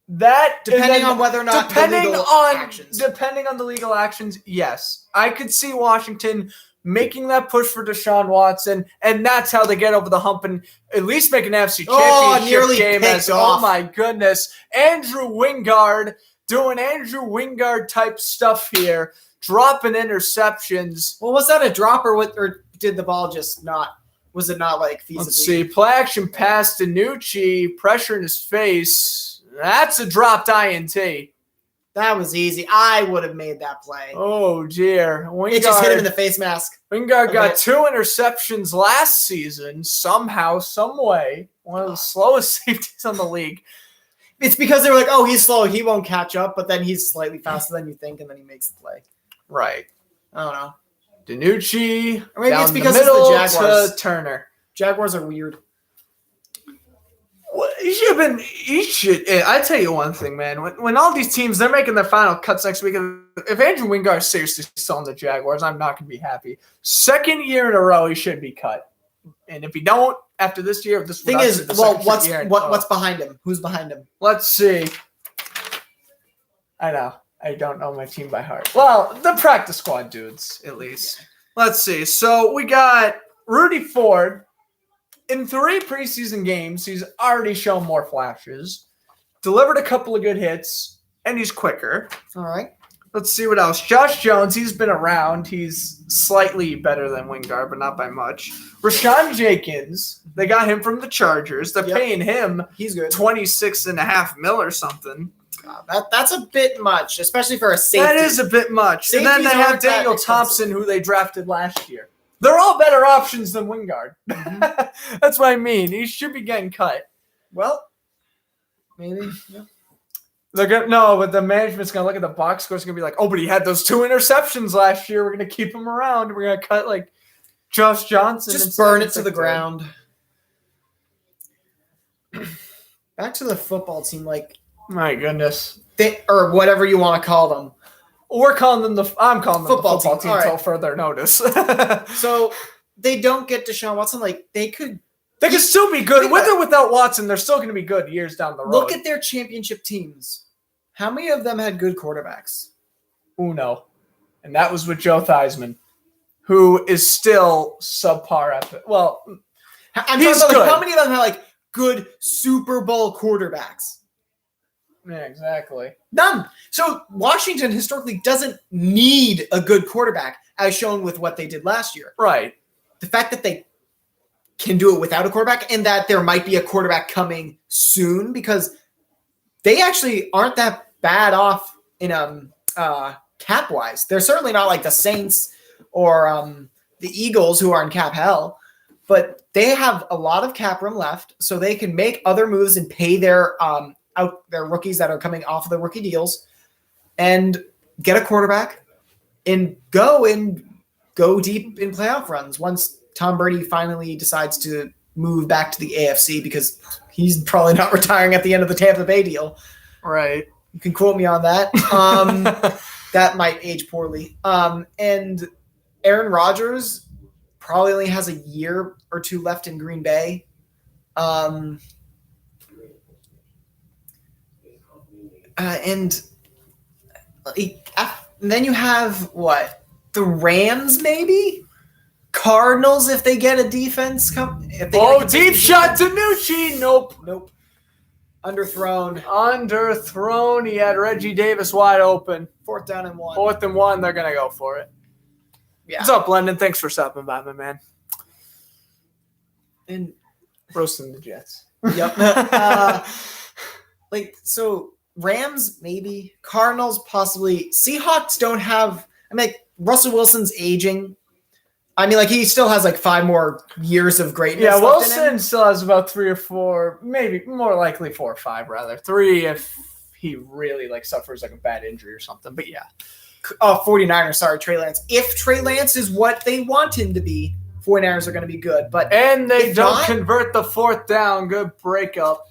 Depending on whether or not depending on the legal actions, yes. I could see Washington making that push for Deshaun Watson, and that's how they get over the hump and at least make an NFC Championship game. Oh my goodness. Andrew Wingard doing Andrew Wingard type stuff here, dropping interceptions. Well, was that a drop or did the ball just not? Was it not like feasibly? Let's see. Play action pass to Nucci, pressure in his face. That's a dropped INT. That was easy. I would have made that play. Oh, dear. It just hit him in the face mask. Wingard got 2 interceptions last season, somehow, some way. One of the slowest safeties on the league. It's because they were like, oh, he's slow, he won't catch up, but then he's slightly faster than you think, and then he makes the play. Right. I don't know. DiNucci, Or maybe down it's because the middle it's the Jaguars. to Turner. Jaguars are weird. Well, I tell you one thing, man. When all these teams, they're making their final cuts next week, if Andrew Wingard is seriously still on the Jaguars, I'm not going to be happy. Second year in a row, he should be cut. And if he don't, after this year, this thing is, well, what's behind him? Who's behind him? Let's see. I know. I don't know my team by heart. Well, the practice squad dudes, at least. Yeah. Let's see. So we got Rudy Ford. In 3 preseason games, he's already shown more flashes, delivered a couple of good hits, and he's quicker. All right. Let's see what else. Josh Jones, he's been around. He's slightly better than Wingard, but not by much. Rashawn Jenkins, they got him from the Chargers. They're paying him he's good. $26.5 million or something. That's a bit much, especially for a safety. That is a bit much. Safeties and then they have Daniel Thompson, who they drafted last year. They're all better options than Wingard. Mm-hmm. That's what I mean. He should be getting cut. Well, maybe. Yeah. But the management's going to look at the box scores and going to be like, oh, but he had those 2 interceptions last year. We're going to keep him around. We're going to cut, like, Josh Johnson. Just burn it to the ground. Back to the football team, like. My goodness. Or whatever you want to call them. I'm calling them the football team until further notice. So they don't get Deshaun Watson. Like they could still be good. With or without Watson, they're still going to be good years down the road. Look at their championship teams. How many of them had good quarterbacks? Uno. And that was with Joe Theismann, who is still subpar. Well, I'm talking about like, how many of them had like good Super Bowl quarterbacks? Yeah, exactly. None. So Washington historically doesn't need a good quarterback, as shown with what they did last year. Right. The fact that they can do it without a quarterback and that there might be a quarterback coming soon because they actually aren't that bad off in cap-wise. They're certainly not like the Saints or the Eagles who are in cap hell, but they have a lot of cap room left, so they can make other moves and pay their rookies that are coming off of the rookie deals and get a quarterback and go deep in playoff runs once Tom Brady finally decides to move back to the AFC because he's probably not retiring at the end of the Tampa Bay deal. Right. You can quote me on that. That might age poorly. And Aaron Rodgers probably only has a year or 2 left in Green Bay. And then you have what? The Rams, maybe? Cardinals, if they get a defense. Deep shot to Nucci. Nope. Underthrown. He had Reggie Davis wide open. 4th down and 1. 4th and 1. They're going to go for it. Yeah. What's up, London? Thanks for stopping by, my man. And roasting the Jets. Yep. Rams, maybe. Cardinals, possibly. Seahawks don't have – Russell Wilson's aging. He still has 5 more years of greatness. Yeah, Wilson still has about 3 or 4, maybe more likely 4 or 5, rather. 3 if he really suffers a bad injury or something. But yeah. 49ers, sorry, Trey Lance. If Trey Lance is what they want him to be, 49ers are going to be good. And they don't convert the 4th down. Good breakup.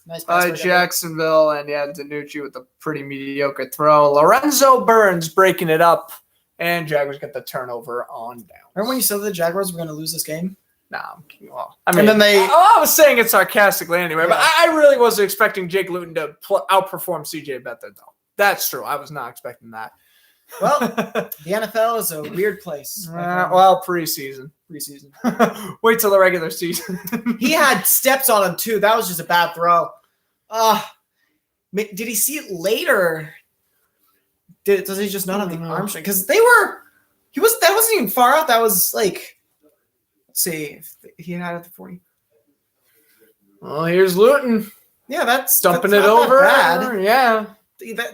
Nice pass Jacksonville, and DiNucci with a pretty mediocre throw. Lorenzo Burns breaking it up, and Jaguars get the turnover on down. Remember when you said the Jaguars were going to lose this game? Nah, I was saying it sarcastically anyway, but I really wasn't expecting Jake Luton to outperform CJ Beathard, though. That's true. I was not expecting that. Well, the NFL is a weird place. Preseason. Wait till the regular season. He had steps on him, too. That was just a bad throw. Did he see it later? Does he just not have the arm strength? Because that wasn't even far out. That was let's see, if he had it at the 40. Well, here's Luton. Yeah, that's dumping it over. Bad. Yeah.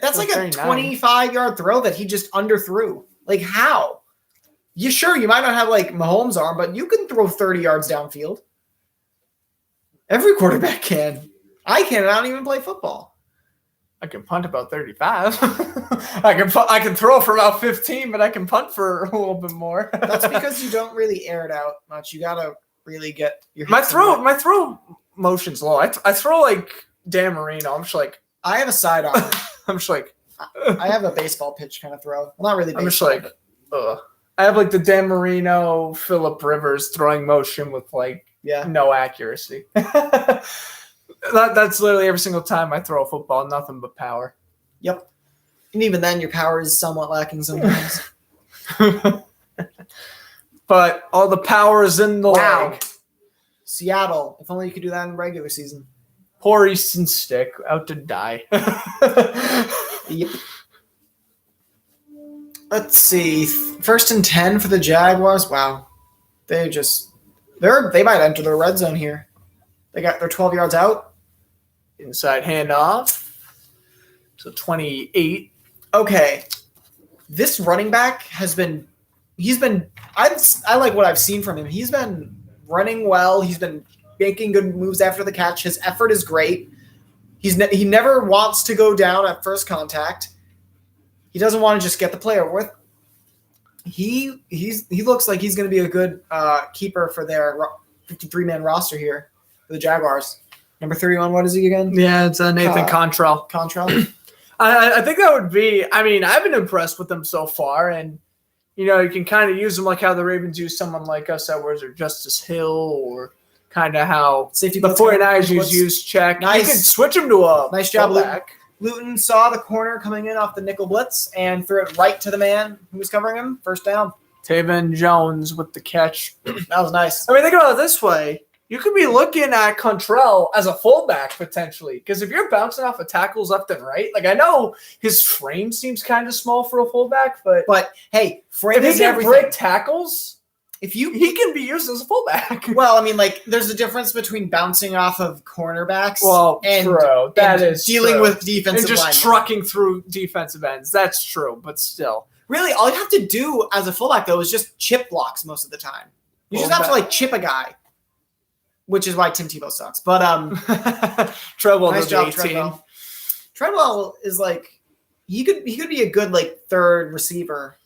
That's like a 25-yard throw that he just underthrew. How? You might not have Mahomes' arm, but you can throw 30 yards downfield. Every quarterback can. I can, and I don't even play football. I can punt about 35. I can throw for about 15, but I can punt for a little bit more. That's because you don't really air it out much. You gotta really get your my throw motion's low. I throw like Dan Marino. I'm just like I have a sidearm. I'm just like I have a baseball pitch kind of throw. Well, not really baseball. I'm just like I have like the Dan Marino, Phillip Rivers throwing motion with like no accuracy. That's literally every single time I throw a football, nothing but power. Yep. And even then, your power is somewhat lacking sometimes. But all the power is in the leg. Seattle. If only you could do that in the regular season. Poor Easton Stick, out to die. Yep. Let's see. 1st and 10 for the Jaguars. Wow. They might enter the red zone here. They're 12 yards out. Inside handoff. So 28. Okay. This running back I like what I've seen from him. He's been running well. He's been making good moves after the catch. His effort is great. He never wants to go down at first contact. He doesn't want to just get the play over with. He looks like he's going to be a good keeper for their 53-man roster here for the Jaguars. Number 31, what is he again? Yeah, it's Nathan Contrell. I think that would be – I mean, I've been impressed with them so far, and, you know, you can kind of use them like how the Ravens use someone like Gus Edwards or Justice Hill or kind of how safety the 49ers use check. Nice. You could switch him to a nice job, fullback. Luton saw the corner coming in off the nickel blitz and threw it right to the man who was covering him. First down. Taven Jones with the catch. That was nice. I mean, think about it this way. You could be looking at Contrell as a fullback potentially because if you're bouncing off of tackles left and right, like I know his frame seems kind of small for a fullback, but hey, frame if is he can everything. break tackles, he can be used as a fullback. Well, I mean, like there's a difference between bouncing off of cornerbacks and dealing with defensive and just linemen. trucking through defensive ends. That's true, but still. Really, all you have to do as a fullback though is just chip blocks most of the time. You just have to like chip a guy. Which is why Tim Tebow sucks. But Treadwell nice job, 18. Treadwell. Treadwell is like he could be a good like third receiver.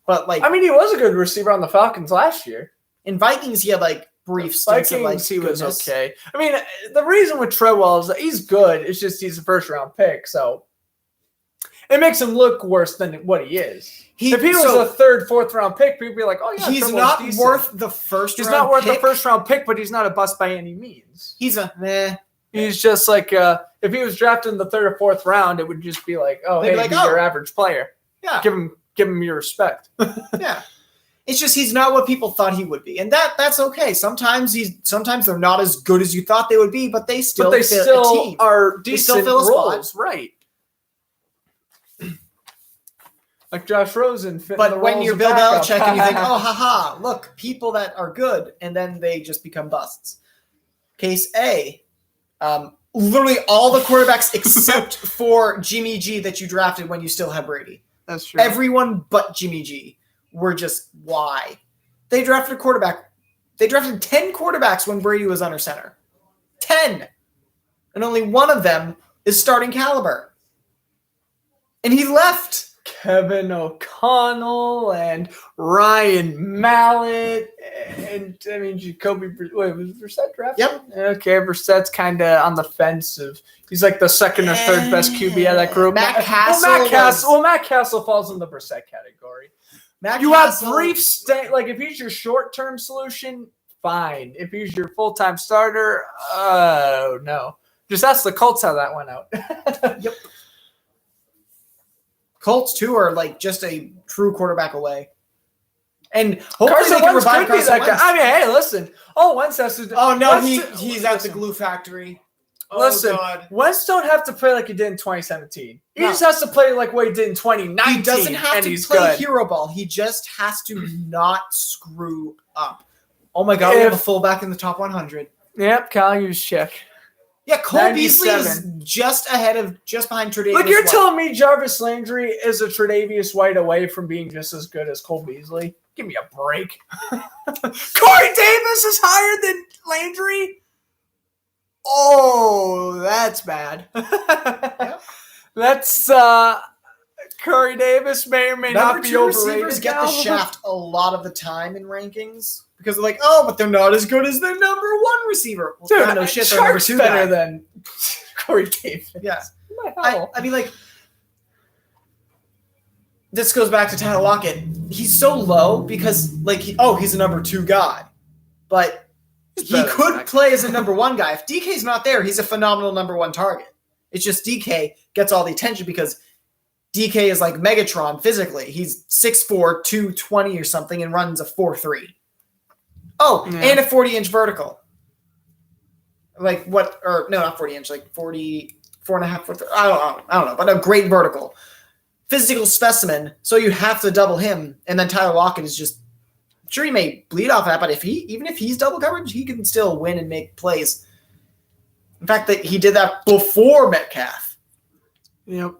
But like I mean he was a good receiver on the Falcons last year. In Vikings he had like brief stints of like he was okay. I mean the reason with Treadwell is that he's good. It's just he's a first round pick, so it makes him look worse than what he is. If he was a third, fourth round pick, people would be like, "Oh yeah, he's not worth the first. He's not worth the first round pick, but he's not a bust by any means. He's a meh. He's just like if he was drafted in the third or fourth round, it would just be like, oh, hey, he's your average player. Yeah, give him your respect. Yeah, it's just he's not what people thought he would be, and that's okay. Sometimes they're not as good as you thought they would be, but they still are decent they still fill roles, right? Like Josh Rosen. But when you're Bill Belichick and you think, oh, haha, look, people that are good, and then they just become busts. Case A, literally all the quarterbacks except for Jimmy G that you drafted when you still had Brady. That's true. Everyone but Jimmy G were just why. They drafted a quarterback. They drafted 10 quarterbacks when Brady was under center. 10! And only one of them is starting caliber. And he left. Kevin O'Connell and Ryan Mallett and I mean Jacoby. Wait, was Brissett drafted? Yep. Okay, Brissett's kind of on the fence of he's like the second or third best QB out of that group. Matt Castle. Matt Castle falls in the Brissett category. You have brief stay. Like if he's your short-term solution, fine. If he's your full-time starter, oh no. Just ask the Colts how that went out. Yep. Colts, too, are like just a true quarterback away. And hopefully Carson they can Wentz revive could be that Carson Wentz. guy. I mean, hey, listen. All Wentz has to do. Oh, no, he's at the glue factory. Listen, Wentz don't have to play like he did in 2017. He just has to play like what he did in 2019. He doesn't have to play hero ball. He just has to not screw up. Oh, my God, we have a fullback in the top 100. Yep, Kyle Juszczyk. Yeah, Cole Beasley is just behind Tre'Davious White. Like you're White. telling me Jarvis Landry is a Tre'Davious White away from being just as good as Cole Beasley? Give me a break. Corey Davis is higher than Landry? Oh, that's bad. Yep. That's Curry Davis may or may not be overrated. Receivers get the shaft a lot of the time in rankings because they're like, oh, but they're not as good as their number one receiver. Well, Dude, no shit, they're number two better guy. than Corey Davis. Yeah. I mean, like, this goes back to Tyler Lockett. He's so low because, like, he's a number two guy. But he could play as a number one guy. If DK's not there, he's a phenomenal number one target. It's just DK gets all the attention because DK is like Megatron physically. He's 6'4", 220 or something and runs a 4.3. Oh, yeah. And a 40-inch vertical. Like what? Or no, not 40-inch, like 44.5 foot. I don't know, but a great vertical. Physical specimen, so you have to double him. And then Tyler Lockett is just, sure, he may bleed off that, but even if he's double coverage, he can still win and make plays. In fact, that he did that before Metcalf. Yep.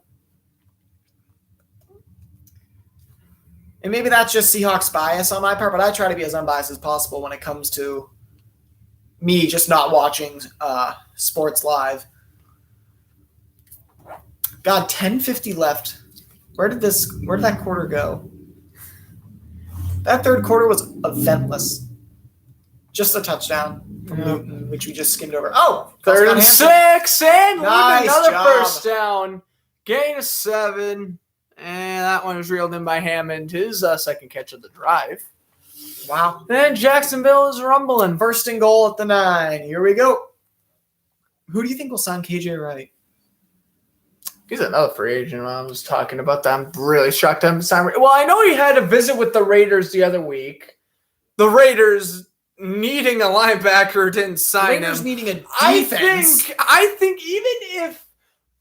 And maybe that's just Seahawks bias on my part, but I try to be as unbiased as possible when it comes to me just not watching sports live. God, 10:50 left. Where did that quarter go? That third quarter was eventless. Just a touchdown from Luton, which we just skimmed over. Oh, 3rd and 6, and nice another job. first down. Gain of 7. And that one was reeled in by Hammond, his second catch of the drive. Wow. And Jacksonville is rumbling. 1st and goal at the 9. Here we go. Who do you think will sign KJ Wright? He's another free agent. I was talking about that. I'm really shocked to have him sign. Well, I know he had a visit with the Raiders the other week. The Raiders needing a linebacker didn't sign Raiders him. Needing a defense. I think even if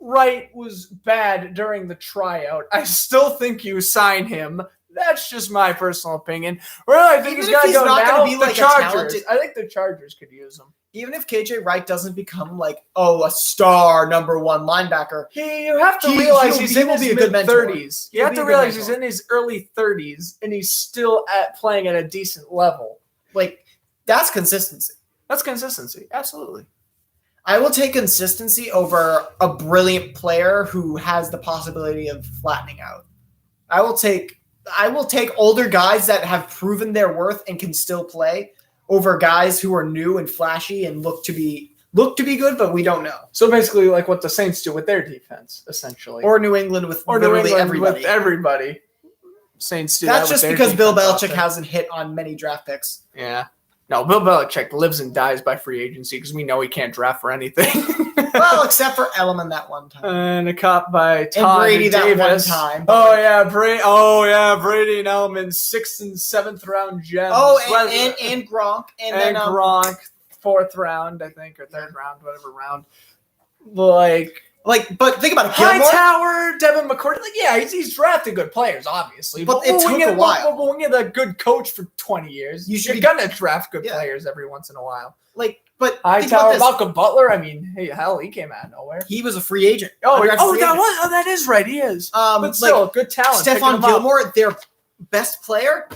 Wright was bad during the tryout, I still think you sign him. That's just my personal opinion. Really, I think he's got to go now. Be like Chargers. I think the Chargers could use him. Even if KJ Wright doesn't become like, a star number one linebacker, you have to realize he's in his mid-30s. You have to realize he's in his early 30s, and he's still playing at a decent level. Like, that's consistency. That's consistency, absolutely. I will take consistency over a brilliant player who has the possibility of flattening out. I will take older guys that have proven their worth and can still play over guys who are new and flashy and look to be good, but we don't know. So basically, like what the Saints do with their defense, essentially, or New England with everybody. Saints do. That's just because Bill Belichick hasn't hit on many draft picks. Yeah. No, Bill Belichick lives and dies by free agency because we know he can't draft for anything. Well, except for Elliman that one time. And a cop by Todd and Brady Davis. That one time. Oh yeah, Brady and Elliman, 6th and 7th round gems. Oh, and Gronk. And then Gronk, 4th round, I think, or 3rd round, whatever round. But think about it. Hightower, Devin McCourty. He's drafted good players, obviously. But it took a while. But when you're the good coach for 20 years, you're going to draft good players every once in a while. But Hightower, Malcolm Butler, I mean, hey, hell, he came out of nowhere. He was a free agent. That is right, he is. But still, good talent. Stephon Gilmore, their best player,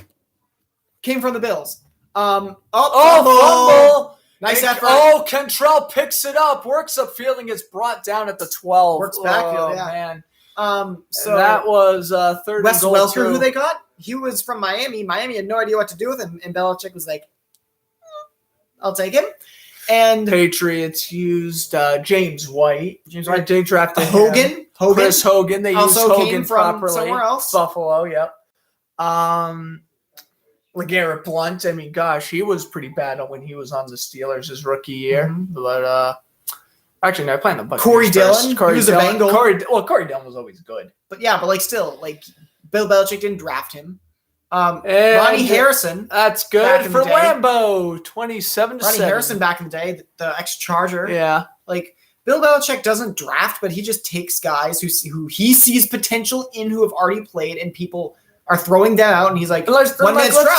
came from the Bills. Fumble. Nice effort. Oh, Kentrell picks it up, works upfield, and gets brought down at the 12. Works backfield, man. So that was 3rd Wes and goal. Welker, who they got, he was from Miami. Miami had no idea what to do with him, and Belichick was like, I'll take him. And Patriots used James White. They drafted Hogan. Chris Hogan. They used Hogan properly. Somewhere else. Buffalo, yep. LeGarrette Blount, I mean, gosh, he was pretty bad when he was on the Steelers his rookie year. Mm-hmm. But actually, no, playing the Buccaneers. Corey Dillon, he was a Bengal. Corey Dillon was always good. But still, Bill Belichick didn't draft him. Ronnie Harrison. That's good for Lambeau. 27-7. Ronnie Harrison back in the day, the ex-Charger. Yeah. Bill Belichick doesn't draft, but he just takes guys who he sees potential in, who have already played, and people are throwing that out, and he's like, let's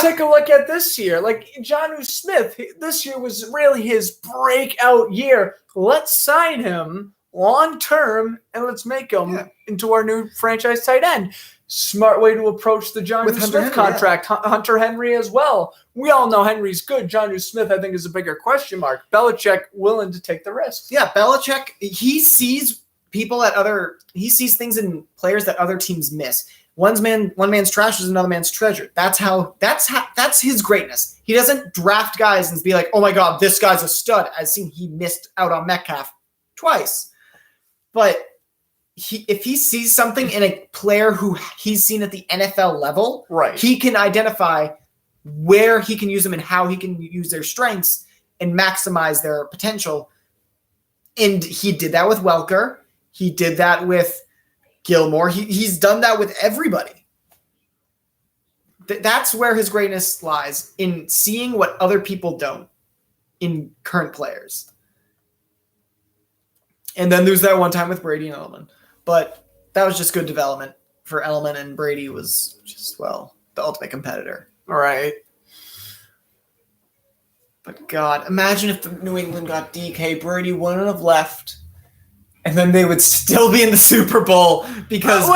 take a look at this year. Jonnu Smith, this year was really his breakout year. Let's sign him long-term, and let's make him into our new franchise tight end. Smart way to approach the Jonnu Smith contract. Yeah. Hunter Henry as well. We all know Henry's good. Jonnu Smith, I think, is a bigger question mark. Belichick willing to take the risk. Yeah, Belichick, he sees he sees things in players that other teams miss. One man's trash is another man's treasure. That's his greatness. He doesn't draft guys and be like, oh my God, this guy's a stud. I've seen he missed out on Metcalf twice. But if he sees something in a player who he's seen at the NFL level, right, he can identify where he can use them and how he can use their strengths and maximize their potential. And he did that with Welker. He did that with Gilmore. He's done that with everybody. That's where his greatness lies, in seeing what other people don't in current players. And then there's that one time with Brady and Edelman. But that was just good development for Edelman, and Brady was just, the ultimate competitor. All right. But God, imagine if the New England got DK, Brady wouldn't have left. And then they would still be in the Super Bowl because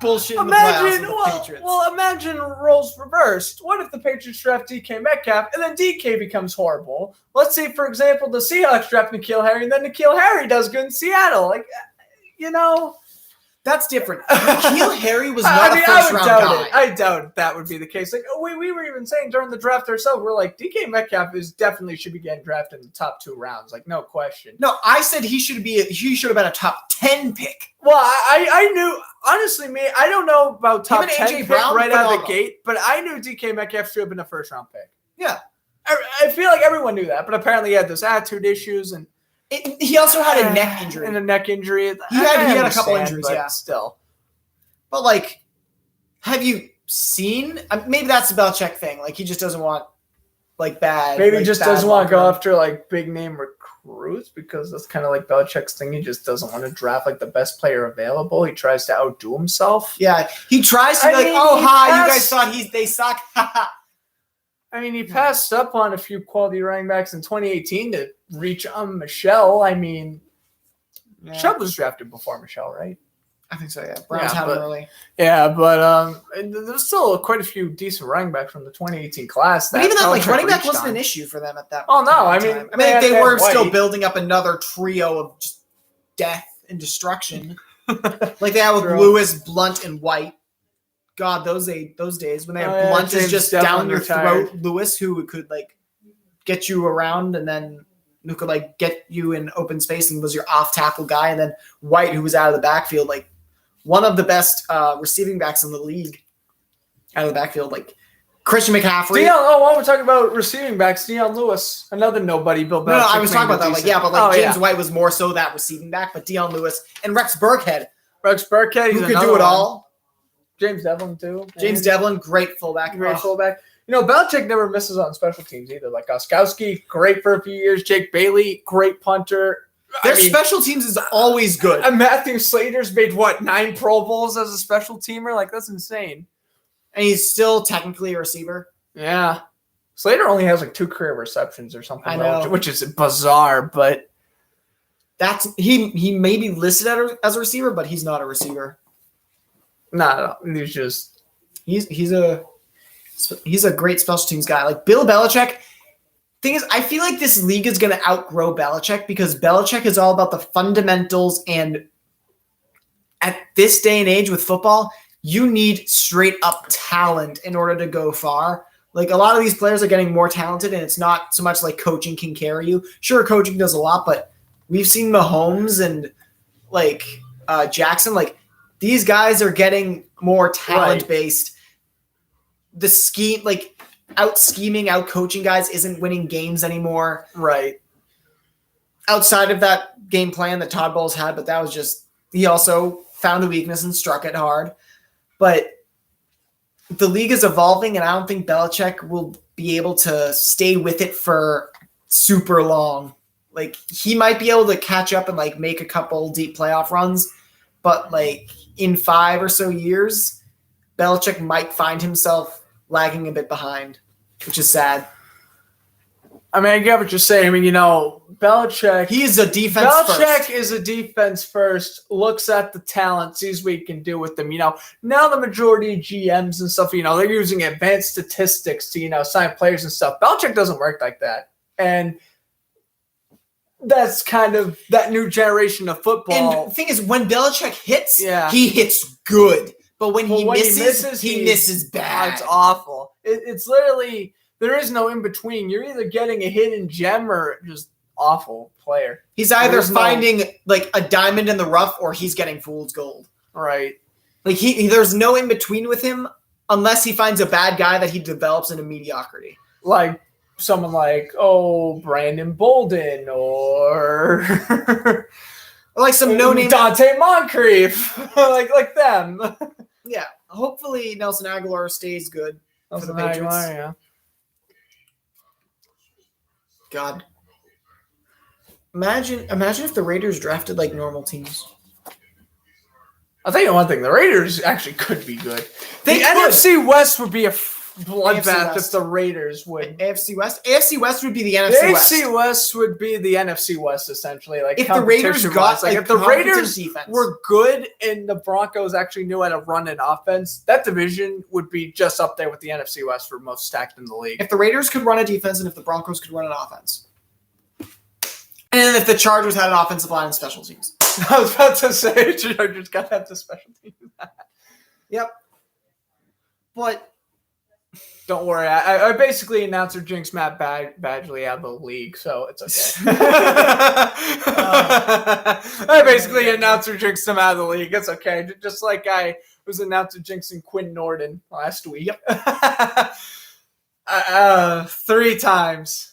bullshit in the playoffs with the Patriots. Well, imagine roles reversed. What if the Patriots draft DK Metcalf and then DK becomes horrible? Let's say, for example, the Seahawks draft N'Keal Harry and then N'Keal Harry does good in Seattle. That's different. N'Keal Harry was not a first-round guy. I doubt that would be the case. We were even saying during the draft ourselves, we're like, DK Metcalf definitely should be getting drafted in the top 2 rounds. No question. No, I said he should have been a top 10 pick. Well, I knew, honestly, I don't know about top 10 pick right out of the gate, but I knew DK Metcalf should have been a first-round pick. Yeah. I feel like everyone knew that, but apparently he had those attitude issues, and he also had a neck injury. And a neck injury. He had a couple injuries, yeah. Still. But, have you seen? Maybe that's the Belichick thing. He just doesn't want, bad. Maybe he just doesn't want to go after, big-name recruits, because that's kind of Belichick's thing. He just doesn't want to draft, the best player available. He tries to outdo himself. Yeah, he tries to be you guys thought they suck. He passed up on a few quality running backs in 2018 to reach Michelle. Chubb was drafted before Michelle, right? I think so, yeah. Browns had him early. Yeah, but there's still quite a few decent running backs from the 2018 class. But even that, running back wasn't an issue for them at that point. Oh, no. They were still building up another trio of just death and destruction. They had with Lewis, Blunt, and White. God, those days when they had Blunt is just down your throat, Lewis, who could get you around and then who could get you in open space and was your off tackle guy, and then White, who was out of the backfield, one of the best receiving backs in the league out of the backfield, Christian McCaffrey. While we're talking about receiving backs, Deion Lewis, another nobody. Bill Belichick. No, I was talking about that. James White was more so that receiving back, but Deion Lewis and Rex Burkhead. Who could do it all. James Devlin, too. James Devlin, great fullback. Fullback. Belichick never misses on special teams either. Gostkowski, great for a few years. Jake Bailey, great punter. Their special teams is always good. And Matthew Slater's made, 9 Pro Bowls as a special teamer? That's insane. And he's still technically a receiver. Yeah. Slater only has 2 career receptions or something. I know. Which is bizarre, but he may be listed as a receiver, but he's not a receiver. No, he's just he's a great special teams guy. Bill Belichick. Thing is, I feel like this league is going to outgrow Belichick because Belichick is all about the fundamentals, and at this day and age with football, you need straight up talent in order to go far. A lot of these players are getting more talented, and it's not so much coaching can carry you. Sure, coaching does a lot, but we've seen Mahomes and Jackson. These guys are getting more talent-based. The scheme, out-scheming, out-coaching guys isn't winning games anymore. Right. Outside of that game plan that Todd Bowles had, but that was just – he also found a weakness and struck it hard. But the league is evolving, and I don't think Belichick will be able to stay with it for super long. He might be able to catch up and, make a couple deep playoff runs, but, in 5 or so years, Belichick might find himself lagging a bit behind, which is sad. I get what you're saying. Belichick. He's a defense first. Belichick is a defense first, looks at the talent, sees what he can do with them. Now the majority of GMs and stuff, they're using advanced statistics to, sign players and stuff. Belichick doesn't work like that. And that's kind of that new generation of football. And the thing is, when Belichick hits, Yeah. he hits good. But when he But misses, he misses bad. It's awful. It's literally, there is no in between. You're either getting a hidden gem or just awful player. He's either finding like a diamond in the rough or he's getting fool's gold. Right. Like there's no in between with him unless he finds a bad guy that he develops into mediocrity. Like someone like, Brandon Bolden or like some no-name Dante Moncrief. like them. Yeah. Hopefully Nelson Aguilar stays good for the Patriots. Yeah. God. Imagine if the Raiders drafted like normal teams. I'll tell you one thing. The Raiders actually could be good. They the could. NFC West would be a bloodbath if the Raiders would. AFC West? AFC West would be the NFC West. The AFC West would be the NFC West, essentially. Like if the Raiders got if the Raiders were good and the Broncos actually knew how to run an offense, that division would be just up there with the NFC West for most stacked in the league. If the Raiders could run a defense and if the Broncos could run an offense. And if the Chargers had an offensive line and special teams. I was about to say, Chargers got to have the special teams. Yep. But don't worry, I basically announced or jinxed Matt Badgley out of the league, so it's okay. I basically announced or jinxed him out of the league. It's okay. Just like I was announced or jinxing Quinn Nordin last week. Yep. 3 times.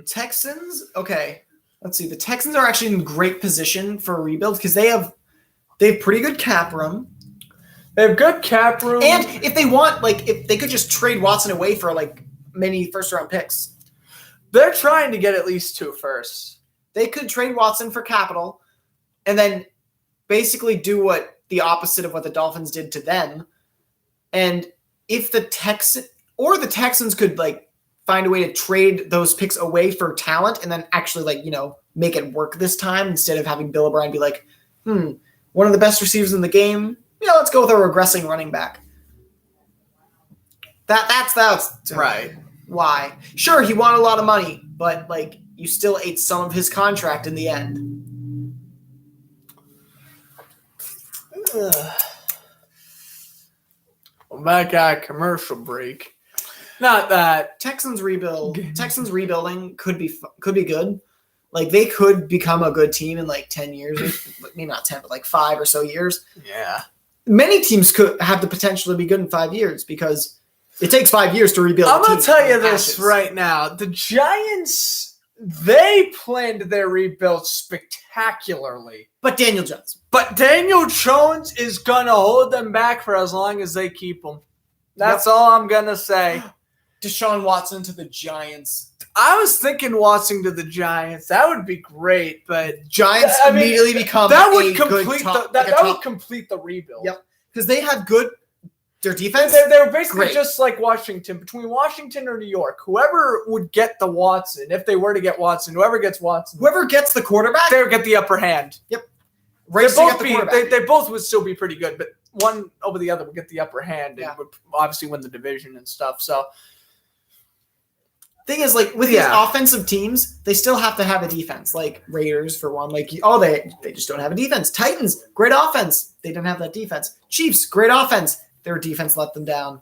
Texans, okay. Let's see. The Texans are actually in great position for a rebuild because they have pretty good cap room. They have good cap room. And if they want, like, if they could just trade Watson away for, like, many first-round picks. They're trying to get at least 2 firsts. They could trade Watson for capital and then basically do the opposite of what the Dolphins did to them. And if the Texans could, like, find a way to trade those picks away for talent and then actually, like, make it work this time instead of having Bill O'Brien be like, one of the best receivers in the game. Let's go with a regressing running back. That's right. Why? Sure, he won a lot of money, but like you still ate some of his contract in the end. Well, back at commercial break. Not that Texans rebuilding could be good. Like they could become a good team in like 10 years, maybe not 10, but like 5 or so years. Yeah. Many teams could have the potential to be good in 5 years because it takes 5 years to rebuild. I'm going to tell you this right now. The Giants, they planned their rebuild spectacularly. But Daniel Jones is going to hold them back for as long as they keep them. That's all I'm going to say. Deshaun Watson to the Giants. I was thinking Watson to the Giants. That would be great, but Giants immediately become that would complete the rebuild. Yep, because they have their defense. They're basically just like Washington. Between Washington or New York, whoever would get the Watson, if they were to get Watson, whoever gets the quarterback, they would get the upper hand. Yep, they both would still be pretty good, but one over the other would get the upper hand and would obviously win the division and stuff. So. Thing is, like, with these offensive teams, they still have to have a defense. Like, Raiders, for one. Like, they just don't have a defense. Titans, great offense. They don't have that defense. Chiefs, great offense. Their defense let them down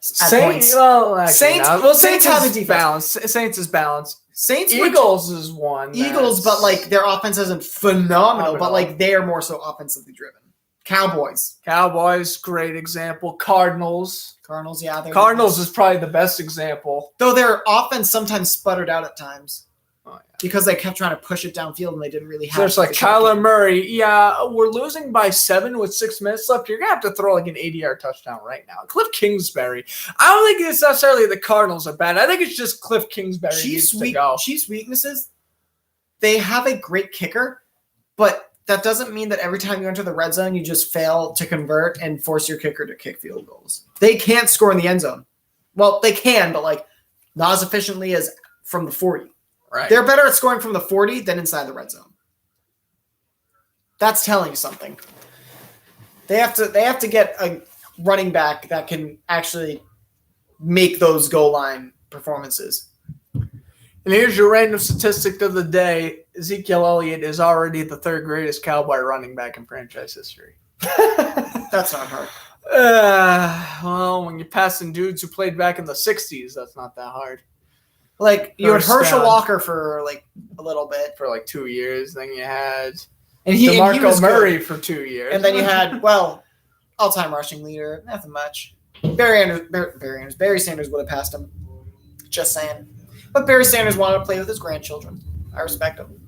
Saints have a defense. Saints is balanced. Eagles is one. Eagles, but, like, their offense isn't phenomenal. But, like, they are more so offensively driven. Cowboys, great example. Cardinals, yeah. Cardinals is probably the best example. Though their offense sometimes sputtered out at times. Because they kept trying to push it downfield and they didn't really have it. There's like Kyler Murray. Yeah, we're losing by 7 with 6 minutes left. You're going to have to throw like an 80-yard touchdown right now. Cliff Kingsbury. I don't think it's necessarily the Cardinals are bad. I think it's just Cliff Kingsbury needs to go. Chiefs' weaknesses, they have a great kicker, but that doesn't mean that every time you enter the red zone, you just fail to convert and force your kicker to kick field goals. They can't score in the end zone. Well, they can, but like not as efficiently as from the 40. Right. They're better at scoring from the 40 than inside the red zone. That's telling you something. They have to get a running back that can actually make those goal line performances. And here's your random statistic of the day. Ezekiel Elliott is already the third greatest Cowboy running back in franchise history. That's not hard. Well, when you're passing dudes who played back in the 60s, that's not that hard. Like, you had First Herschel down. Walker for, like, a little bit. For like 2 years. Then you had And he DeMarco was Murray good. for 2 years. And then you had, well, all-time rushing leader. Nothing much. Barry Sanders would have passed him. Just saying. But Barry Sanders wanted to play with his grandchildren. I respect him.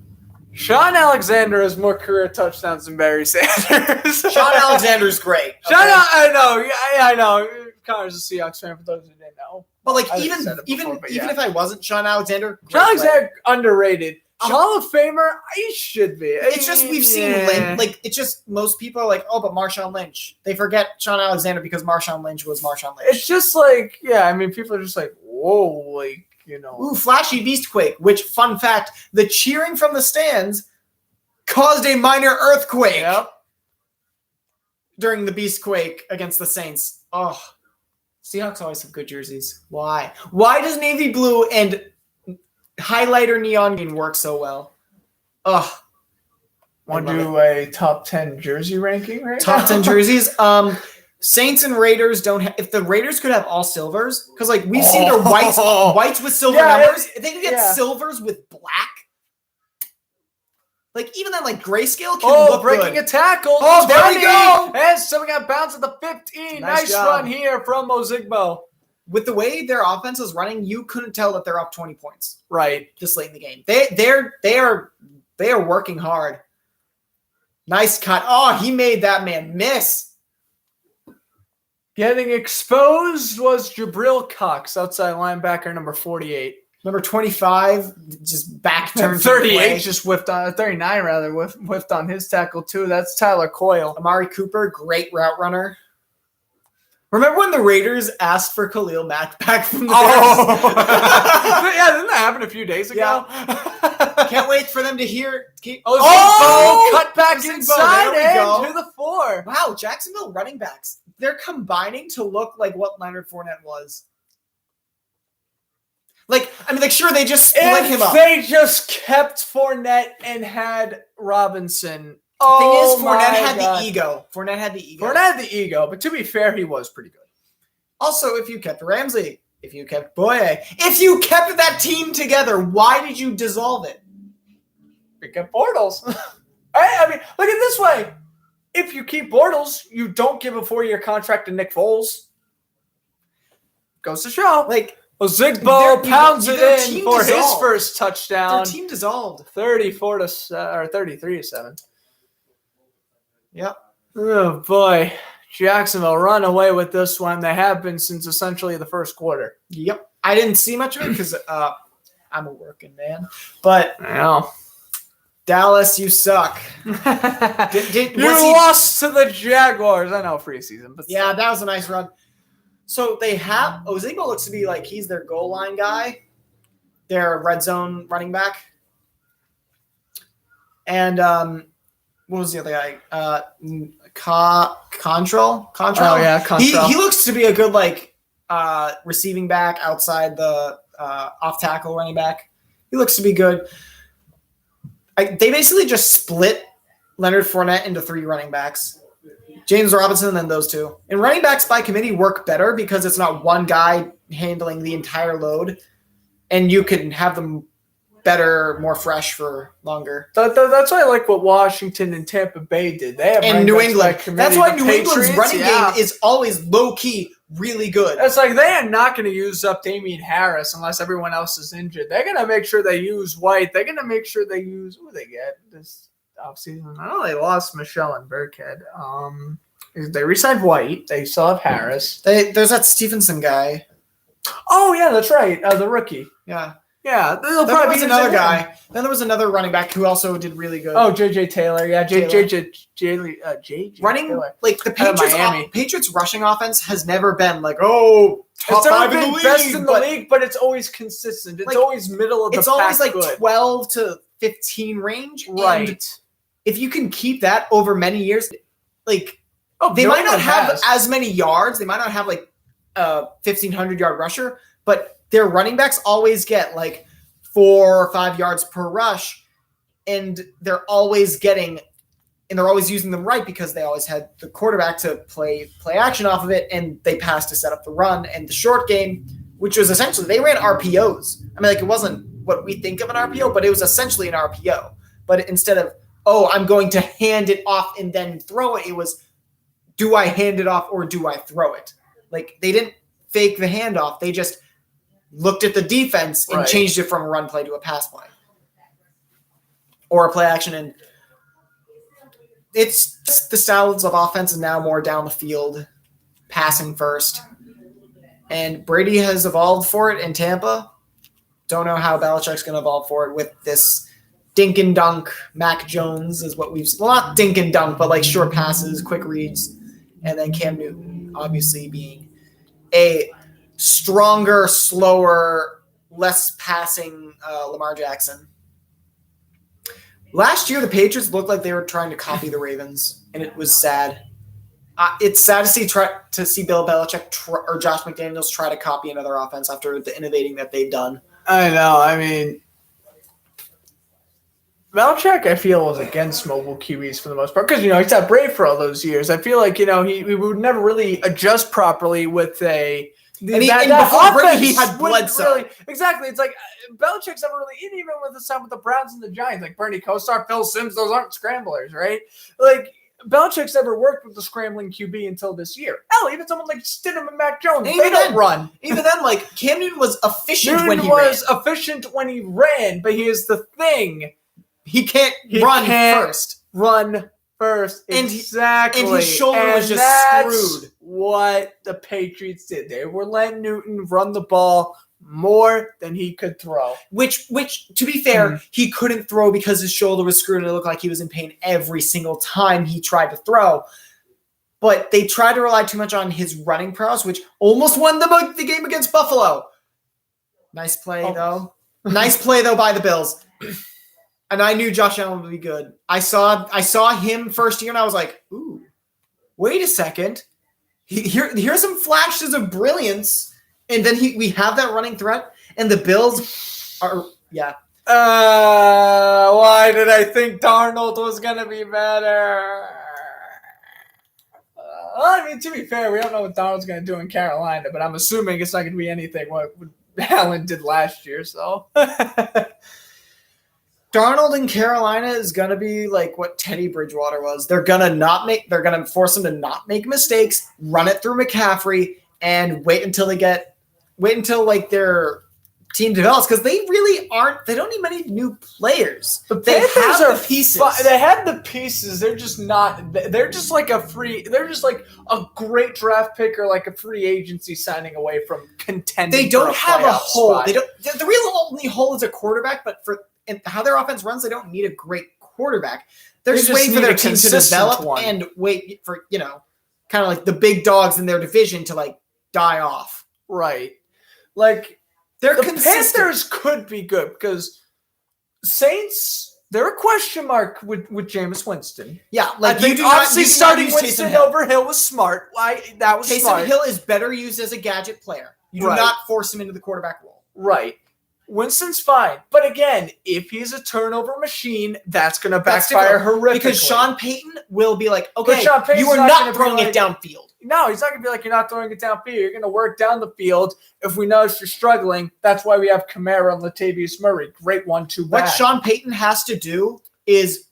Sean Alexander has more career touchdowns than Barry Sanders. Sean Alexander's great. Okay? I know. Connor's a Seahawks fan for those who didn't know. But like I even said it before, but yeah. if I wasn't Sean Alexander, Sean great player. Alexander underrated. Hall of Famer, he should be. It's just we've seen Lynch. Like it's just most people are like, oh, but Marshawn Lynch. They forget Sean Alexander because Marshawn Lynch was Marshawn Lynch. It's just like, yeah, I mean, people are just like, whoa, like, you know. Ooh, flashy beastquake. Which fun fact: the cheering from the stands caused a minor earthquake. Yep. During the beastquake against the Saints. Oh, Seahawks always have good jerseys. Why? Why does navy blue and highlighter neon green work so well? Ugh. Want to do a top 10 jersey ranking right now? Top 10 jerseys. Saints and Raiders don't have. If the Raiders could have all silvers, because like we've seen their whites with silver numbers. If they could get silvers with black, like even that like grayscale can look breaking good. a tackle. Oh, there we go. And someone got bounced at the 15. Nice run here from Ozigbo. With the way their offense is running, you couldn't tell that they're up 20 points. Right. This late in the game. They are working hard. Nice cut. Oh, he made that man miss. Getting exposed was Jabril Cox, outside linebacker number 48. Number 25, just back turned. 38 just whiffed on 39 rather whiffed on his tackle too. That's Tyler Coyle. Amari Cooper, great route runner. Remember when the Raiders asked for Khalil Mack back from the Bears? Yeah, didn't that happen a few days ago? Yeah. Can't wait for them to hear. Cut back inside and to the 4. Wow, Jacksonville running backs. They're combining to look like what Leonard Fournette was. Sure, they just split him up. They just kept Fournette and had Robinson. The thing is, Fournette had the ego. Fournette had the ego, but to be fair, he was pretty good. Also, if you kept Ramsey, if you kept Boye, if you kept that team together, why did you dissolve it? Pick up Bortles. I mean, look at it this way. If you keep Bortles, you don't give a 4-year contract to Nick Foles. Goes to show. Ozigbo pounds it in for his first touchdown. Their team dissolved. 33-7. Yep. Oh, boy. Jacksonville run away with this one. They have been since essentially the first quarter. Yep. I didn't see much of it because I'm a working man. But Dallas, you suck. You lost to the Jaguars. I know preseason. But yeah, that was a nice run. So they have Ozigbo looks to be like he's their goal line guy, their red zone running back. And what was the other guy? Contrell. Oh yeah, Contrell. He looks to be a good receiving back outside the off tackle running back. He looks to be good. They basically just split Leonard Fournette into 3 running backs. James Robinson and then those 2. And running backs by committee work better because it's not one guy handling the entire load, and you can have them better, more fresh for longer. That's why I like what Washington and Tampa Bay did. They have and New England. That's why New Patriots, England's running game is always low-key really good. It's like they are not going to use up Damian Harris unless everyone else is injured. They're going to make sure they use White. They're going to make sure they use – who they get this offseason? Oh, they lost Michelle and Burkhead. They re-signed White. They still have Harris. There's that Stevenson guy. Oh, yeah, that's right. The rookie. Yeah. Yeah. Then there was another guy. Then there was another running back who also did really good. Oh, J.J. Taylor. Yeah, J.J. Running, Taylor. like the Patriots rushing offense has never been like, it's top never 5 in the been league. Best in the league, but it's always consistent. It's always middle of the pack. It's always like good. 12 to 15 range. Right. And if you can keep that over many years, they New might not England have has. as many yards. They might not have a 1,500-yard rusher, but their running backs always get 4 or 5 yards per rush, and they're always using them right because they always had the quarterback to play action off of it, and they passed to set up the run. And the short game, which was essentially, they ran RPOs. I mean, like, it wasn't what we think of an RPO, but it was essentially an RPO. But instead of, I'm going to hand it off and then throw it, it was, do I hand it off or do I throw it? Like, they didn't fake the handoff. They just looked at the defense and changed it from a run play to a pass play or a play action. And it's just the styles of offense is now more down the field, passing first. And Brady has evolved for it in Tampa. Don't know how Belichick's going to evolve for it with this dink and dunk. Mac Jones is what we've – well, not dink and dunk, but like short passes, quick reads. And then Cam Newton obviously being a stronger, slower, less passing Lamar Jackson. Last year, the Patriots looked like they were trying to copy the Ravens, and it was sad. It's sad to see Bill Belichick or Josh McDaniels try to copy another offense after the innovating that they've done. I know. I mean, Belichick, I feel, was against mobile QBs for the most part because, he's had Brave for all those years. I feel like, he would never really adjust properly with a – before Brady, he had Bledsoe. Really, exactly. It's like Belichick's never really, even with the time with the Browns and the Giants, like Bernie Kosar, Phil Simms, those aren't scramblers, right? Like, Belichick's never worked with the scrambling QB until this year. Hell, even someone like Stidham and Mac Jones, they don't run. Even then, like, Cam Newton was efficient when he ran, but here's the thing. He can't run first. Exactly. And his shoulder was just screwed. What the Patriots did. They were letting Newton run the ball more than he could throw. Which to be fair, he couldn't throw because his shoulder was screwed and it looked like he was in pain every single time he tried to throw. But they tried to rely too much on his running prowess, which almost won the game against Buffalo. Nice play, though. Nice play, though, by the Bills. And I knew Josh Allen would be good. I saw him first year, and I was like, ooh, wait a second. Here's some flashes of brilliance. And then we have that running threat, and the Bills are, yeah. Why did I think Darnold was going to be better? I mean, to be fair, we don't know what Darnold's going to do in Carolina, but I'm assuming it's not going to be anything what Allen did last year, so... Darnold in Carolina is going to be like what Teddy Bridgewater was. They're going to force him to not make mistakes, run it through McCaffrey, and wait until like their team develops because they don't need many new players. The they Panthers have the pieces. They have the pieces. They're just like a great draft pick or like a free agency signing away from contending. They don't have a hole. Spot. The real only hole is a quarterback, but and how their offense runs, they don't need a great quarterback. They're just waiting for their team to develop and wait for, kind of like the big dogs in their division to like die off. Right. Like the Panthers could be good because Saints, they're a question mark with Jameis Winston. Yeah. Like obviously starting Winston over Hill was smart. That was smart. Taysom Hill is better used as a gadget player. You do not force him into the quarterback role. Right. Winston's fine. But again, if he's a turnover machine, that's going to backfire horrifically. Because Sean Payton will be like, okay, you are not throwing it downfield. No, he's not going to be like, you're not throwing it downfield. You're going to work down the field. If we notice you're struggling, that's why we have Kamara and Latavius Murray. Great 1-2 back. What Sean Payton has to do is,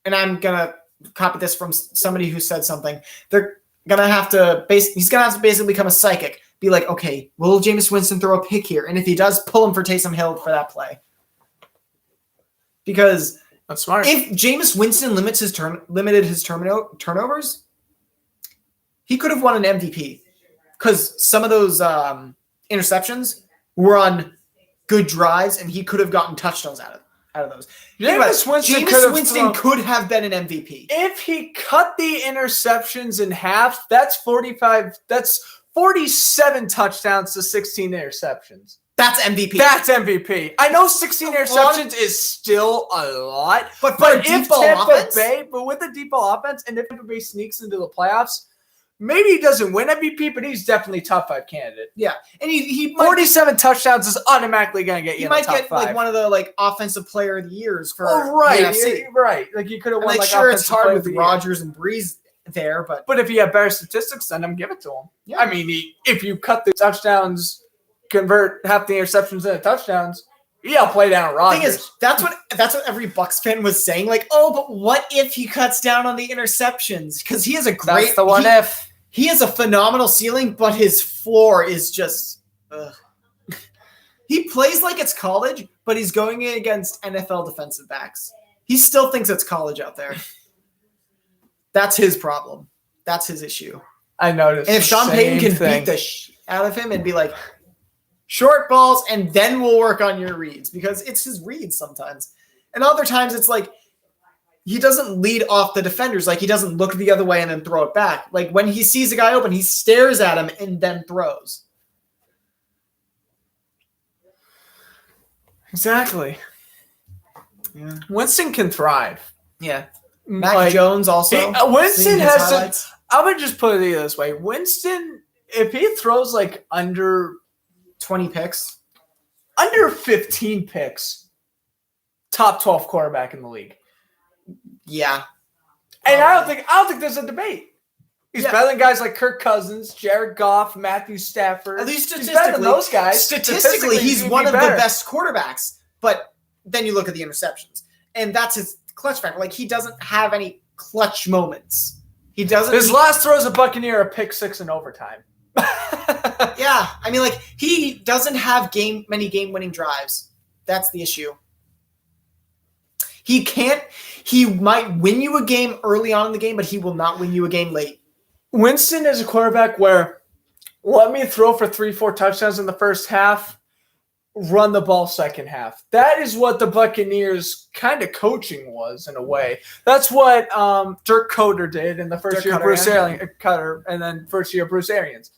and I'm going to copy this from somebody who said something, he's going to have to basically become a psychic. Be like, okay, will Jameis Winston throw a pick here? And if he does, pull him for Taysom Hill for that play. Because that's smart. If Jameis Winston limited his turnovers, he could have won an MVP. Because some of those interceptions were on good drives, and he could have gotten touchdowns out of those. Jameis Winston could have been an MVP. If he cut the interceptions in half, that's 47 touchdowns to 16 interceptions. That's MVP. That's MVP. I know 16 interceptions is still a lot, but with a deep ball offense, and if Tampa Bay sneaks into the playoffs, maybe he doesn't win MVP, but he's definitely top 5 candidate. Yeah, and he 47 touchdowns is automatically going to get you in the top 5. He might get like one of the like offensive player of the years for right, NFC. Right. Like he could have won. Like sure, it's hard with Rodgers and Breeze there, but if he had better statistics, then I'm give it to him. Yeah. I mean, if you cut the touchdowns, convert half the interceptions into touchdowns, yeah, I'll play down Rodgers. Thing is, that's what every Bucs fan was saying. Like, oh, but what if he cuts down on the interceptions? Because he has a great. That's the what if. He has a phenomenal ceiling, but his floor is just. He plays like it's college, but he's going in against NFL defensive backs. He still thinks it's college out there. That's his problem. That's his issue. I noticed. And if Sean Payton can beat the out of him and be like, short balls, and then we'll work on your reads, because it's his reads sometimes. And other times it's like he doesn't lead off the defenders. Like he doesn't look the other way and then throw it back. Like when he sees a guy open, he stares at him and then throws. Exactly. Yeah. Winston can thrive. Yeah. Mac Jones also. Winston has to. I would just put it this way. Winston, if he throws like under 20 picks, under 15 picks, top 12 quarterback in the league. Yeah. And I don't think there's a debate. He's better than guys like Kirk Cousins, Jared Goff, Matthew Stafford. At least statistically, he's better than those guys. Statistically, he's one of the best quarterbacks. But then you look at the interceptions, and that's his clutch factor. Like he doesn't have any clutch moments. He doesn't. His last throw is a Buccaneer, a pick 6 in overtime. Yeah, I mean, like he doesn't have many game-winning drives. That's the issue. He can't. He might win you a game early on in the game, but he will not win you a game late. Winston is a quarterback where let me throw for 3-4 touchdowns in the first half, run the ball second half. That is what the Buccaneers kind of coaching was in a way. That's what Dirk Koetter did in the first year of Bruce Arians, and then first year of Bruce Arians.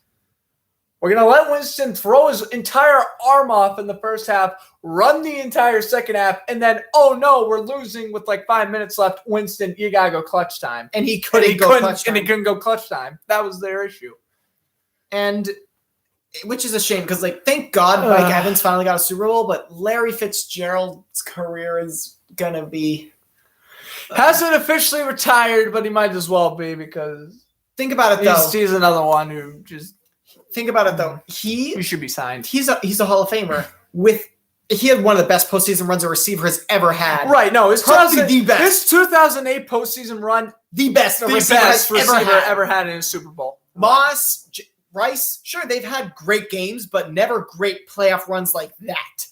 We're going to let Winston throw his entire arm off in the first half, run the entire second half, and then, oh no, we're losing with like 5 minutes left. Winston, you got to go clutch time. And he couldn't go clutch time. And he couldn't go clutch time. That was their issue. And which is a shame because, like, thank God Mike Evans finally got a Super Bowl, but Larry Fitzgerald's career is going to be... hasn't officially retired, but he might as well be because... think about it, though. He's another one who just... think about it, though. He should be signed. He's a Hall of Famer. He had one of the best postseason runs a receiver has ever had. Right, no, it's probably the best. His 2008 postseason run, the best receiver ever had in a Super Bowl. Moss, Rice, sure, they've had great games, but never great playoff runs like that.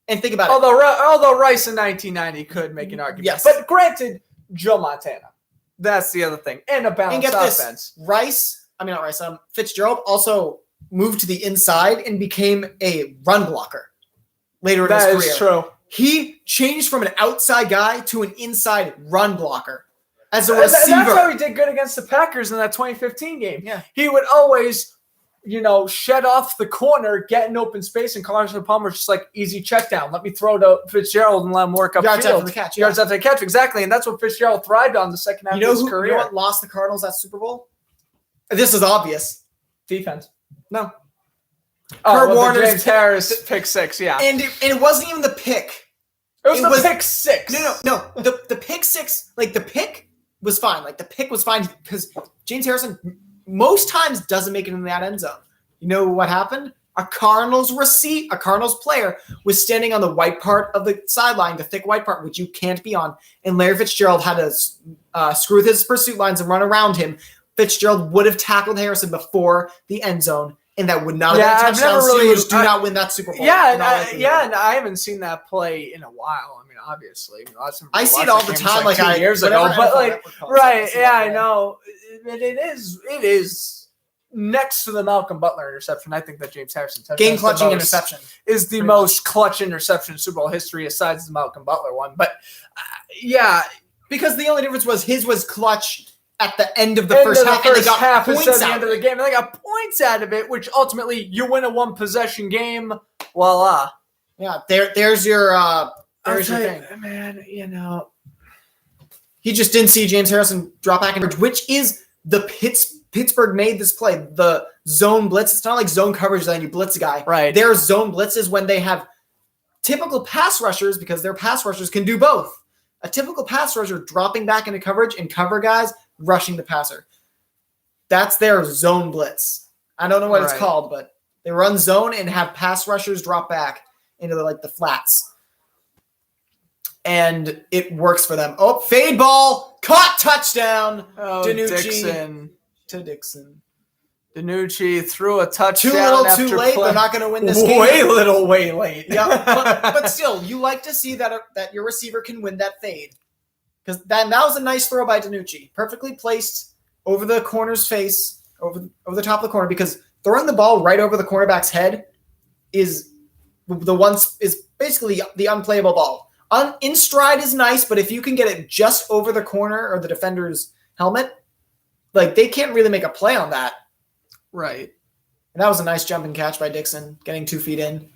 And think about it. Although Rice in 1990 could make an argument. Yes. But granted, Joe Montana. That's the other thing. And a balanced offense. Fitzgerald also moved to the inside and became a run blocker later in his career. That is true. He changed from an outside guy to an inside run blocker as a receiver. That's how he did good against the Packers in that 2015 game. Yeah. He would always, shed off the corner, get in open space, and Carson Palmer's just like, easy check down. Let me throw to Fitzgerald and let him work up yards after the catch. Yards after the catch, exactly. And that's what Fitzgerald thrived on the second half of his career. You know what lost the Cardinals that Super Bowl? This is obvious. Defense. No. Kurt Warner's James Harris pick 6, yeah. And it wasn't even the pick. It was pick 6. No. The pick 6, like the pick was fine. Like the pick was fine because James Harrison most times doesn't make it in that end zone. You know what happened? A Cardinals player was standing on the white part of the sideline, the thick white part, which you can't be on. And Larry Fitzgerald had to screw with his pursuit lines and run around him. Fitzgerald would have tackled Harrison before the end zone, and that would not have been a touchdown. Steelers do not win that Super Bowl. And I haven't seen that play in a while. I mean, obviously, I see it all the time, like 2 years ago. But I know it is next to the Malcolm Butler interception. I think that James Harrison touchdown, game clutching interception, is the most clutch interception in Super Bowl history, aside the Malcolm Butler one. But because the only difference was his was clutch at the end of the first half, and they got points at the end of the game. And they got points out of it, which ultimately you win a one-possession game. Voila. Yeah, there's your thing. Man, He just didn't see James Harrison drop back in, which is the Pittsburgh made this play. The zone blitz, it's not like zone coverage that you blitz a guy. Right. Their zone blitzes when they have typical pass rushers, because their pass rushers can do both. A typical pass rusher dropping back into coverage and cover guys, rushing the passer. That's their zone blitz. I don't know what it's called, but they run zone and have pass rushers drop back into the flats. And it works for them. Oh, fade ball, caught, touchdown. Oh, DiNucci to Dixon. DiNucci threw a touchdown. Too late. They're not going to win this game. Way late. Yeah, but still, you like to see that your receiver can win that fade. Because that was a nice throw by DiNucci. Perfectly placed over the corner's face, over the top of the corner, because throwing the ball right over the cornerback's head is basically the unplayable ball. In stride is nice, but if you can get it just over the corner or the defender's helmet, they can't really make a play on that. Right. And that was a nice jumping catch by Dixon, getting 2 feet in.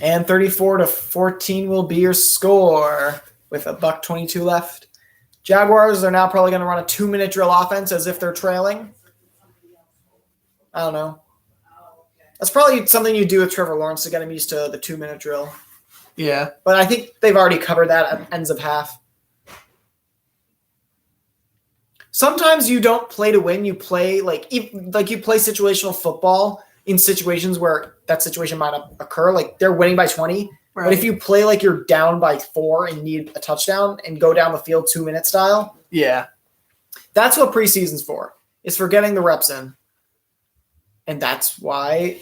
And 34-14 will be your score with $1:22 left. Jaguars are now probably going to run a 2-minute drill offense as if they're trailing. I don't know. That's probably something you do with Trevor Lawrence to get him used to the 2-minute drill. Yeah. But I think they've already covered that at ends of half. Sometimes you don't play to win. You play you play situational football in situations where that situation might occur. Like they're winning by 20. Right. But if you play like you're down by 4 and need a touchdown and go down the field 2-minute style. Yeah. That's what preseason's for. It's for getting the reps in. And that's why.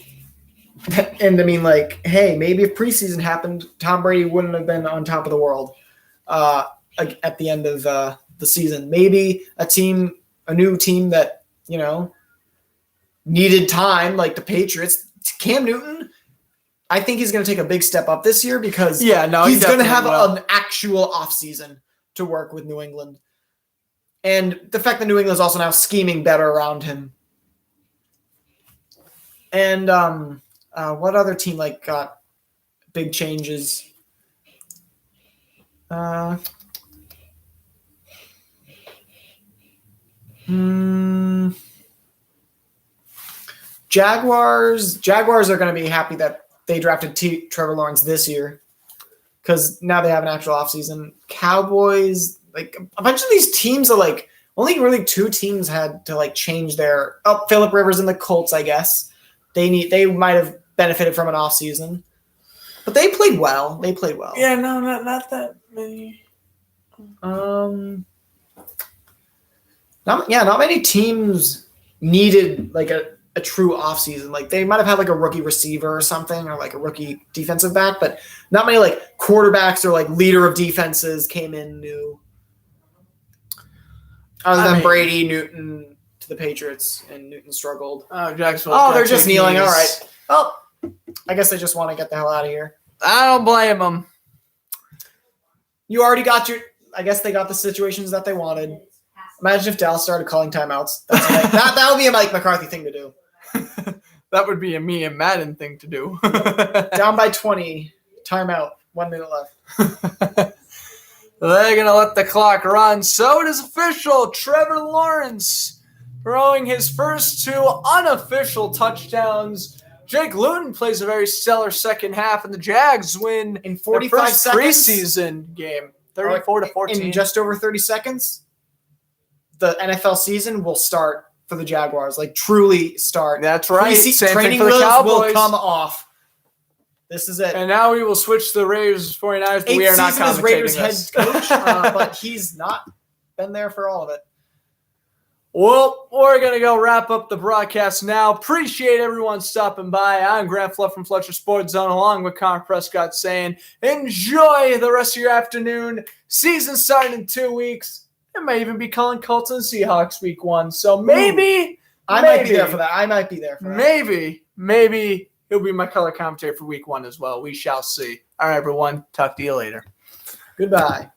And I mean, hey, maybe if preseason happened, Tom Brady wouldn't have been on top of the world at the end of the season. Maybe a new team that, needed time, like the Patriots. Cam Newton, I think he's going to take a big step up this year because he's going to have an actual offseason to work with New England. And the fact that New England is also now scheming better around him. And what other team got big changes? Jaguars are going to be happy that they drafted Trevor Lawrence this year because now they have an actual offseason. Cowboys, a bunch of these teams are only really 2 teams had to change their. Oh, Phillip Rivers and the Colts, I guess. They might have benefited from an offseason. But they played well. Yeah, no, not that many. Not many teams needed a true offseason. They might have had a rookie receiver or something, or a rookie defensive back, but not many quarterbacks or leader of defenses came in new. Other than Brady, Newton to the Patriots, and Newton struggled. Oh, Jacksonville. Oh, they're just kneeling. All right. Well, I guess they just want to get the hell out of here. I don't blame them. You already got I guess they got the situations that they wanted. Imagine if Dallas started calling timeouts. That would be a Mike McCarthy thing to do. That would be a me and Madden thing to do. Down by 20. Timeout. 1 minute left. They're going to let the clock run. So it is official. Trevor Lawrence throwing his first 2 unofficial touchdowns. Jake Luton plays a very stellar second half, and the Jags win in 45 seconds. Preseason game. 34-14. In just over 30 seconds, the NFL season will start for the Jaguars. Truly start. That's right. Training wheels will come off. This is it. And now we will switch to the Raiders 49ers, but we are not commentating Raiders this. head coach, but he's not been there for all of it. Well, we're going to go wrap up the broadcast now. Appreciate everyone stopping by. I'm Grant Fluff from Fletcher Sports Zone, along with Connor Prescott, saying enjoy the rest of your afternoon. Season starting in 2 weeks. I might even be calling Colts and Seahawks week 1. So maybe I might be there for that. Maybe he'll be my color commentator for week 1 as well. We shall see. All right, everyone. Talk to you later. Goodbye.